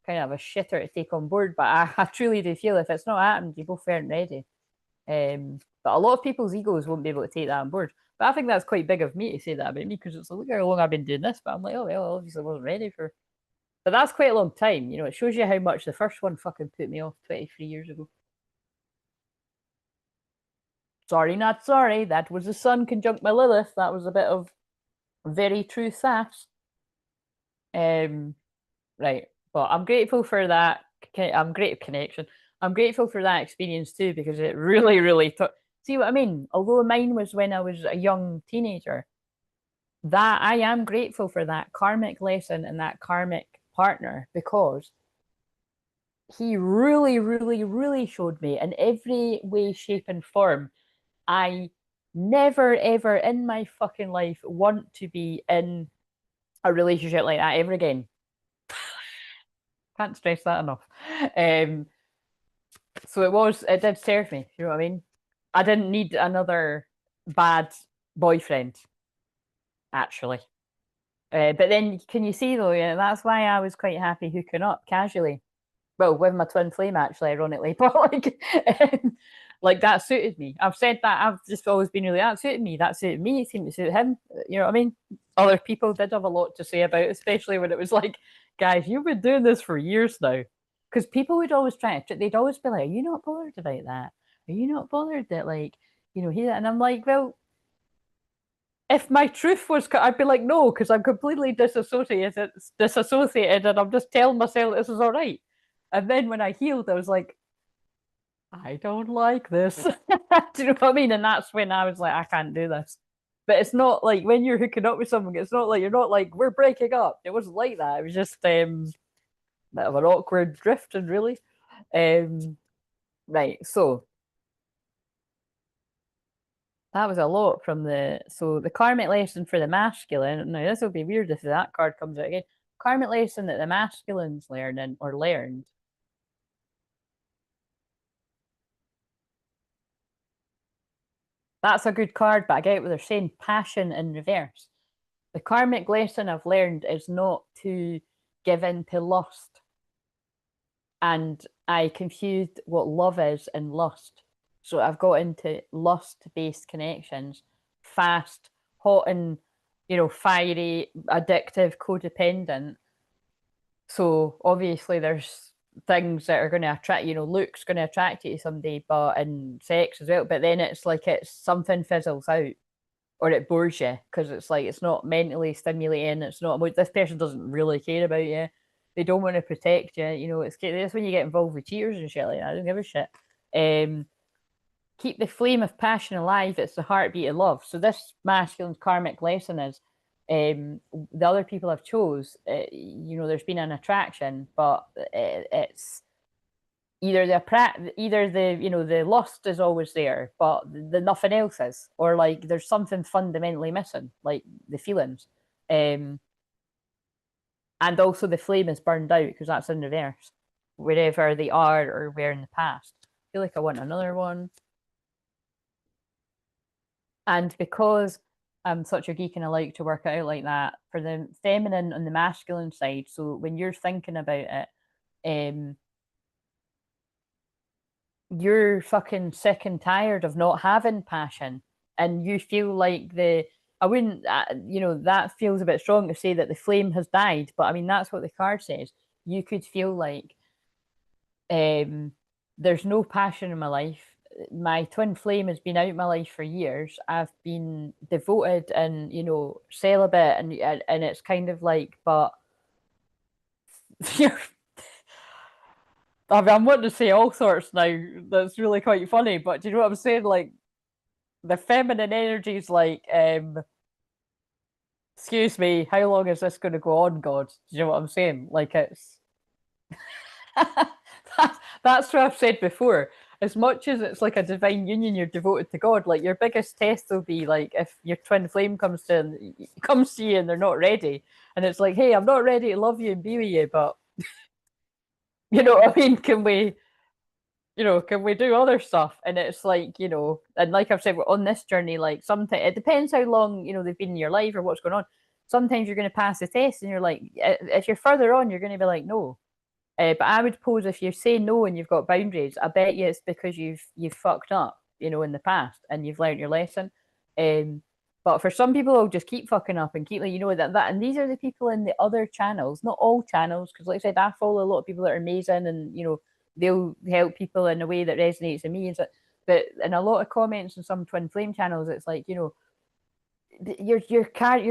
kind of a shitter to take on board, but I truly do feel if it's not happened, you both weren't ready. But a lot of people's egos won't be able to take that on board. But I think that's quite big of me to say that about me because it's like, look how long I've been doing this. But I'm like, oh, well, obviously I wasn't ready for. But that's quite a long time. It shows you how much the first one fucking put me off 23 years ago. Sorry, not sorry. That was the sun conjunct my Lilith. That was a bit of very true sass. Um, right. But I'm grateful for that. I'm great connection. I'm grateful for that experience too because it really, really took. See what I mean? Although mine was when I was a young teenager, that I am grateful for that karmic lesson and that karmic partner because he really, really, really showed me in every way, shape, and form. I never, ever in my fucking life want to be in a relationship like that ever again. Can't stress that enough. Um, so it did serve me. You know what I mean? I didn't need another bad boyfriend, actually. But then can you see though, yeah, that's why I was quite happy hooking up casually. Well, with my twin flame actually, ironically, but like that suited me. I've said that I've just always been really that suited me. That suited me. It seemed to suit him. You know what I mean? Other people did have a lot to say about it, especially when it was like, guys, you've been doing this for years now. Because people would always they'd always be like, are you not bothered about that? Are you not bothered that like, he and I'm like, well, if my truth was, I'd be like, no, because I'm completely disassociated, and I'm just telling myself this is all right. And then when I healed, I was like, I don't like this. Do you know what I mean? And that's when I was like, I can't do this. But it's not like when you're hooking up with someone, it's not like you're not like we're breaking up. It wasn't like that. It was just bit of an awkward drift, and really. Um, right. So that was a lot from the karmic lesson for the masculine. Now this will be weird if that card comes out again. Karmic lesson that the masculine's learning or learned. That's a good card, but I get what they're saying. Passion in reverse. The karmic lesson I've learned is not to give in to lust. And I confused what love is and lust. So I've got into lust based connections, fast, hot and, fiery, addictive, codependent. So obviously there's things that are going to attract, looks going to attract you to somebody, but and sex as well. But then it's like it's something fizzles out or it bores you because it's like it's not mentally stimulating. It's not this person doesn't really care about you. They don't want to protect you. It's that's when you get involved with cheaters and shit like that. I don't give a shit. Um, keep the flame of passion alive. It's the heartbeat of love. So this masculine karmic lesson is the other people I've chose. There's been an attraction, but it's either the lust is always there, but the nothing else is, or like there's something fundamentally missing, like the feelings, um, and also the flame is burned out because that's in reverse, wherever they are or where in the past. I feel like I want another one, and because I'm such a geek and I like to work it out like that for the feminine and the masculine side. So when you're thinking about it, um you're fucking sick and tired of not having passion, and you feel like the I wouldn't that feels a bit strong to say that the flame has died, but I mean that's what the card says. You could feel like um there's no passion in my life. My twin flame has been out of my life for years. I've been devoted and celibate, and it's kind of like, but you're I mean, I'm wanting to say all sorts now. That's really quite funny, but do you know what I'm saying? Like the feminine energy is like, excuse me, how long is this going to go on, God? Do you know what I'm saying? Like it's that's what I've said before. As much as it's like a divine union, you're devoted to God. Like your biggest test will be like if your twin flame comes to you and they're not ready, and it's like, hey, I'm not ready to love you and be with you, but you know what I mean? Can we do other stuff? And it's like, and like I've said, we're on this journey. Like sometimes it depends how long, they've been in your life or what's going on. Sometimes you're going to pass the test and you're like, if you're further on, you're going to be like, no. But I would pose if you say no and you've got boundaries, I bet you it's because you've fucked up, in the past and you've learned your lesson. Um, but for some people, they'll just keep fucking up and keep like that. And these are the people in the other channels, not all channels, because like I said, I follow a lot of people that are amazing and they'll help people in a way that resonates with me. But in a lot of comments in some twin flame channels, it's like you're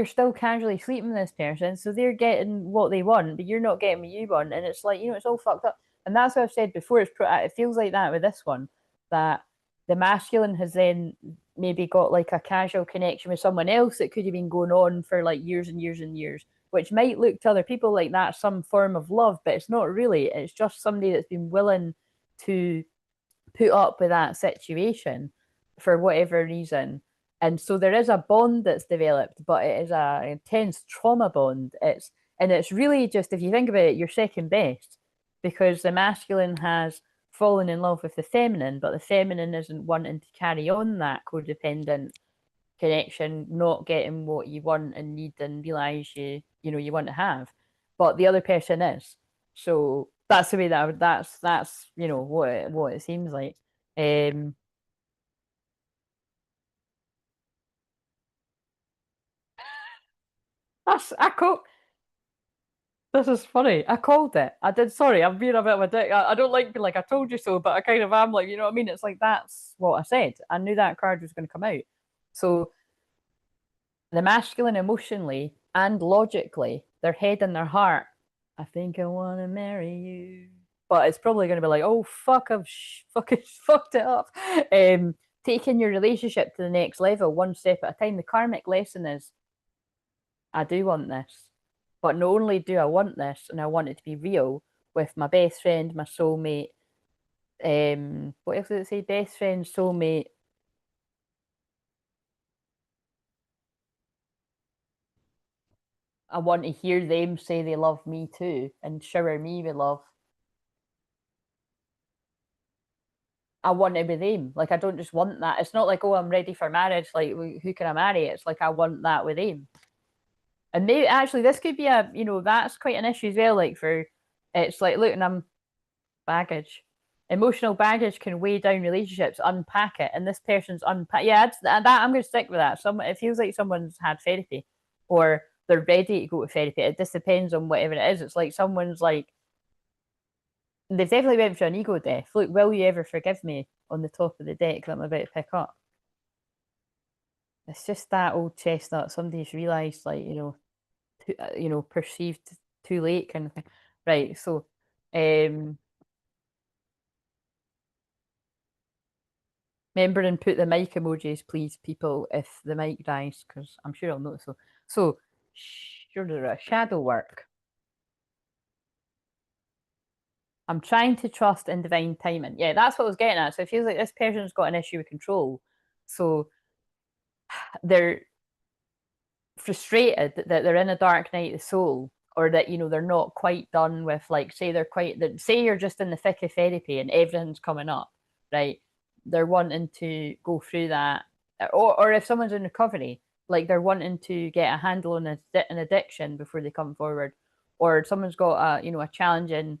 still casually sleeping with this person, so they're getting what they want, but you're not getting what you want, and it's like it's all fucked up. And that's what I've said before. It feels like that with this one, that the masculine has then maybe got like a casual connection with someone else that could have been going on for like years and years and years, which might look to other people like that's some form of love, but it's not really. It's just somebody that's been willing to put up with that situation for whatever reason. And so there is a bond that's developed, but it is an intense trauma bond. It's really just, if you think about it, you're second best, because the masculine has fallen in love with the feminine, but the feminine isn't wanting to carry on that codependent connection, not getting what you want and need and realize you want to have, but the other person is. So that's the way that's what it seems like. Um, that's I call This is funny. I called it. I did. Sorry, I'm being a bit of a dick. I don't like being like I told you so, but I kind of am like, you know what I mean? It's like that's what I said. I knew that card was going to come out. So the masculine emotionally and logically, their head and their heart, I think I want to marry you. But it's probably going to be like, oh, fuck, I've fucking fucked it up. Taking your relationship to the next level, one step at a time. The karmic lesson is, I do want this. But not only do I want this, and I want it to be real with my best friend, my soulmate. What else did it say? Best friend, soulmate. I want to hear them say they love me too and shower me with love. I want to be them. Like I don't just want that. It's not like, oh, I'm ready for marriage. Like who can I marry? It's like I want that with them. And maybe actually this could be that's quite an issue as well. Like for it's like look, and I'm baggage. Emotional baggage can weigh down relationships. Unpack it, and this person's unpack. Yeah, that I'm going to stick with that. It feels like someone's had therapy, or they're ready to go to therapy. It just depends on whatever it is. It's like someone's like they've definitely went through an ego death. Look, will you ever forgive me on the top of the deck that I'm about to pick up? It's just that old chestnut. Somebody's realised, like perceived too late kind of thing. Right. So, um, remember and put the mic emojis, please, people, if the mic dies, because I'm sure I'll notice. So, shadow work. I'm trying to trust in divine timing. Yeah, that's what I was getting at. So it feels like this person's got an issue with control. So they're frustrated that they're in a dark night of the soul, or that they're not quite done with, like, say they're quite that say you're just in the thick of therapy and everything's coming up, right? They're wanting to go through that, or if someone's in recovery, like they're wanting to get a handle on an addiction before they come forward, or someone's got a challenging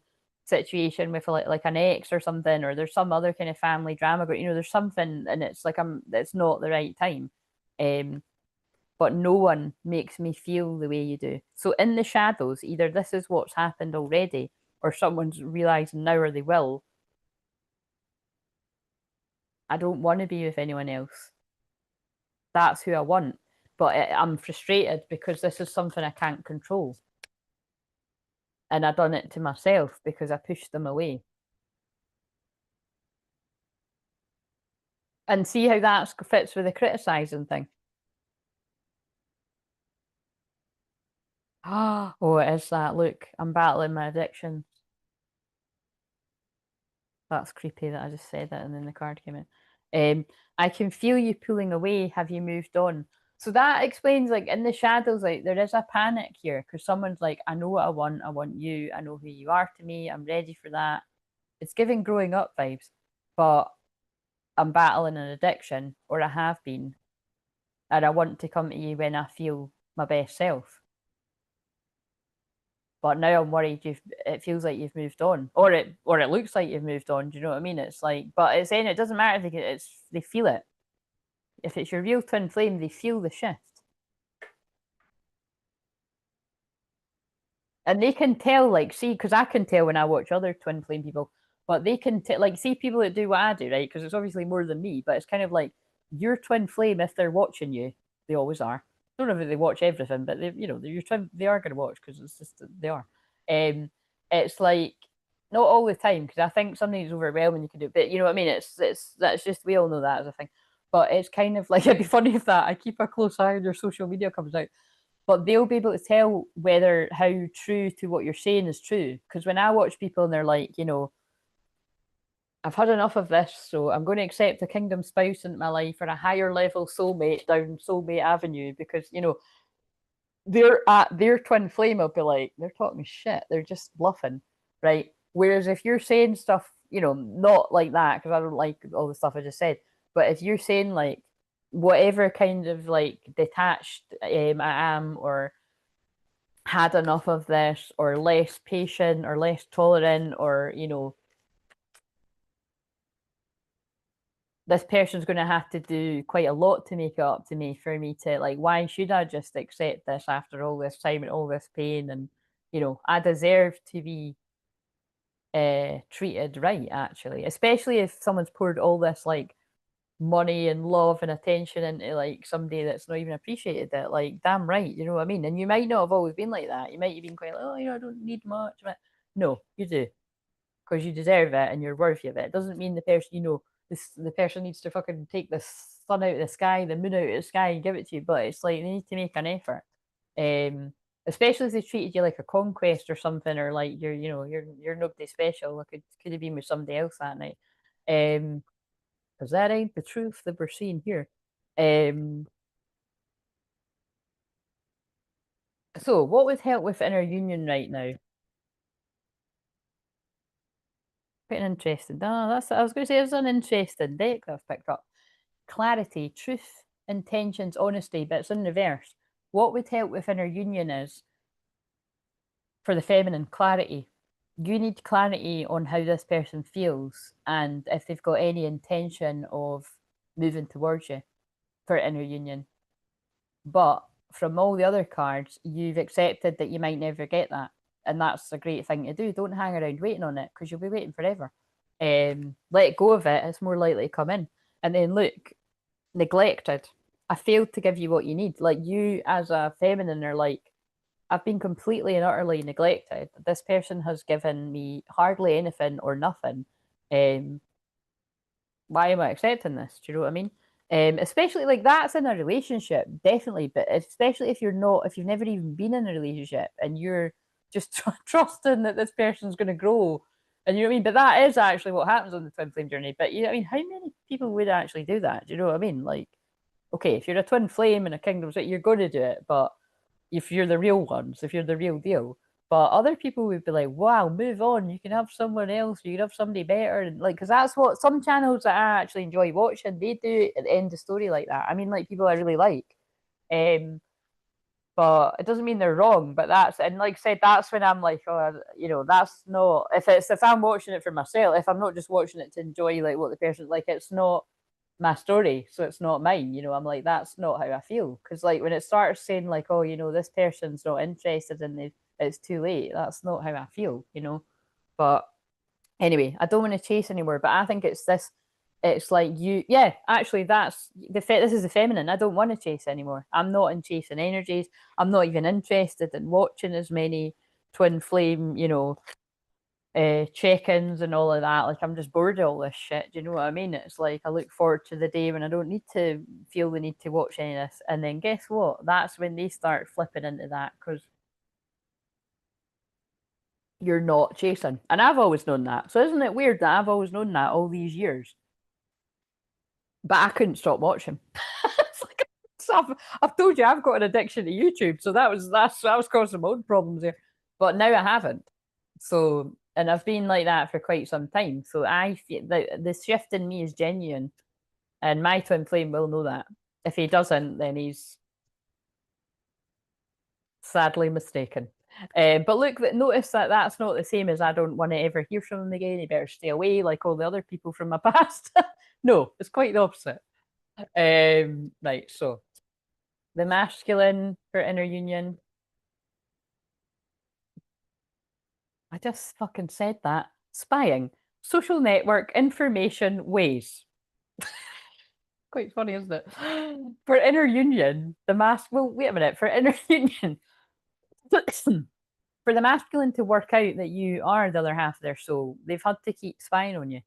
situation with like an ex or something, or there's some other kind of family drama going, there's something, and it's like it's not the right time. But no one makes me feel the way you do. So in the shadows, either this is what's happened already, or someone's realizing now, or they will. I don't want to be with anyone else. That's who I want. But I'm frustrated because this is something I can't control. And I done it to myself because I pushed them away. And see how that fits with the criticizing thing. Oh, it is that. Look, I'm battling my addiction. That's creepy that I just said that and then the card came in. I can feel you pulling away. Have you moved on? So that explains, like, in the shadows, like, there is a panic here because someone's like, I know what I want. I want you. I know who you are to me. I'm ready for that. It's giving growing up vibes, but I'm battling an addiction, or I have been, and I want to come to you when I feel my best self. But now I'm worried it feels like you've moved on, or it looks like you've moved on. Do you know what I mean? It's like, but it's saying it doesn't matter if they feel it. If it's your real twin flame, they feel the shift. And they can tell, like, see, because I can tell when I watch other twin flame people, but they can like, see people that do what I do, right? Because it's obviously more than me, but it's kind of like your twin flame, if they're watching you, they always are. I don't know if they watch everything, but they, they're your twin, they are going to watch because it's just they are. It's like not all the time because I think something is overwhelming. You can do it, but you know what I mean. It's that's just we all know that as a thing. But it's kind of like it'd be funny if that I keep a close eye on your social media comes out, but they'll be able to tell whether how true to what you're saying is true. Because when I watch people and they're like, I've had enough of this, so I'm going to accept a kingdom spouse into my life or a higher level soulmate down Soulmate Avenue because, they're at their twin flame will be like, they're talking shit, they're just bluffing, right? Whereas if you're saying stuff, not like that, because I don't like all the stuff I just said, but if you're saying like whatever kind of like detached I am, or had enough of this, or less patient, or less tolerant, or this person's going to have to do quite a lot to make it up to me for me to like, why should I just accept this after all this time and all this pain? And I deserve to be treated right, actually, especially if someone's poured all this like money and love and attention into like somebody that's not even appreciated it. Like, damn right, you know what I mean? And you might not have always been like that. You might have been quite like, oh, I don't need much, but no, you do, because you deserve it and you're worthy of it. It doesn't mean the person, the person needs to fucking take the sun out of the sky, the moon out of the sky, and give it to you. But it's like they need to make an effort. Especially if they treated you like a conquest or something, or like you're nobody special. Like, it could have been with somebody else that night. Because that ain't the truth that we're seeing here. So what would help with inner union right now? Quite an interesting. No, that's I was going to say. It's an interesting deck that I've picked up. Clarity, truth, intentions, honesty, but it's in reverse. What would help with inner union is, for the feminine, clarity. You need clarity on how this person feels and if they've got any intention of moving towards you for inner union. But from all the other cards, you've accepted that you might never get that. And that's a great thing to do. Don't hang around waiting on it because you'll be waiting forever. Let go of it. It's more likely to come in. And then look, neglected. I failed to give you what you need. Like, you as a feminine are like, I've been completely and utterly neglected. This person has given me hardly anything or nothing. Um, why am I accepting this? Do you know what I mean? Especially like that's in a relationship, definitely, but especially if you've never even been in a relationship and you're just trusting that this person's going to grow, and you know what I mean. But that is actually what happens on the twin flame journey. But you know what I mean, how many people would actually do that? Do you know what I mean? Like, okay, if you're a twin flame in a kingdom, you're going to do it, but if you're the real ones, if you're the real deal. But other people would be like, wow, move on. You can have someone else. You can have somebody better. And like, because that's what some channels that I actually enjoy watching, they do at the end of the story like that. I mean, like, people I really like. but it doesn't mean they're wrong. But that's, and like I said, that's when I'm like, oh, you know, that's not, if I'm watching it for myself, if I'm not just watching it to enjoy like what the person's like, it's not my story, so it's not mine. You know, I'm like, that's not how I feel. Because like when it starts saying like, oh, you know, this person's not interested in it, it's too late. That's not how I feel. You know, but anyway, I don't want to chase anymore. But I think it's this. It's like you, yeah. Actually, that's this is the feminine. I don't want to chase anymore. I'm not in chasing energies. I'm not even interested in watching as many twin flame, you know, check-ins and all of that. Like I'm just bored of all this shit. Do you know what I mean? It's like I look forward to the day when I don't need to feel the need to watch any of this. And then guess what? That's when they start flipping into that because you're not chasing. And I've always known that. So isn't it weird that I've always known that all these years? But I couldn't stop watching. It's like, I've told you I've got an addiction to YouTube, so that was causing my own problems there. But now I haven't. So, and I've been like that for quite some time. So I feel the shift in me is genuine, and my twin flame will know that. If he doesn't, then he's sadly mistaken. But look, notice that that's not the same as I don't want to ever hear from him again. He better stay away, like all the other people from my past. No, it's quite the opposite. Right, so the masculine for inner union. I just fucking said that. Spying, social network, information, ways. Quite funny, isn't it? For inner union, the well, wait a minute. For inner union, for the masculine to work out that you are the other half of their soul, they've had to keep spying on you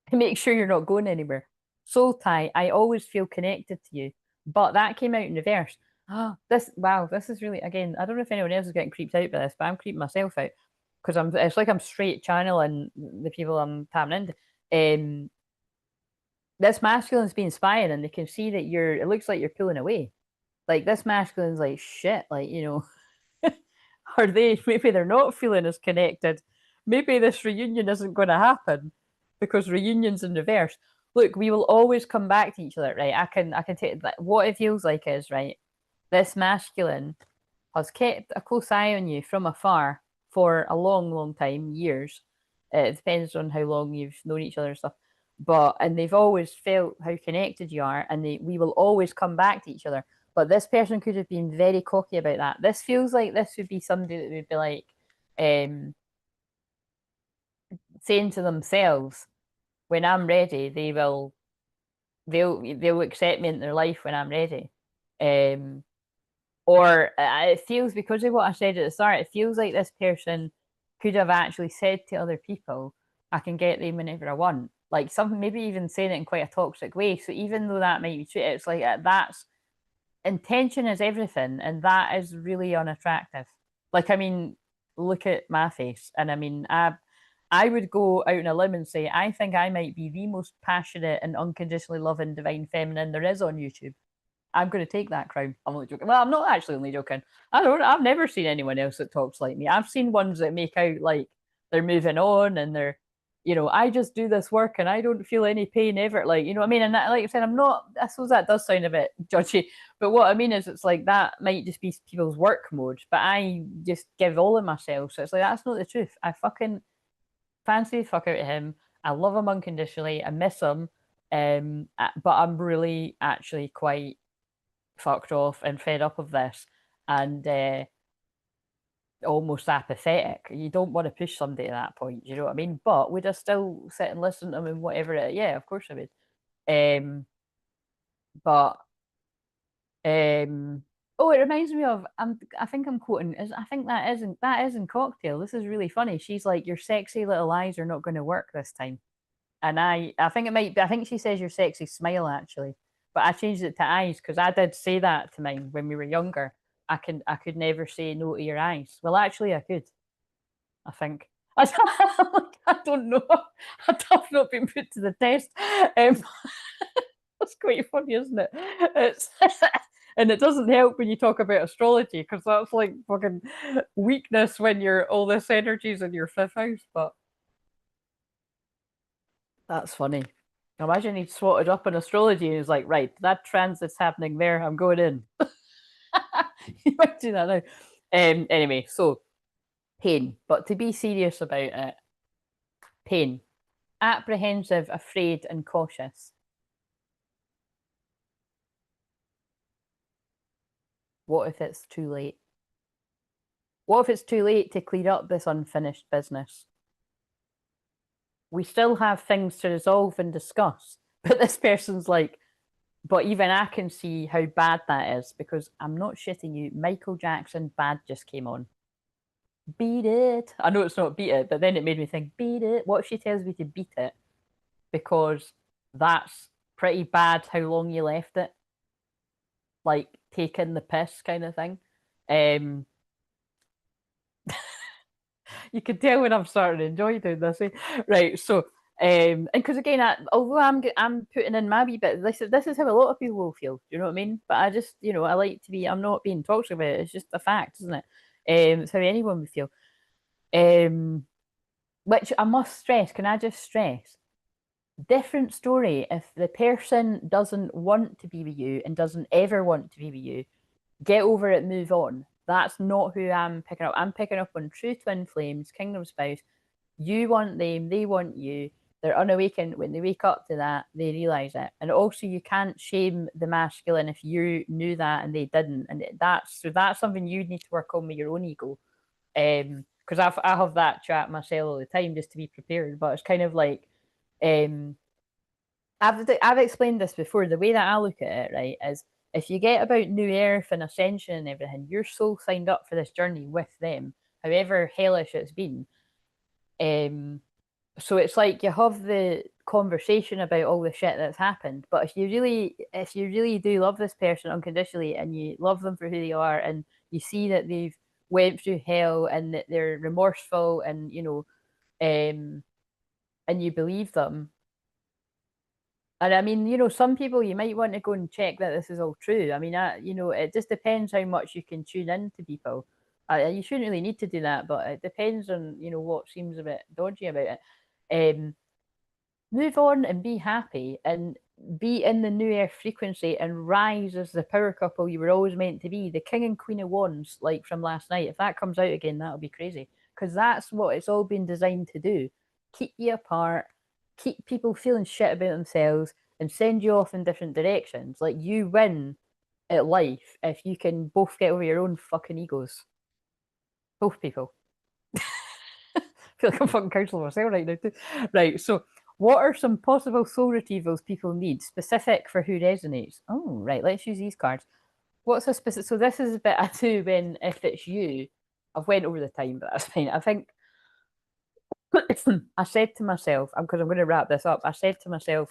to make sure you're not going anywhere. Soul tie, I always feel connected to you. But that came out in reverse. Oh, this is really, again, I don't know if anyone else is getting creeped out by this, but I'm creeping myself out because it's like I'm straight channeling the people I'm tapping into. This masculine's been spying and they can see that it looks like you're pulling away. Like this masculine's like, shit, like, you know, maybe they're not feeling as connected. Maybe this reunion isn't going to happen because reunions in reverse. Look, we will always come back to each other, right? I can take that. What it feels like is, right, this masculine has kept a close eye on you from afar for a long, long time, years. It depends on how long you've known each other and stuff. And they've always felt how connected you are, and we will always come back to each other. But this person could have been very cocky about that. This feels like this would be somebody that would be like um, saying to themselves, "When I'm ready, they'll accept me in their life when I'm ready." Um, or it feels, because of what I said at the start, it feels like this person could have actually said to other people, I can get them whenever I want. Like something, maybe even saying it in quite a toxic way. So even though that might be true, it's like that's intention is everything, and that is really unattractive. Like, I mean, look at my face, and I mean, I would go out on a limb and say I think I might be the most passionate and unconditionally loving divine feminine there is on YouTube. I'm going to take that crown. I'm only joking. Well, I'm not actually only joking. I've never seen anyone else that talks like me. I've seen ones that make out like they're moving on and they're, you know, I just do this work and I don't feel any pain ever. Like, you know what I mean? And that, like I said, I'm not, I suppose that does sound a bit judgy, but what I mean is it's like that might just be people's work mode, but I just give all of myself. So it's like, that's not the truth. I fucking fancy the fuck out of him. I love him unconditionally. I miss him. But I'm really actually quite fucked off and fed up of this and almost apathetic. You don't want to push somebody to that point, you know what I mean? But would I still sit and listen to them and whatever it? Yeah, of course I would. But oh, it reminds me of I think I'm quoting is I think that is in Cocktail. This is really funny. She's like, your sexy little eyes are not going to work this time. And I think it might be, I think she says your sexy smile actually, but I changed it to eyes because I did say that to mine when we were younger. I could never say no to your eyes. Well, actually, I could. I think. I don't know. I've not been put to the test. Um, that's quite funny, isn't it? It's and it doesn't help when you talk about astrology because that's like fucking weakness when you're all this energy's in your fifth house. But that's funny. Imagine he'd swatted up in astrology and he's like, right, that transit's happening there. I'm going in. You might do that now. Anyway, so pain. But to be serious about it, pain. Apprehensive, afraid, and cautious. What if it's too late? What if it's too late to clear up this unfinished business? We still have things to resolve and discuss. But this person's like, but even I can see how bad that is because I'm not shitting you. Michael Jackson Bad just came on. Beat it. I know it's not beat it, but then it made me think, beat it. What if she tells me to beat it? Because that's pretty bad how long you left it. Like taking the piss kind of thing. Um, you can tell when I'm starting to enjoy doing this. Eh? Right, so and because again, although I'm putting in my wee bit, this is how a lot of people will feel. Do you know what I mean? But I just I like to be. I'm not being toxic about it. It's just a fact, isn't it? It's how anyone would feel. Which I must stress. Can I just stress? Different story if the person doesn't want to be with you and doesn't ever want to be with you. Get over it, move on. That's not who I'm picking up. I'm picking up on true twin flames, kingdom spouse. You want them, they want you. They're unawakened. When they wake up to that, they realize it. And also, you can't shame the masculine if you knew that and they didn't. And that's something you need to work on with your own ego. Because I have that chat myself all the time just to be prepared. But it's kind of like, um, I've explained this before. The way that I look at it, right, is if you get about New Earth and Ascension and everything, you're so signed up for this journey with them, however hellish it's been. So it's like you have the conversation about all the shit that's happened. But if you really do love this person unconditionally and you love them for who they are and you see that they've went through hell and that they're remorseful and and you believe them. And I mean, some people you might want to go and check that this is all true. I mean, it just depends how much you can tune in to people. You shouldn't really need to do that, but it depends on what seems a bit dodgy about it. Move on and be happy and be in the new earth frequency and rise as the power couple you were always meant to be. The king and queen of wands, like from last night. If that comes out again, that'll be crazy because that's what it's all been designed to do: keep you apart, keep people feeling shit about themselves, and send you off in different directions. Like you win at life if you can both get over your own fucking egos. Both people. I feel like I'm fucking counselling myself right now too. Right, so what are some possible soul retrievals people need, specific for who resonates? Oh, right, let's use these cards. What's a specific? So this is a bit I do when if it's you. I've went over the time, but that's fine. I think I said to myself, because I'm going to wrap this up. I said to myself,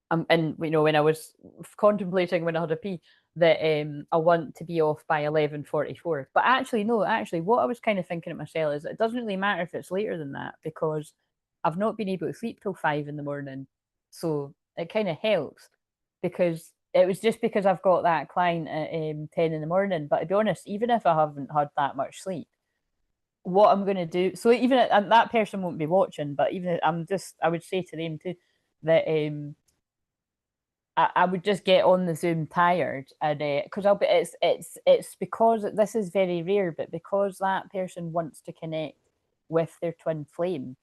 and when I was contemplating when I had a pee, that I want to be off by 11:44. But actually, no, what I was kind of thinking of myself is it doesn't really matter if it's later than that because I've not been able to sleep till 5 in the morning, so it kind of helps because it was just because I've got that client at 10 in the morning. But to be honest, even if I haven't had that much sleep, what I'm going to do, so even and that person won't be watching, but even I would say to them too that I would just get on the Zoom tired and because I'll be it's because this is very rare, but because that person wants to connect with their twin flame,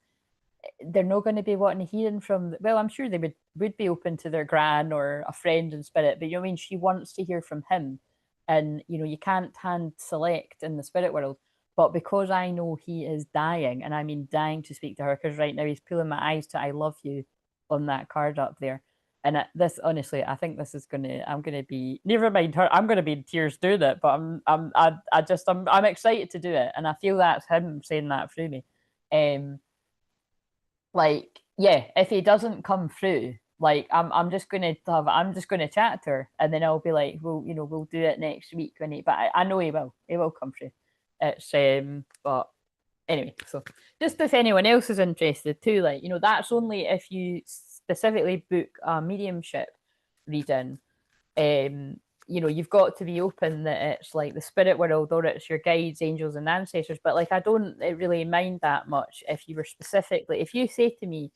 they're not going to be wanting to hearing from. Well, I'm sure they would be open to their gran or a friend in spirit, but you know what I mean. She wants to hear from him, and you can't hand select in the spirit world. But because I know he is dying, and I mean dying to speak to her, because right now he's pulling my eyes to "I love you" on that card up there. And this, honestly, I think this is I'm gonna be. Never mind her. I'm gonna be in tears doing it, but I'm excited to do it, and I feel that's him saying that through me. Like, yeah, if he doesn't come through, like I'm just gonna chat to her, and then I'll be like, well, we'll do it next week when he. But I know he will come through. It's but anyway, so just if anyone else is interested too, like that's only if you specifically book a mediumship reading. You've got to be open that it's like the spirit world or it's your guides, angels, and ancestors. But like, I don't really mind that much if you were specifically, if you say to me,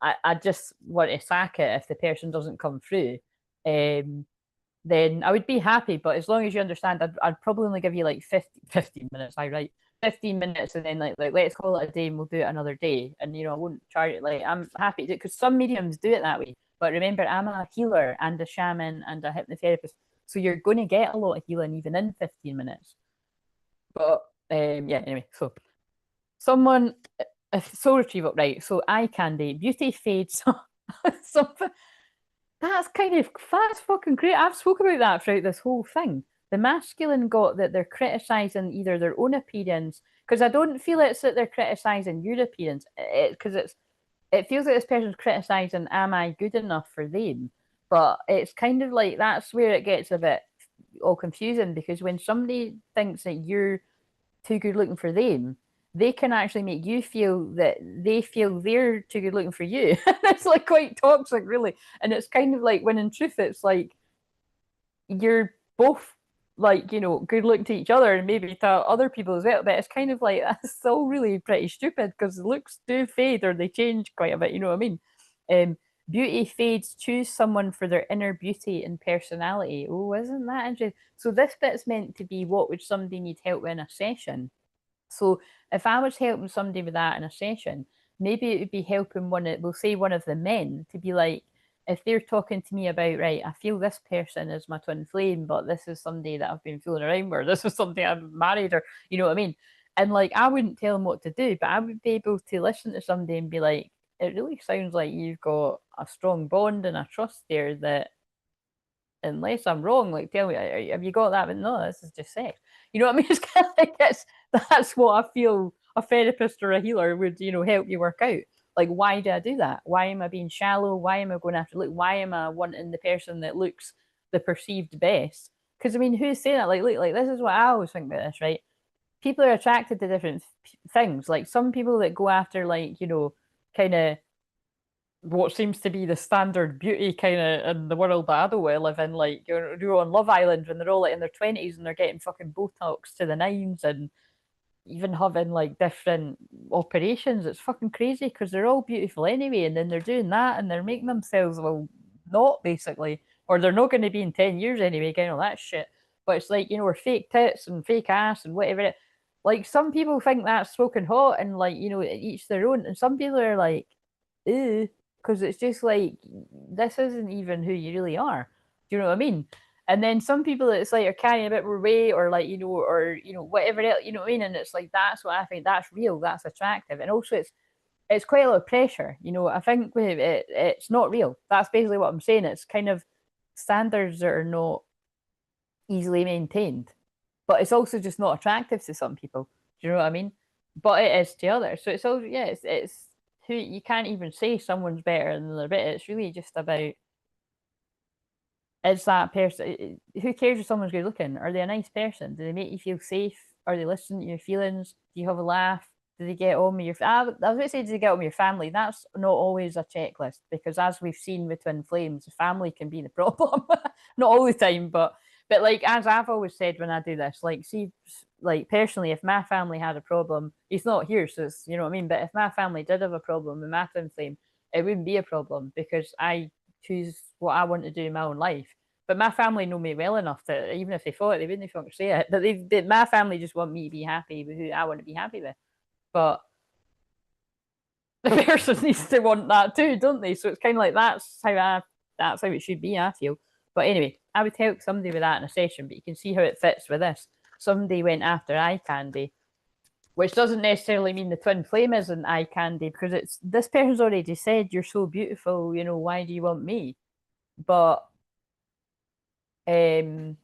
I just want to sack it if the person doesn't come through. Then I would be happy. But as long as you understand, I'd probably only give you like 15 minutes. I write 15 minutes, and then like let's call it a day, and we'll do it another day. And I won't charge it. Like I'm happy to, because some mediums do it that way. But remember, I'm a healer and a shaman and a hypnotherapist, so you're going to get a lot of healing even in 15 minutes. But yeah, anyway, so someone soul retrieval, right? So eye candy, beauty fades. Something that's fucking great. I've spoken about that throughout this whole thing. The masculine got that they're criticizing either their own appearance, because I don't feel it's that they're criticizing your appearance, because it feels like this person's criticizing, am I good enough for them? But it's kind of like that's where it gets a bit all confusing, because when somebody thinks that you're too good looking for them, they can actually make you feel that they feel they're too good looking for you. It's like quite toxic, really. And it's kind of like when in truth, it's like you're both like, good looking to each other and maybe to other people as well. But it's kind of like that's still really pretty stupid, because looks do fade or they change quite a bit. You know what I mean? Beauty fades. Choose someone for their inner beauty and personality. Oh, isn't that interesting? So this bit's meant to be, what would somebody need help in a session? So if I was helping somebody with that in a session, maybe it would be helping we'll say one of the men, to be like, if they're talking to me about, right, I feel this person is my twin flame, but this is somebody that I've been fooling around with, or this is something I've married, or you know what I mean? And like, I wouldn't tell them what to do, but I would be able to listen to somebody and be like, it really sounds like you've got a strong bond and a trust there that, unless I'm wrong, like tell me, have you got that? But no, this is just sex. You know what I mean? It's kind of like that's what I feel a therapist or a healer would, help you work out. Like, why do I do that? Why am I being shallow? Why am I going after look? Why am I wanting the person that looks the perceived best? Because I mean, who's saying that? Like, look, like this is what I always think about this, right? People are attracted to different things. Like some people that go after, like, kind of what seems to be the standard beauty kind of in the world that I don't want to live in. Like you're on Love Island when they're all like in their 20s and they're getting fucking Botox to the nines and even having like different operations. It's fucking crazy because they're all beautiful anyway, and then they're doing that and they're making themselves, well, not basically, or they're not going to be in 10 years anyway, kind of that shit. But it's like, or fake tits and fake ass and whatever. Like some people think that's smoking hot and like, each their own. And some people are like, ew, because it's just like, this isn't even who you really are. Do you know what I mean? And then some people, it's like are carrying a bit more weight, or like or whatever else, you know what I mean. And it's like that's what I think, that's real, that's attractive, and also it's quite a lot of pressure. I think with it's not real. That's basically what I'm saying. It's kind of standards that are not easily maintained, but it's also just not attractive to some people. Do you know what I mean? But it is to others. So it's all, yeah, it's who, you can't even say someone's better than they're better. It's really just about, is that person, who cares if someone's good looking? Are they a nice person? Do they make you feel safe? Are they listening to your feelings? Do you have a laugh? Do they get on with your I was going to say, do they get on with your family? That's not always a checklist, because as we've seen with twin flames, family can be the problem. Not all the time, but like, as I've always said when I do this, like, see, like personally, if my family had a problem, he's not here, so it's, you know what I mean. But if my family did have a problem with my twin flame, it wouldn't be a problem, because I choose what I want to do in my own life. But my family know me well enough that even if they thought it, they wouldn't fucking say it. But my family just want me to be happy with who I want to be happy with. But the person needs to want that too, don't they? So it's kind of like that's how it should be, I feel. But anyway, I would help somebody with that in a session, but you can see how it fits with this. Somebody went after eye candy, which doesn't necessarily mean the twin flame isn't eye candy, because it's, this person's already said, you're so beautiful, why do you want me? But so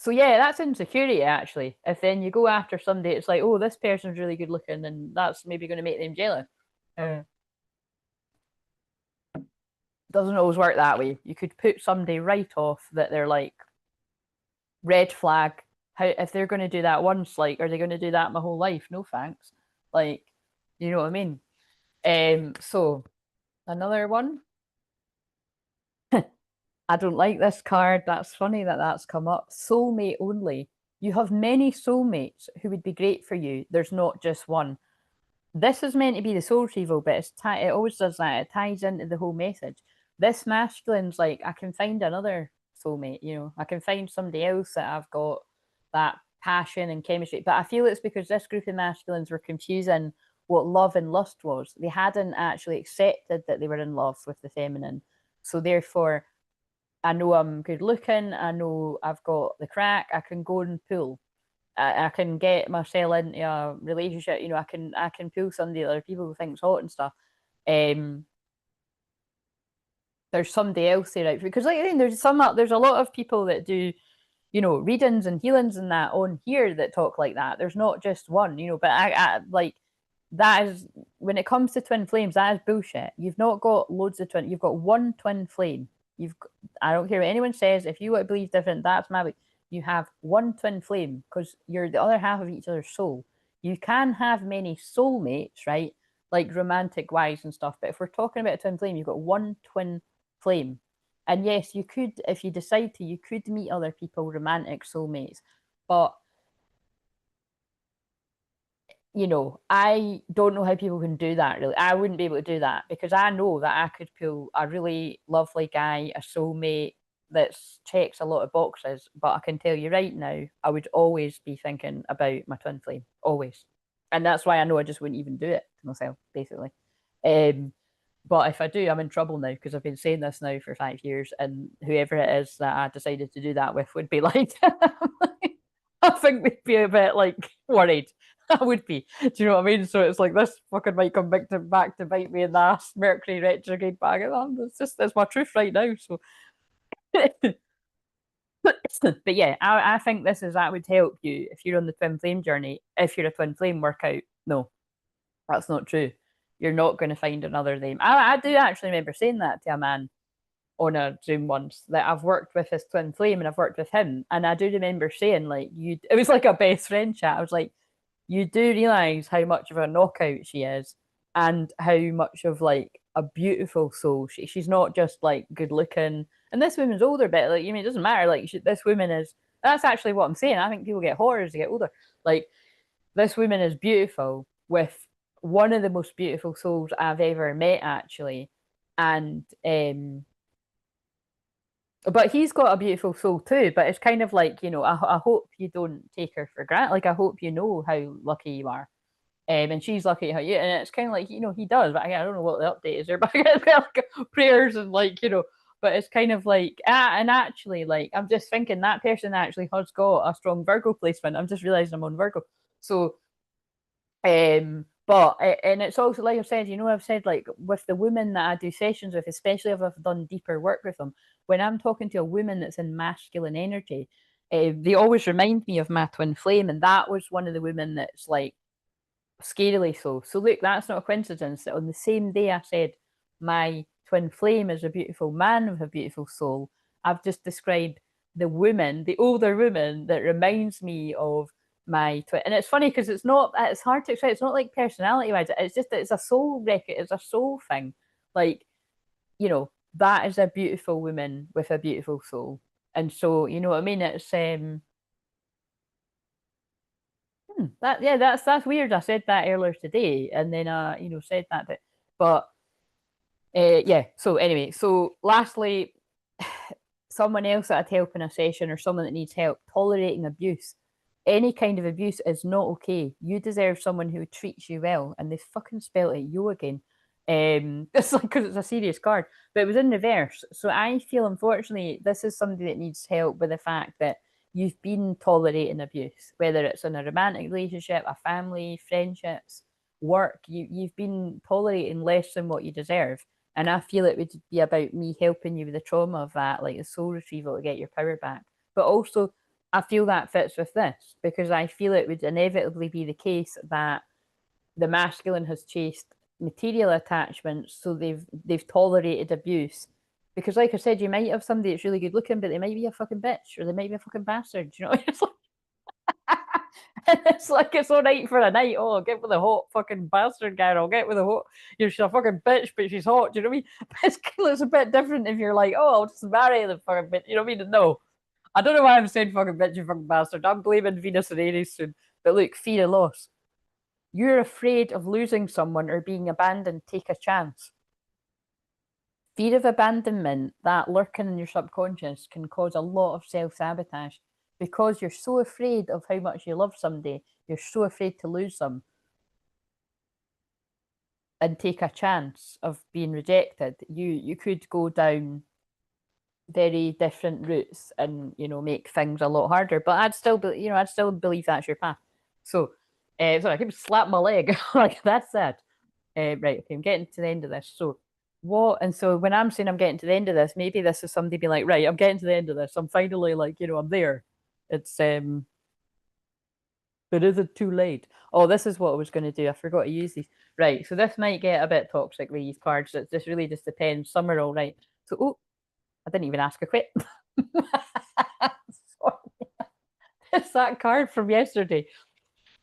yeah, that's insecurity actually. If then you go after somebody, it's like, oh, this person's really good looking, and that's maybe going to make them jealous. Doesn't always work that way. You could put somebody right off that they're like, red flag. How, if they're going to do that once, like, are they going to do that my whole life? No thanks. Like, you know what I mean? So another one. I don't like this card. That's funny that that's come up. Soulmate only. You have many soulmates who would be great for you. There's not just one. this is meant to be the soul retrieval, but it always does that. It ties into the whole message. This masculine's like, I can find another soulmate, you know, I can find somebody else that I've got that passion and chemistry. But I feel it's because this group of masculines were confusing what love and lust was. They hadn't actually accepted that they were in love with the feminine. So therefore, I know I'm good looking, I know I've got the crack, I can go and pull. I can get myself into a relationship. You know, I can pull somebody that other people think's hot and stuff. Um, there's somebody else there out because, like, I mean, there's a lot of people that do, you know, readings and healings and that on here that talk like that. There's not just one, you know. But I like that is when it comes to twin flames, that is bullshit. You've not got loads of twin. You've got one twin flame. You've I don't care what anyone says. If you want to believe different, that's my. You have one twin flame because you're the other half of each other's soul. You can have many soulmates, right? Like romantic wise and stuff. But if we're talking about a twin flame, you've got one twin flame. And yes, you could, if you decide to, you could meet other people, romantic soulmates. But you know, I don't know how people can do that really. I wouldn't be able to do that because I know that I could pull a really lovely guy, a soulmate that checks a lot of boxes. But I can tell you right now, I would always be thinking about my twin flame, always. And that's why I know I just wouldn't even do it to myself, basically. Um, but if I do, I'm in trouble now because I've been saying this now for 5 years, and whoever it is that I decided to do that with would be like, I think we'd be a bit like worried. I would be. Do you know what I mean? So it's like this fucking might come back to bite me in the ass. Mercury retrograde bag. It's just it's my truth right now. So, but yeah, I think that would help you if you're on the twin flame journey. If you're a twin flame workout, no, that's not true. You're not going to find another them. I do actually remember saying that to a man on a Zoom once that I've worked with his twin flame and I've worked with him, and I do remember saying like you. It was like a best friend chat. I was like, you do realize how much of a knockout she is, and how much of like a beautiful soul. She's not just like good looking. And this woman's older, but like you mean it doesn't matter. Like this woman is. That's actually what I'm saying. I think people get hotter as they get older. Like this woman is beautiful with one of the most beautiful souls I've ever met, actually. And but he's got a beautiful soul too. But it's kind of like, you know, I hope you don't take her for granted. Like I hope you know how lucky you are. And she's lucky how you, and it's kind of like, you know, he does, but I don't know what the update is there, but like prayers and like, you know, but it's kind of like, and actually, like, I'm just thinking that person actually has got a strong Virgo placement. I'm just realizing I'm on Virgo. So but and it's also like I've said, you know, I've said like with the women that I do sessions with, especially if I've done deeper work with them, when I'm talking to a woman that's in masculine energy, they always remind me of my twin flame, and that was one of the women that's like scarily so. So look, that's not a coincidence that on the same day I said my twin flame is a beautiful man with a beautiful soul, I've just described the woman, the older woman that reminds me of my twin. And it's funny because it's hard to explain. It's not like personality wise. It's just that it's a soul record. It's a soul thing. Like, you know, that is a beautiful woman with a beautiful soul. And so, you know what I mean? It's that yeah, that's weird. I said that earlier today, and then you know, said that, but yeah. So anyway, so lastly, someone else that I'd help in a session or someone that needs help tolerating abuse. Any kind of abuse is not okay. You deserve someone who treats you well, and they fucking spelled it you again. It's like because it's a serious card, but it was in reverse. So I feel unfortunately this is somebody that needs help with the fact that you've been tolerating abuse, whether it's in a romantic relationship, a family, friendships, work. You've been tolerating less than what you deserve, and I feel it would be about me helping you with the trauma of that, like the soul retrieval to get your power back. But also, I feel that fits with this because I feel it would inevitably be the case that the masculine has chased material attachments, so they've tolerated abuse. Because, like I said, you might have somebody that's really good looking, but they might be a fucking bitch or they might be a fucking bastard. You know, it's like, it's like it's all right for a night. Oh, I'll get with a hot fucking bastard guy. I'll get with a hot. You know, she's a fucking bitch, but she's hot. Do you know what I mean? It's a bit different if you're like, oh, I'll just marry the fucking bitch. You know what I mean? No, I don't know why I'm saying fucking bitch and fucking bastard. I'm blaming Venus and Aries soon. But look, fear of loss. You're afraid of losing someone or being abandoned. Take a chance. Fear of abandonment, that lurking in your subconscious, can cause a lot of self-sabotage because you're so afraid of how much you love somebody. You're so afraid to lose them and take a chance of being rejected. You could go down very different routes and make things a lot harder. But I'd still believe that's your path. So, sorry, I keep slapping my leg. Like that's sad. Right, okay, I'm getting to the end of this. So what? And so when I'm saying I'm getting to the end of this, maybe this is somebody being like, right, I'm getting to the end of this. I'm finally like, I'm there. It's It isn't too late. Oh, this is what I was going to do. I forgot to use these. Right, so this might get a bit toxic with these cards. It just really just depends. Some are all right. So, oh, I didn't even ask a quit. It's that card from yesterday.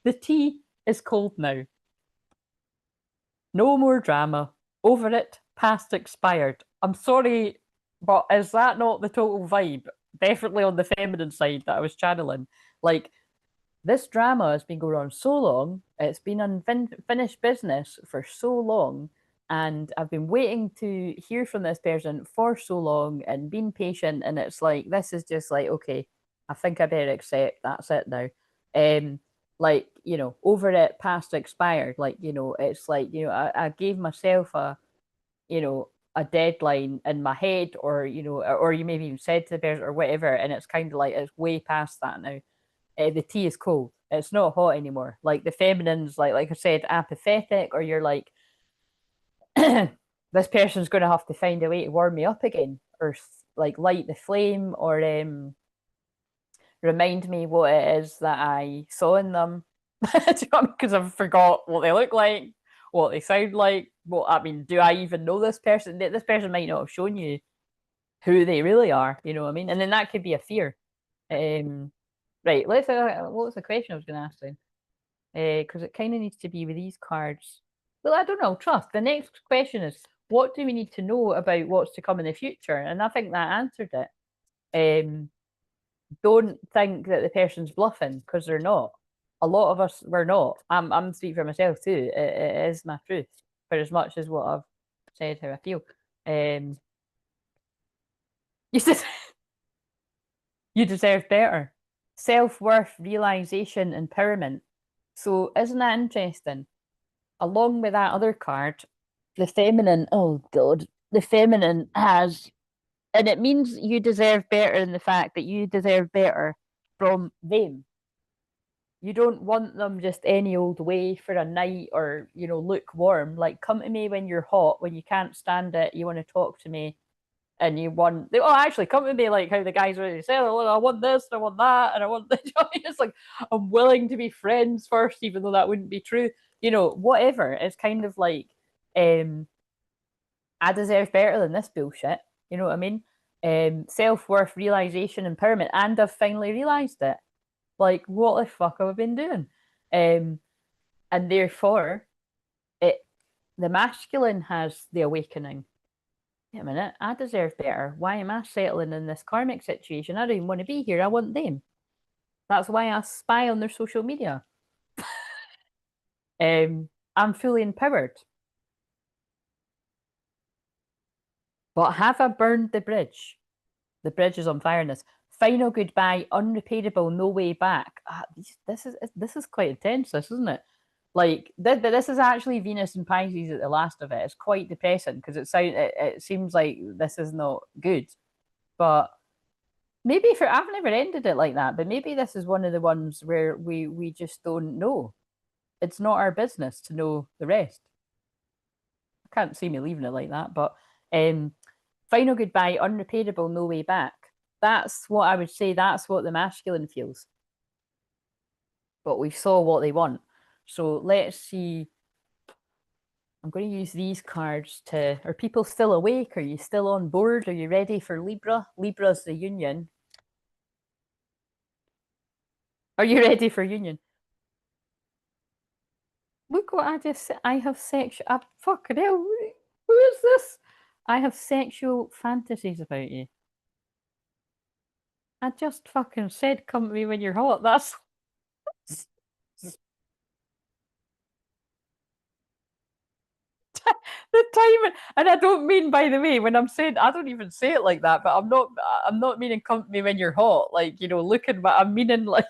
The tea is cold now. No more drama. Over it. Past expired. I'm sorry, but is that not the total vibe? Definitely on the feminine side that I was channeling. Like, this drama has been going on so long. It's been unfinished business for so long. And I've been waiting to hear from this person for so long and being patient. And it's like, this is just like, okay, I think I better accept that's it now. Um, like, over it, past expired. Like, it's like, I gave myself a deadline in my head, or or you maybe even said to the person or whatever, and it's kind of like it's way past that now. The tea is cold. It's not hot anymore. Like the feminine's like I said, apathetic, or you're like, this person's going to have to find a way to warm me up again, or like light the flame, or remind me what it is that I saw in them. Because I've forgot what they look like, what they sound like. Well, I mean, do I even know this person? This person might not have shown you who they really are. You know what I mean? And then that could be a fear. Um, right. Let's. What was the question I was going to ask then? Because it kind of needs to be with these cards. Well, I don't know. Trust. The next question is, what do we need to know about what's to come in the future? And I think that answered it. Don't think that the person's bluffing, because they're not. A lot of us were not. I'm speaking for myself too. It is my truth, for as much as what I've said, how I feel. Um, you just you deserve better. Self-worth, realization, empowerment. So isn't that interesting? Along with that other card, the feminine, oh God, the feminine has, and it means you deserve better in the fact that you deserve better from them. You don't want them just any old way for a night, or lukewarm. Like, come to me when you're hot, when you can't stand it, you want to talk to me, and you want, oh, actually come to me like how the guys really say, oh, I want this and I want that and I want this. It's like, I'm willing to be friends first, even though that wouldn't be true. Whatever. It's kind of like, I deserve better than this bullshit. You know what I mean? Self-worth, realization, empowerment, and I've finally realized it. Like, what the fuck have I been doing? And therefore, it the masculine has the awakening. Wait a minute, I deserve better. Why am I settling in this karmic situation? I don't even want to be here. I want them. That's why I spy on their social media. I'm fully empowered. But have I burned the bridge? The bridge is on fire in this. Final goodbye, unrepairable, no way back. This is quite intense, this, isn't it? Like this is actually Venus and Pisces at the last of it. It's quite depressing because it seems like this is not good. But maybe I've never ended it like that, but maybe this is one of the ones where we just don't know. It's not our business to know the rest. I can't see me leaving it like that, but final goodbye, unrepairable, no way back. That's what I would say. That's what the masculine feels. But we saw what they want. So let's see. I'm going to use these cards to. Are people still awake? Are you still on board? Are you ready for Libra? Libra's the union. Are you ready for union? Look what I just said. I have sexual. Fucking hell. Who is this? I have sexual fantasies about you. I just fucking said, come to me when you're hot. That's The time, and I don't mean, by the way, when I'm saying, I don't even say it like that, but I'm not meaning come to me when you're hot, like, looking, but I'm meaning like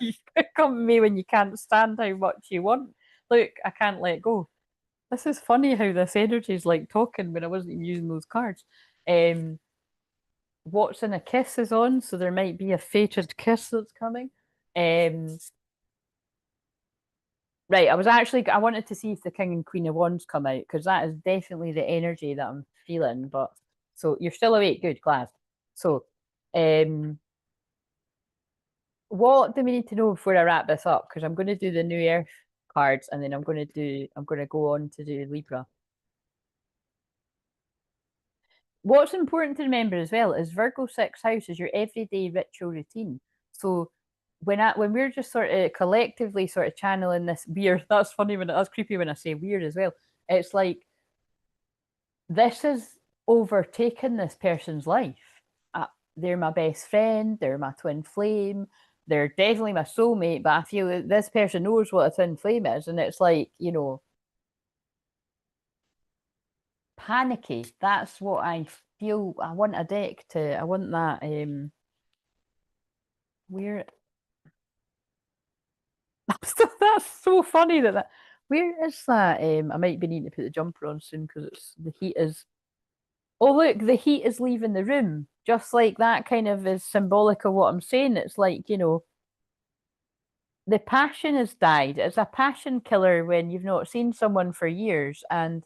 come to me when you can't stand how much you want. Look, I can't let go. This is funny how this energy is like talking when I wasn't even using those cards. Um, What's in a kiss is on, so there might be a fated kiss that's coming. Um, right, I wanted to see if the King and Queen of Wands come out because that is definitely the energy that I'm feeling. But so you're still awake, good, glad. So, um, what do we need to know before I wrap this up? Because I'm going to do the New Earth cards, and then I'm going to go on to do Libra. What's important to remember as well is Virgo sixth house is your everyday ritual routine. So when we're just sort of collectively sort of channeling this weird, that's funny when that's creepy when I say weird as well. It's like this is overtaken this person's life. They're my best friend, they're my twin flame, they're definitely my soulmate, but I feel that this person knows what a twin flame is, and it's like, panicky. That's what I feel. I want a deck to. I want that. Where that's so funny that. Where is that? I might be needing to put the jumper on soon because it's the heat is. Oh look, the heat is leaving the room. Just like that, kind of is symbolic of what I'm saying. It's like the passion has died. It's a passion killer when you've not seen someone for years. And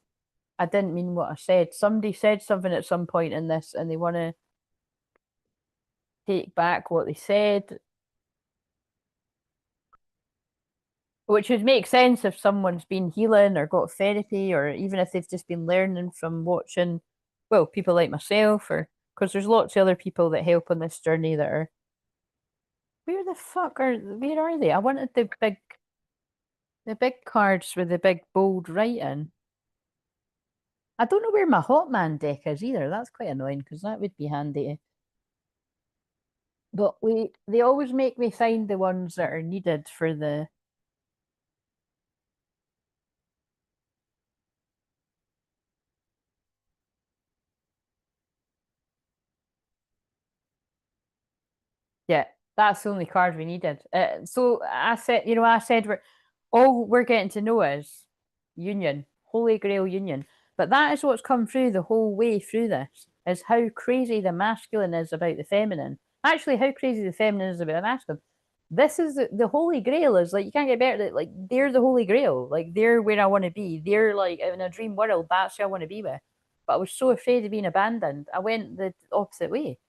I didn't mean what I said. Somebody said something at some point in this, and they want to take back what they said, which would make sense if someone's been healing or got therapy, or even if they've just been learning from watching, well, people like myself, or because there's lots of other people that help on this journey that are. Where are they? I wanted the big cards with the big bold writing. I don't know where my Hotman deck is either. That's quite annoying because that would be handy. But they always make me find the ones that are needed for the. Yeah, that's the only card we needed. So I said all we're getting to know is union, Holy Grail union. But that is what's come through the whole way through this, is how crazy the masculine is about the feminine. Actually, how crazy the feminine is about the masculine. This is the Holy Grail is like you can't get better. Like they're the Holy Grail. Like they're where I want to be. They're like in a dream world. That's who I want to be with. But I was so afraid of being abandoned. I went the opposite way.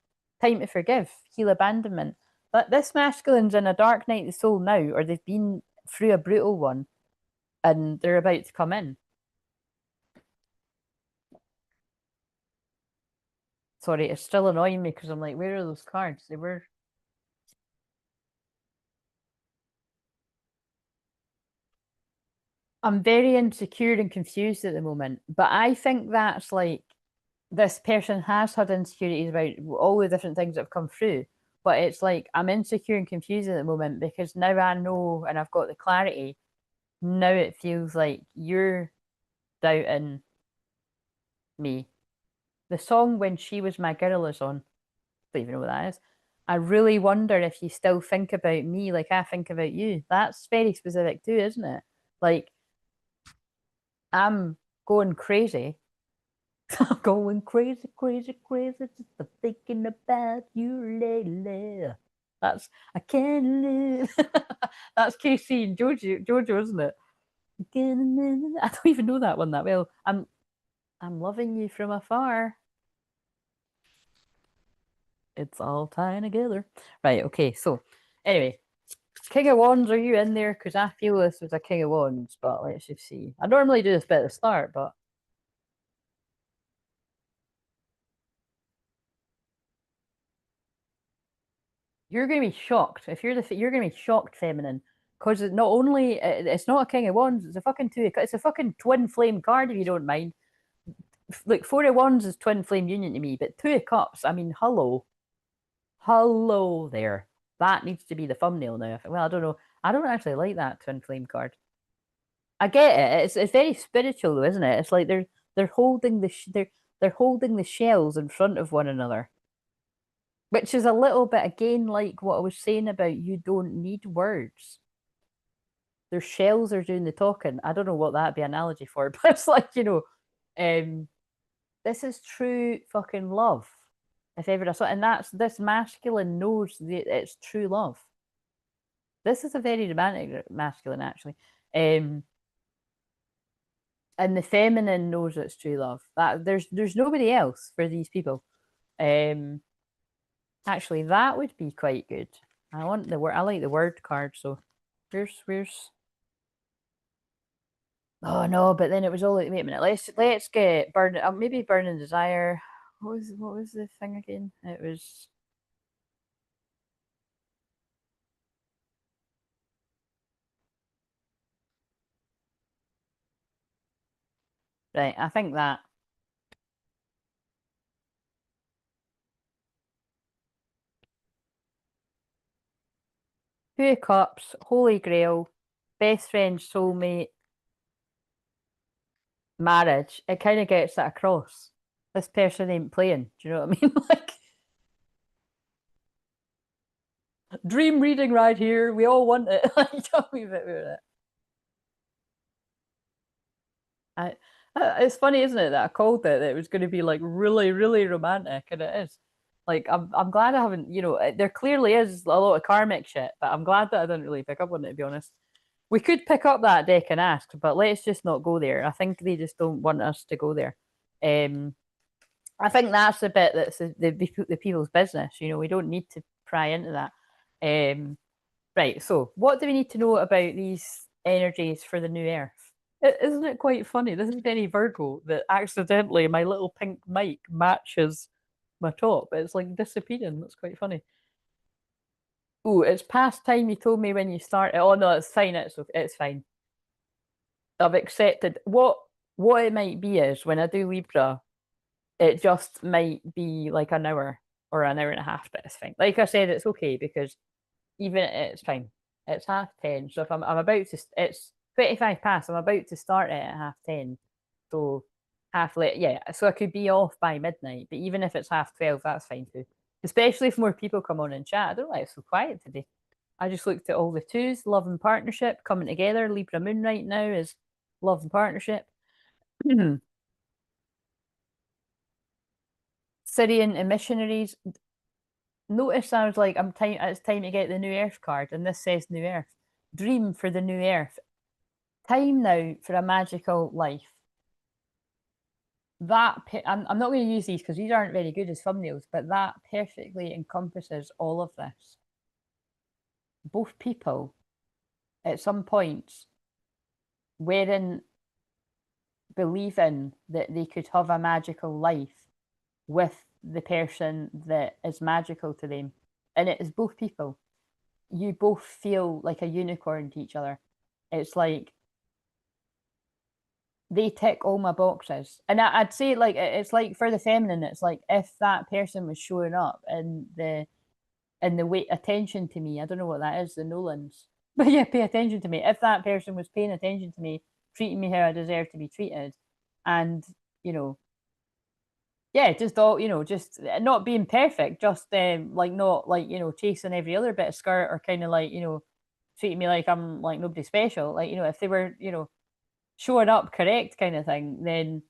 Time to forgive, heal abandonment. But this masculine's in a dark night of the soul now, or they've been through a brutal one, and they're about to come in. Sorry, it's still annoying me because I'm like, where are those cards? They were. I'm very insecure and confused at the moment, but I think that's like this person has had insecurities about all the different things that have come through. But it's like I'm insecure and confused at the moment because now I know and I've got the clarity. Now it feels like you're doubting me. The song When She Was My Girl is on. Don't even know what that is. I really wonder if you still think about me like I think about you. That's very specific too, isn't it? Like I'm going crazy. I'm going crazy, crazy, crazy, just thinking about you lately. That's I can't live. That's KC and Jojo, isn't it? I don't even know that one that well. I'm loving you from afar. It's all tying together. Right, okay, so anyway, King of Wands, are you in there? Because I feel this was a King of Wands, but let's just see. I normally do this bit at the start, but you're going to be shocked. If you're going to be shocked, feminine, because not only it's not a King of Wands, it's a fucking it's a fucking twin flame card if you don't mind. Like Four of Wands is twin flame union to me, but Two of Cups, I mean, hello there. That needs to be the thumbnail now. Well, I don't know. I don't actually like that twin flame card. I get it. It's very spiritual though, isn't it? It's like they're holding the shells in front of one another, which is a little bit again like what I was saying about you don't need words. Their shells are doing the talking. I don't know what that'd be an analogy for, but it's like, this is true fucking love. If ever I saw, and that's this masculine knows it's true love. This is a very romantic masculine, actually. And the feminine knows it's true love. That there's nobody else for these people. Actually, that would be quite good. I want the word. I like the word card. So, where's? Oh no! But then it was all like, wait a minute. Let's get burn. Maybe burning desire. What was the thing again? It was. Right, I think that. Two of Cups, Holy Grail, best friend, soulmate, marriage. It kind of gets that across. This person ain't playing. Do you know what I mean? Like, dream reading right here. We all want it. Like, tell me about it. I, it's funny, isn't it, that I called it that it was going to be like really, really romantic, and it is. Like, I'm glad I haven't. There clearly is a lot of karmic shit, but I'm glad that I didn't really pick up on it. To be honest, we could pick up that deck and ask, but let's just not go there. I think they just don't want us to go there. I think that's the bit that's the people's business. We don't need to pry into that. Right. So, what do we need to know about these energies for the new Earth? Isn't it quite funny? This is very Virgo that accidentally my little pink mic matches my top. It's like disappearing. That's quite funny. Oh, it's past time you told me when you started. Oh no, it's fine. It's fine. I've accepted. What it might be is when I do Libra, it just might be like an hour or an hour and a half, but it's fine. Like I said, it's okay because even it's fine. It's 10:30, so if I'm about to, it's 25 past. I'm about to start it at 10:30, so half late. Yeah, so I could be off by midnight. But even if it's 12:30, that's fine too. Especially if more people come on and chat. I don't know why it's so quiet today. I just looked at all the twos, love and partnership coming together. Libra Moon right now is love and partnership. Syrian and missionaries. Notice I was like, it's time to get the New Earth card, and this says New Earth. Dream for the New Earth. Time now for a magical life. I'm not going to use these because these aren't very good as thumbnails, but that perfectly encompasses all of this. Both people, at some points, wherein believing that they could have a magical life with the person that is magical to them. And it is both people. You both feel like a unicorn to each other. It's like they tick all my boxes. And I'd say like it's like for the feminine, it's like if that person was showing up in the way attention to me, I don't know what that is, the Nolans. But yeah, pay attention to me. If that person was paying attention to me, treating me how I deserve to be treated, and you know, yeah, just all just not being perfect, just like not like chasing every other bit of skirt or kind of like treating me like I'm like nobody special. Like if they were showing up correct kind of thing, then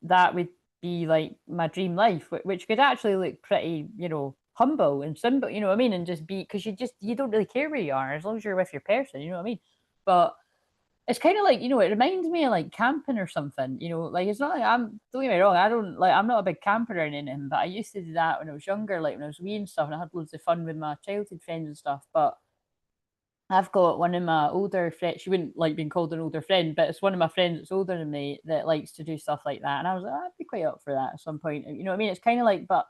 that would be like my dream life, which could actually look pretty humble and simple. You know what I mean? And just be because you don't really care where you are as long as you're with your person. You know what I mean? But it's kind of like it reminds me of like camping or something. Like it's not like don't get me wrong, I'm not a big camper or anything, but I used to do that when I was younger, like when I was wee and stuff, and I had loads of fun with my childhood friends and stuff. But I've got one of my older friends. She wouldn't like being called an older friend, but it's one of my friends that's older than me that likes to do stuff like that. And I was like, I'd be quite up for that at some point. You know what I mean? It's kind of like, but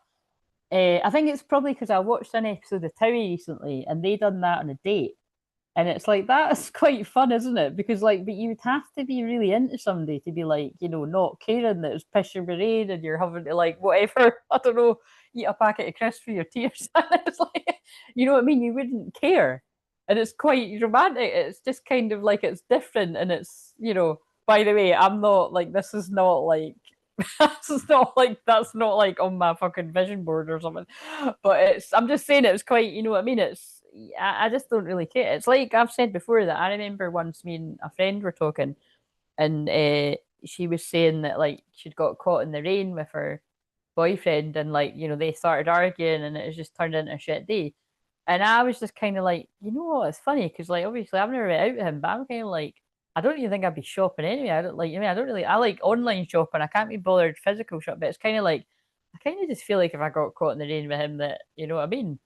I think it's probably because I watched an episode of Towie recently, and they done that on a date. And it's like that's quite fun, isn't it? Because like, but you'd have to be really into somebody to be like, not caring that it's pissing rain and you're having to like whatever, I don't know, eat a packet of crisps for your tears. And it's like, you know what I mean? You wouldn't care. And it's quite romantic. It's just kind of like it's different and it's, by the way, I'm not like this is not like That's not like on my fucking vision board or something. But I'm just saying it's quite, you know what I mean? I just don't really care. It's like I've said before that I remember once me and a friend were talking, and she was saying that like she'd got caught in the rain with her boyfriend, and like they started arguing, and it just turned into a shit day. And I was just kind of like, you know what? It's funny because like obviously I've never been out with him, but I'm kind of like, I don't even think I'd be shopping anyway. I don't like. I mean, I don't really. I like online shopping. I can't be bothered physical shop, but it's kind of like I kind of just feel like if I got caught in the rain with him, that you know what I mean.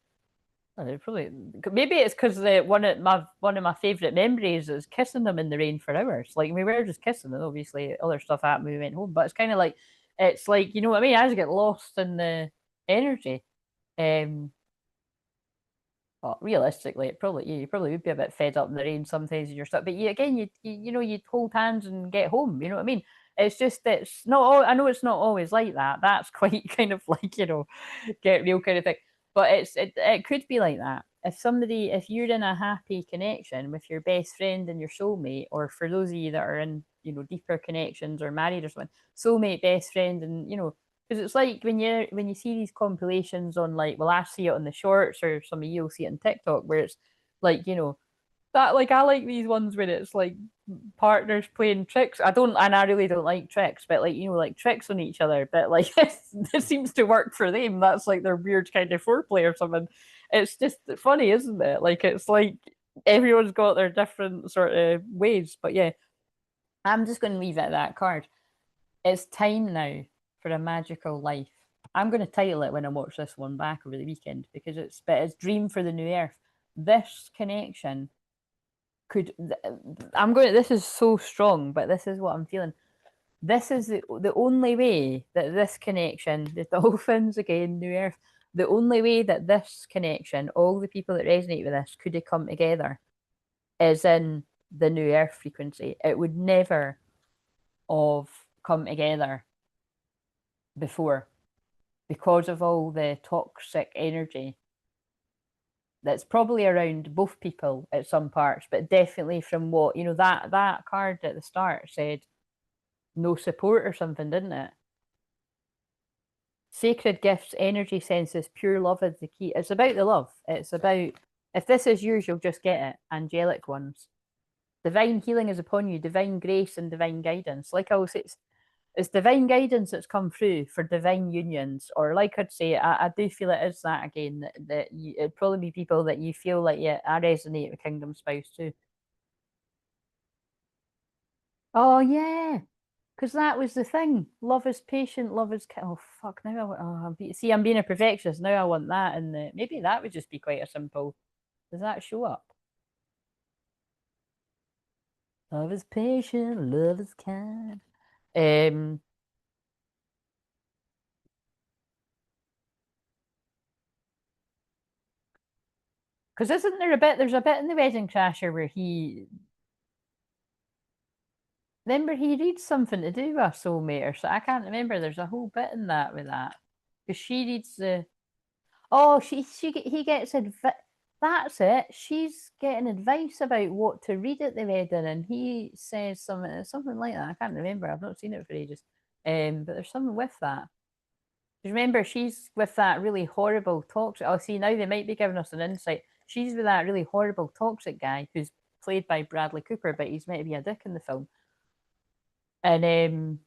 I don't know, probably maybe it's because one of my favorite memories is kissing them in the rain for hours. Like we were just kissing, and obviously other stuff happened when we went home. But it's like you know what I mean. I just get lost in the energy. Um, but realistically, you probably would be a bit fed up in the rain sometimes in your stuff. But you'd hold hands and get home. You know what I mean? It's not. I know it's not always like that. That's quite kind of like get real kind of thing. But it could be like that. If you're in a happy connection with your best friend and your soulmate, or for those of you that are in deeper connections or married or something, soulmate, best friend, and because it's like when you see these compilations on like, well, I see it on the shorts, or some of you will see it on TikTok, where it's like that, like I like these ones where it's like partners playing tricks. And I really don't like tricks, but like like tricks on each other. But like this seems to work for them. That's like their weird kind of foreplay or something. It's just funny, isn't it? Like it's like everyone's got their different sort of ways. But yeah, I'm just going to leave it at that card. It's time now for a magical life. I'm going to title it when I watch this one back over the weekend, because it's Dream for the New Earth. This connection could this is so strong, but this is what I'm feeling. This is the only way that this connection, the dolphins again, New Earth, the only way that this connection, all the people that resonate with this, could have come together is in the New Earth frequency. It would never have come together before, because of all the toxic energy that's probably around both people at some parts, but definitely from what that card at the start said, no support or something, didn't it? Sacred gifts, energy senses, pure love is the key. It's about the love. It's about, if this is yours, you'll just get it. Angelic ones. Divine healing is upon you, divine grace and divine guidance. Like I was saying, it's divine guidance that's come through for divine unions, or like I'd say, I do feel it is that again, it'd probably be people that you feel like, yeah, I resonate with Kingdom Spouse too. Oh yeah, because that was the thing. Love is patient, love is oh fuck. Now I want, see, I'm being a perfectionist now. I want that, and maybe that would just be quite a simple. Does that show up? Love is patient, love is kind. Um, because isn't there a bit? There's a bit in the Wedding Crasher where remember he reads something to do with a soulmate, or so I can't remember. There's a whole bit in that with that, because she reads the. Oh, he gets advice. That's it. She's getting advice about what to read at the wedding, and he says something like that. I can't remember. I've not seen it for ages. But there's something with that. Remember, she's with that really horrible toxic. Oh, see, now they might be giving us an insight. She's with that really horrible toxic guy who's played by Bradley Cooper, but he's meant to be a dick in the film. And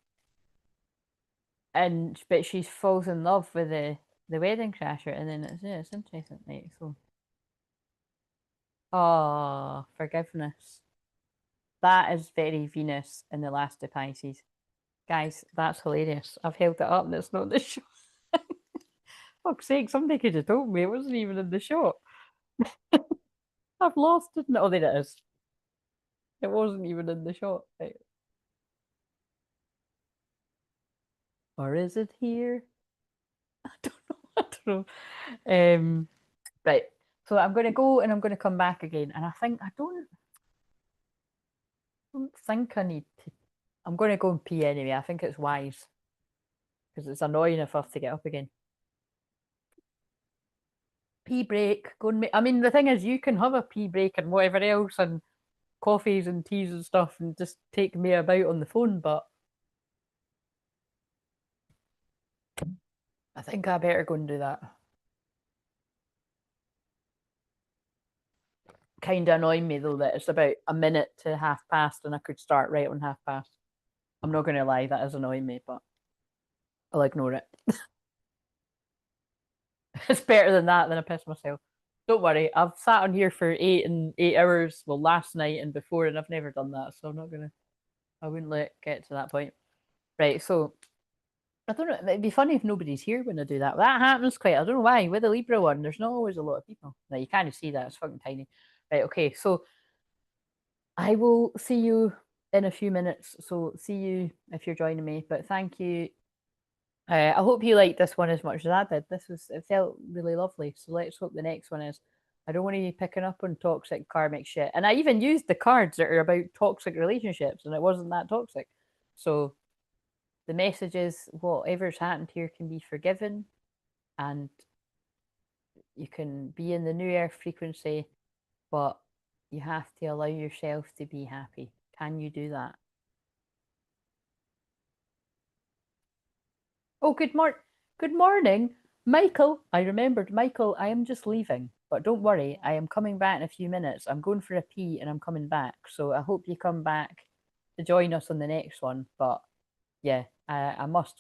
but she falls in love with the wedding crasher, and then it's interesting, right? So, oh, forgiveness. That is very Venus in the last of Pisces. Guys, that's hilarious. I've held it up and it's not in the show. Fuck's sake, somebody could have told me it wasn't even in the shot. I've lost it. No, there it is. It wasn't even in the shot. Right. Or is it here? I don't know. I don't know. Right. So I'm going to go and I'm going to come back again. And I don't think I need to. I'm going to go and pee anyway. I think it's wise, because it's annoying if I have to get up again. Pee break. Go and make. I mean, the thing is, you can have a pee break and whatever else, and coffees and teas and stuff, and just take me about on the phone. But I think I better go and do that. Kind of annoying me though that it's about a minute to past and I could start right on past. I'm not going to lie, that is annoying me, but I'll ignore it. It's better than that, than I piss myself. Don't worry, I've sat on here for 8 hours, well, last night and before, and I've never done that, so I'm not gonna, I wouldn't let it get to that point. Right, so I don't know, it'd be funny if nobody's here when I do that. That happens quite, I don't know why, with the Libra one, there's not always a lot of people. Now, you kind of see that, it's fucking tiny. Right, okay, so I will see you in a few minutes, so see you if you're joining me, but thank you. I hope you liked this one as much as I did. It felt really lovely. So let's hope the next one is. I don't want to be picking up on toxic karmic shit. And I even used the cards that are about toxic relationships, and it wasn't that toxic. So the message is whatever's happened here can be forgiven, and you can be in the new earth frequency, but you have to allow yourself to be happy. Can you do that? Oh, good morning, Michael. I remembered, Michael. I am just leaving, but don't worry. I am coming back in a few minutes. I'm going for a pee and I'm coming back. So I hope you come back to join us on the next one. But yeah, I must